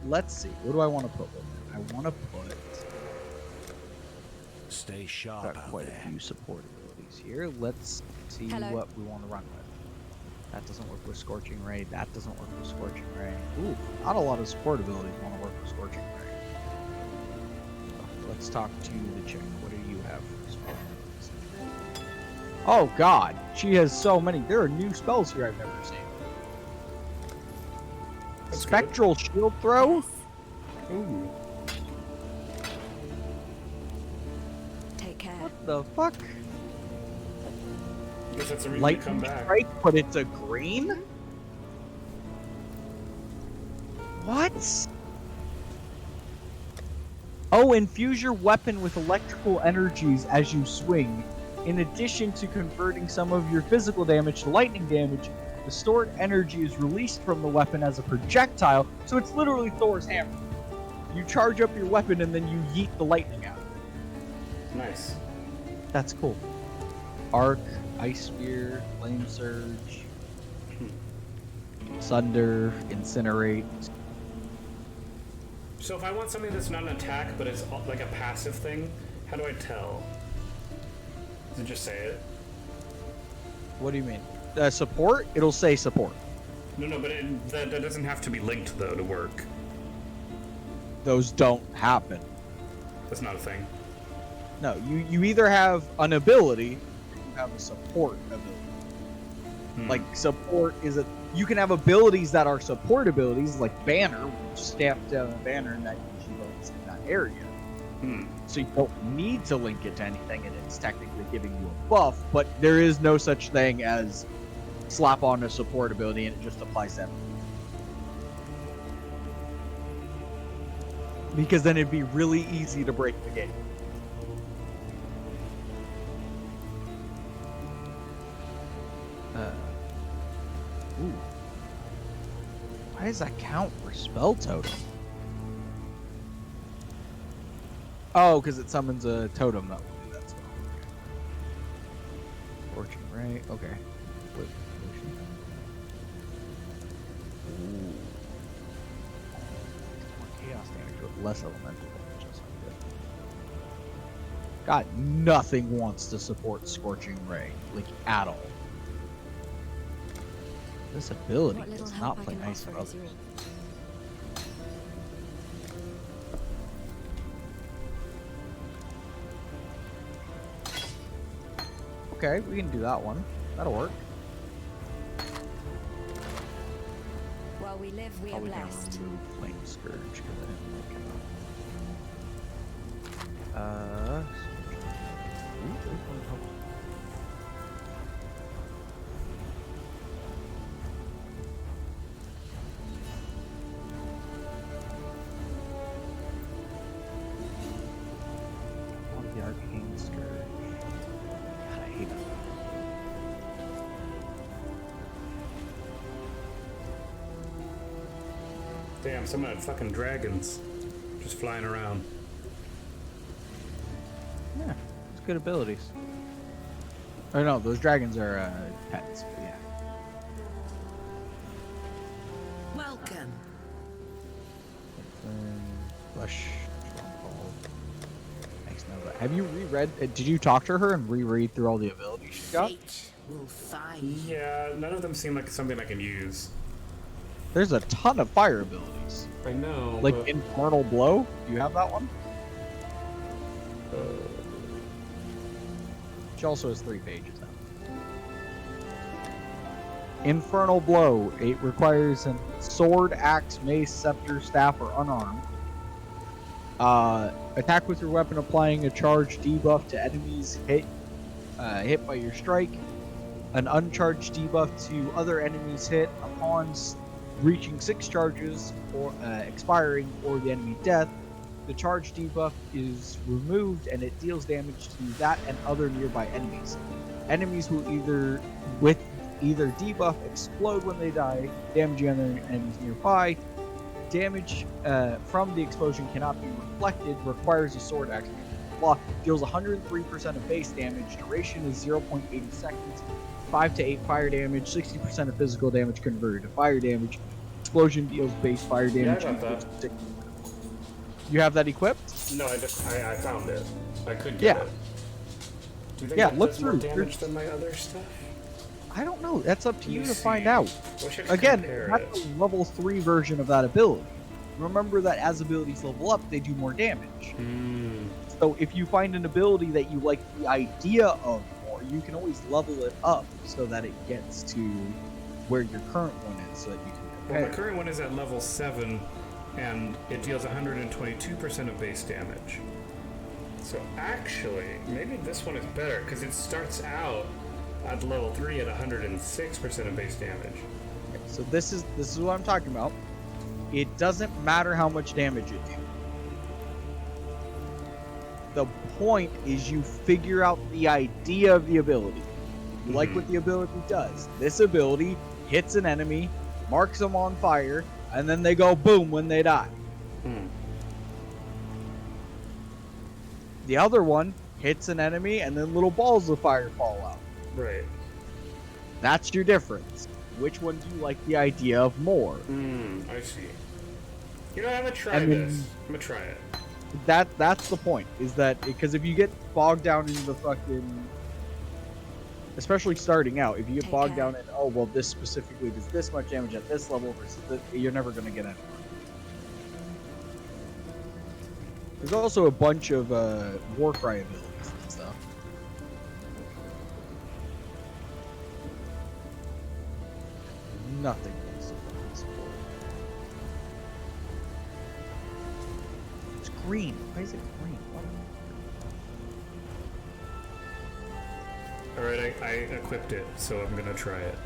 [SPEAKER 1] Let's see. What do I want to put with it? I want to put.
[SPEAKER 3] Stay sharp
[SPEAKER 1] Got
[SPEAKER 3] out
[SPEAKER 1] quite
[SPEAKER 3] there.
[SPEAKER 1] a few support abilities here. Let's see
[SPEAKER 7] Hello.
[SPEAKER 1] what we want to run with. That doesn't work with Scorching Ray. That doesn't work with Scorching Ray. Ooh, not a lot of support abilities want to work with Scorching Ray. Let's talk to the chick. What do you have for support abilities? Oh god, she has so many. There are new spells here I've never seen.
[SPEAKER 2] That's
[SPEAKER 1] Spectral shield throw?
[SPEAKER 2] Ooh.
[SPEAKER 7] Take care.
[SPEAKER 1] What the fuck?
[SPEAKER 2] I guess that's a reason to
[SPEAKER 1] Lightning
[SPEAKER 2] come back.
[SPEAKER 1] strike, but it's a green? What? Oh, infuse your weapon with electrical energies as you swing. In addition to converting some of your physical damage to lightning damage, the stored energy is released from the weapon as a projectile, so it's literally Thor's hammer. You charge up your weapon and then you yeet the lightning out.
[SPEAKER 2] Nice.
[SPEAKER 1] That's cool. Arc, Ice Spear, Flame Surge, Sunder, Incinerate.
[SPEAKER 2] So if I want something that's not an attack, but is like a passive thing, how do I tell? Does it just say it?
[SPEAKER 1] What do you mean? Support? It'll say support.
[SPEAKER 2] No, but that doesn't have to be linked, though, to work.
[SPEAKER 1] Those don't happen.
[SPEAKER 2] That's not a thing.
[SPEAKER 1] No, you either have an ability, or you have a support ability. Like, support is you can have abilities that are support abilities, like Banner, which stamps down a banner and that usually goes in that area. So you don't need to link it to anything, and it's technically giving you a buff, but there is no such thing as slap on a support ability and it just applies that. Because then it'd be really easy to break the game. Ooh. Why does that count for spell totem? Oh, because it summons a totem that will do that spell. Scorching Ray. Okay. Wait, ooh. More chaos damage with less elemental damage. That's not good. God, nothing wants to support Scorching Ray, like at all. This ability
[SPEAKER 7] What little
[SPEAKER 1] does
[SPEAKER 7] help
[SPEAKER 1] not
[SPEAKER 7] I
[SPEAKER 1] play
[SPEAKER 7] can
[SPEAKER 1] nice
[SPEAKER 7] offer
[SPEAKER 1] with
[SPEAKER 7] is
[SPEAKER 1] others.
[SPEAKER 7] yours.
[SPEAKER 1] Okay, we can do that one. That'll work.
[SPEAKER 7] While we live, we are
[SPEAKER 1] Probably gonna
[SPEAKER 7] blessed.
[SPEAKER 1] remove Flame Scourge because I didn't like it. Ooh, there's one help. I want the Arcane Scourge. God, I hate it.
[SPEAKER 2] Damn, some of that fucking dragons just flying around.
[SPEAKER 1] Yeah, it's good abilities. Oh no, those dragons are pets, but yeah.
[SPEAKER 6] Welcome.
[SPEAKER 1] Flesh, Stronghold. Thanks, Nova. Have you reread? Did you talk to her and reread through all the abilities she got?
[SPEAKER 6] Fate will find.
[SPEAKER 2] Yeah, none of them seem like something I can use.
[SPEAKER 1] There's a ton of fire abilities.
[SPEAKER 2] I know.
[SPEAKER 1] Like
[SPEAKER 2] but...
[SPEAKER 1] Infernal Blow. Do you have that one? She also has 3 pages now. Infernal Blow. It requires a sword, axe, mace, scepter, staff, or unarmed. Attack with your weapon applying a charge debuff to enemies hit by your strike. An uncharged debuff to other enemies hit upon reaching 6 charges or expiring or the enemy death. The charge debuff is removed and it deals damage to that and other nearby enemies. Enemies will either debuff explode when they die, damaging other enemies nearby. Damage from the explosion cannot be reflected, requires a sword action. Block deals 103% of base damage, duration is 0.80 seconds, 5 to 8 fire damage, 60% of physical damage converted to fire damage. Explosion deals base fire damage.
[SPEAKER 2] Yeah, I got that.
[SPEAKER 1] You have that equipped?
[SPEAKER 2] No, I found it. I could get it. Do you think
[SPEAKER 1] Yeah,
[SPEAKER 2] that
[SPEAKER 1] look
[SPEAKER 2] does more
[SPEAKER 1] through.
[SPEAKER 2] damage than my other stuff?
[SPEAKER 1] I don't know. That's up to you
[SPEAKER 2] Let
[SPEAKER 1] to
[SPEAKER 2] me
[SPEAKER 1] find
[SPEAKER 2] see.
[SPEAKER 1] out.
[SPEAKER 2] What should I
[SPEAKER 1] Again,
[SPEAKER 2] compare
[SPEAKER 1] that's
[SPEAKER 2] it?
[SPEAKER 1] a level 3 version of that ability. Remember that as abilities level up, they do more damage.
[SPEAKER 2] Hmm.
[SPEAKER 1] So if you find an ability that you like the idea of more, you can always level it up so that it gets to where your current one is, so that you can
[SPEAKER 2] Well, my
[SPEAKER 1] compare.
[SPEAKER 2] current one is at level 7, and it deals 122% of base damage. So actually, maybe this one is better, because it starts out at level 3 at 106% of base damage.
[SPEAKER 1] So this is what I'm talking about. It doesn't matter how much damage it deals. The point is you figure out the idea of the ability. You like what the ability does. This ability hits an enemy, marks them on fire, and then they go boom when they die. The other one hits an enemy, and then little balls of fire fall out.
[SPEAKER 2] Right.
[SPEAKER 1] That's your difference. Which one do you like the idea of more?
[SPEAKER 2] I see. You know, I'm gonna try
[SPEAKER 1] And then-
[SPEAKER 2] this. I'm gonna try it.
[SPEAKER 1] That's the point, is that because if you get bogged down in the fucking, especially starting out, if you get
[SPEAKER 7] Take
[SPEAKER 1] bogged
[SPEAKER 7] care.
[SPEAKER 1] down in, oh well, this specifically does this much damage at this level versus this, you're never gonna get anywhere. There's also a bunch of Warcry abilities and stuff. Nothing else to support. It's green. Why is it green? What?
[SPEAKER 2] Alright, I equipped it, so I'm gonna try it.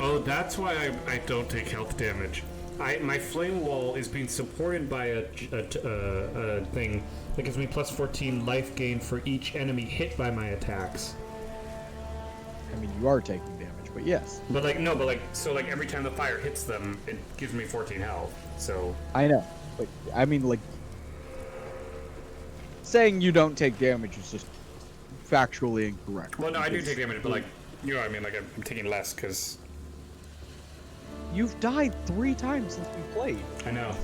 [SPEAKER 2] Oh, that's why I don't take health damage. My flame wall is being supported by a thing that gives me plus 14 life gain for each enemy hit by my attacks.
[SPEAKER 1] I mean, you are taking damage, but yes.
[SPEAKER 2] But so every time the fire hits them, it gives me 14 health. So
[SPEAKER 1] I know. But, I mean, like, saying you don't take damage is just factually incorrect.
[SPEAKER 2] well, no, I do
[SPEAKER 1] because
[SPEAKER 2] take damage, but you know what I mean. Like I'm taking less because
[SPEAKER 1] You've died 3 times since we played.
[SPEAKER 2] I know.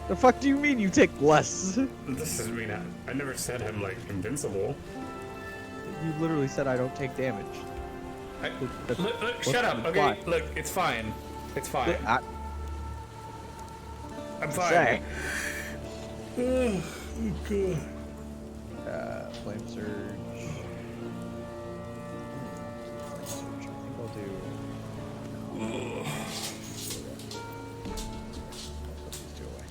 [SPEAKER 1] The fuck do you mean you take less?
[SPEAKER 2] This is mean. I never said I'm like invincible.
[SPEAKER 1] You literally said I don't take damage.
[SPEAKER 2] Look, shut up. Okay,
[SPEAKER 1] Why?
[SPEAKER 2] look, it's fine. It's fine. I'm fine.
[SPEAKER 1] Say.
[SPEAKER 2] Oh, God.
[SPEAKER 1] Flame surge. Flame surge. I think I'll do. Put these 2 away.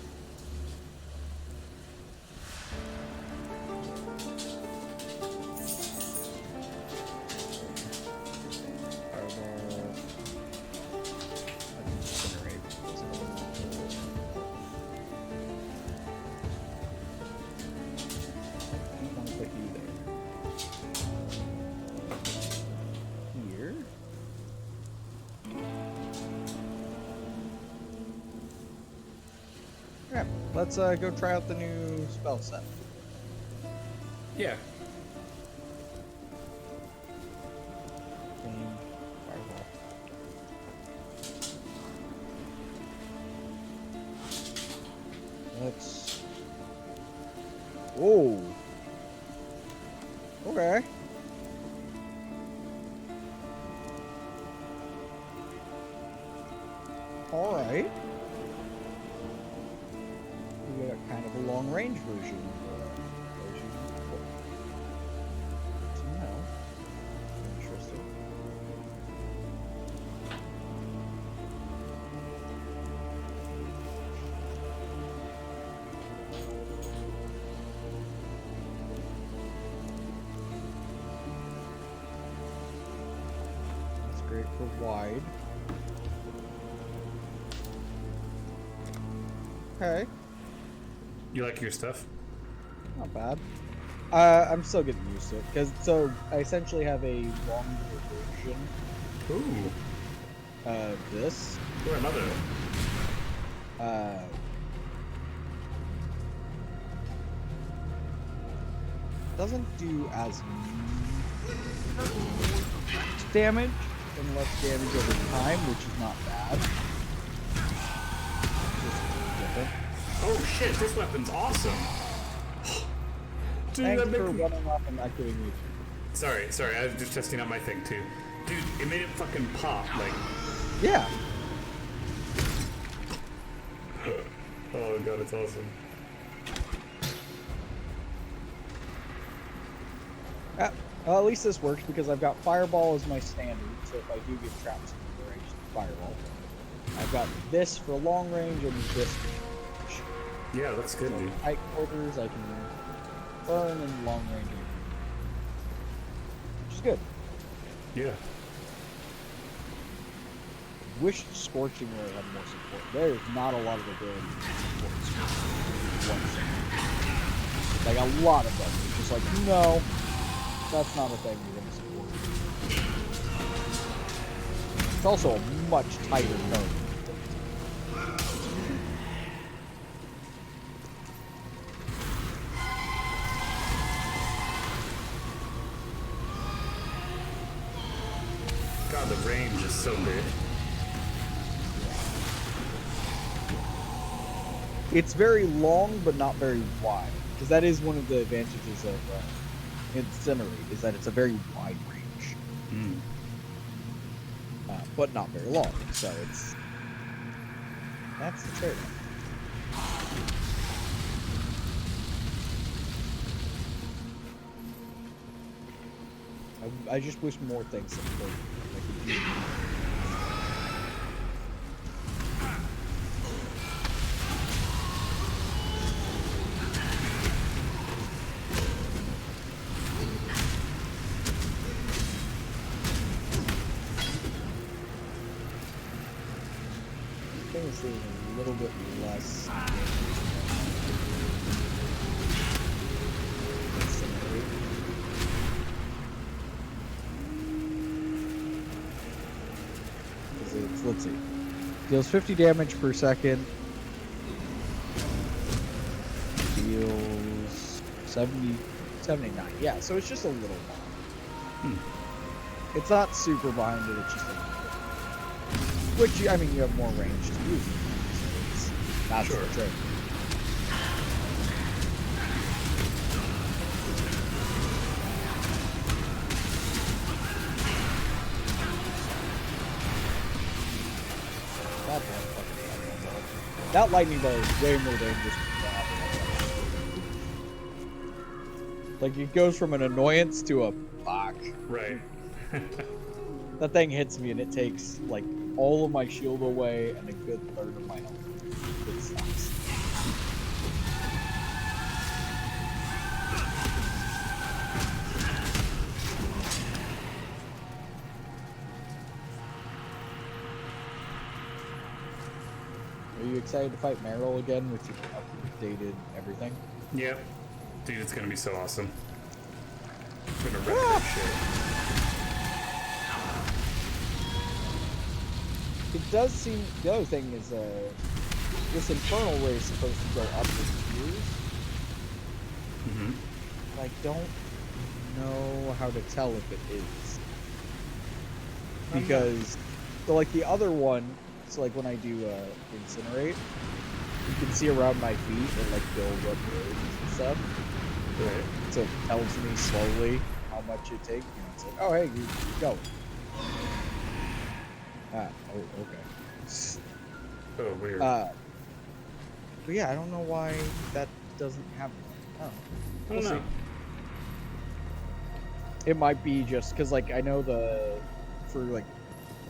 [SPEAKER 1] Here. Yeah, let's go try out the new spell set.
[SPEAKER 2] Yeah.
[SPEAKER 1] Flame, fireball. Let's. Whoa. Okay. All right. We got kind of a long range version of what I was using before. Good to know. Interesting. That's great for wide. Okay.
[SPEAKER 2] You like your stuff?
[SPEAKER 1] Not bad. I'm still getting used to it because I essentially have a longer version
[SPEAKER 2] Ooh.
[SPEAKER 1] of this.
[SPEAKER 2] Or another.
[SPEAKER 1] doesn't do as much damage and less damage over time, which is not bad. Just different.
[SPEAKER 2] Oh shit, this weapon's awesome. Dude,
[SPEAKER 1] Thanks
[SPEAKER 2] that
[SPEAKER 1] for
[SPEAKER 2] made me...
[SPEAKER 1] running off and not giving me.
[SPEAKER 2] Sorry, I was just testing out my thing too. Dude, it made it fucking pop, like...
[SPEAKER 1] Yeah.
[SPEAKER 2] Oh god, it's awesome.
[SPEAKER 1] Well, at least this works because I've got Fireball as my standard, so if I do get trapped in the range, Fireball. I've got this for long range and this for short range.
[SPEAKER 2] Yeah, that's good,
[SPEAKER 1] So
[SPEAKER 2] dude.
[SPEAKER 1] tight quarters, I can burn and long range, which is good.
[SPEAKER 2] Yeah.
[SPEAKER 1] Wish Scorching Ray had more support. There's not a lot of ability to support Scorching Ray. Like a lot of them. It's just like, no, that's not a thing you're going to support. It's also a much tighter code.
[SPEAKER 2] God, the range is so big.
[SPEAKER 1] It's very long, but not very wide. Because that is one of the advantages of Incinerate, is that it's a very wide range.
[SPEAKER 2] Mm.
[SPEAKER 1] But not very long, so it's... That's the trade-off. I just wish more things supported. Like, things doing a little bit less. Let's see. Deals 50 damage per second. Deals 70, 79. Yeah, so it's just a little behind. It's not super behind it, it's just a little bit. Which, I mean, you have more range to use. So that's
[SPEAKER 2] Sure.
[SPEAKER 1] the trick. That lightning bolt is way more dangerous than that. Like, it goes from an annoyance to a fuck.
[SPEAKER 2] Right.
[SPEAKER 1] That thing hits me and it takes, like, all of my shield away and a good third of my health. It sucks. Are you excited to fight Meryl again with your updated everything?
[SPEAKER 2] Yep. Dude, it's gonna be so awesome. I'm gonna wreck that shit.
[SPEAKER 1] It does seem... The other thing is, this Infernal Ray is supposed to go up in tiers.
[SPEAKER 2] Mm-hmm.
[SPEAKER 1] But I don't know how to tell if it is. Because, so like the other one, so like when I do Incinerate, you can see around my feet it like builds up roads and stuff.
[SPEAKER 2] Right.
[SPEAKER 1] So it tells me slowly how much it takes. And it's like, oh hey, you're going. Ah, oh, okay.
[SPEAKER 2] Oh, weird.
[SPEAKER 1] But yeah, I don't know why that doesn't happen. Oh,
[SPEAKER 2] I don't know.
[SPEAKER 1] It might be just because, like, I know for like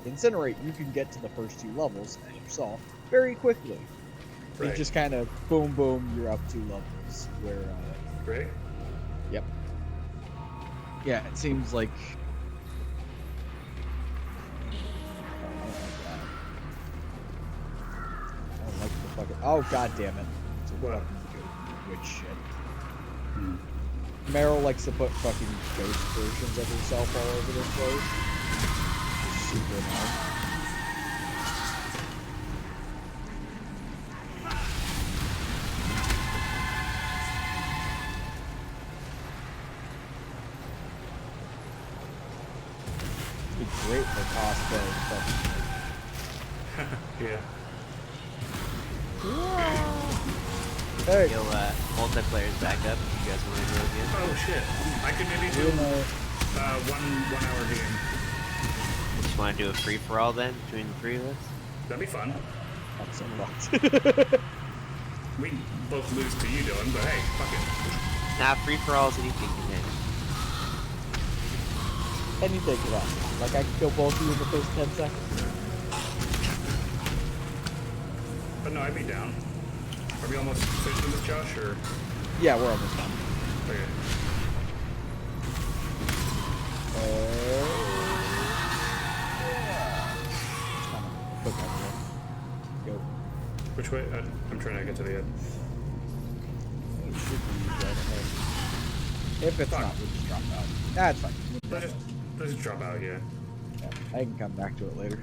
[SPEAKER 1] Incinerate, you can get to the first 2 levels, as you saw, very quickly.
[SPEAKER 2] Right.
[SPEAKER 1] It just kind of boom, boom, you're up 2 levels. Where,
[SPEAKER 2] Right?
[SPEAKER 1] yep. Yeah, it seems like. I don't like the fucking. Oh god damn it! It's a
[SPEAKER 2] What?
[SPEAKER 1] fucking witch shit.
[SPEAKER 2] Hmm.
[SPEAKER 1] Meryl likes to put fucking ghost versions of herself all over the place. It's super annoying. for cosplay and stuff.
[SPEAKER 2] Yeah.
[SPEAKER 1] Hey,
[SPEAKER 5] Yo, multiplayer's back up. You guys want to go again?
[SPEAKER 2] Oh shit. I could maybe do one hour game.
[SPEAKER 5] Just want to do a free for all then between the three of us?
[SPEAKER 2] That'd be fun.
[SPEAKER 1] that's so fucked.
[SPEAKER 2] We both lose to you, Dylan, but hey, fuck it.
[SPEAKER 5] Nah, free for all is anything can hit.
[SPEAKER 1] Anything for that. Like I can kill both of you in the first 10 seconds.
[SPEAKER 2] But no, I'd be down. Are we almost finished with this, Josh, or?
[SPEAKER 1] Yeah, we're almost done.
[SPEAKER 2] Okay.
[SPEAKER 1] Go.
[SPEAKER 2] Which way? I'm trying to get to the end.
[SPEAKER 1] It should be right ahead. If it's not, we'll just drop out. That's fine.
[SPEAKER 2] Let's just drop out, yeah.
[SPEAKER 1] Yeah, I can come back to it later.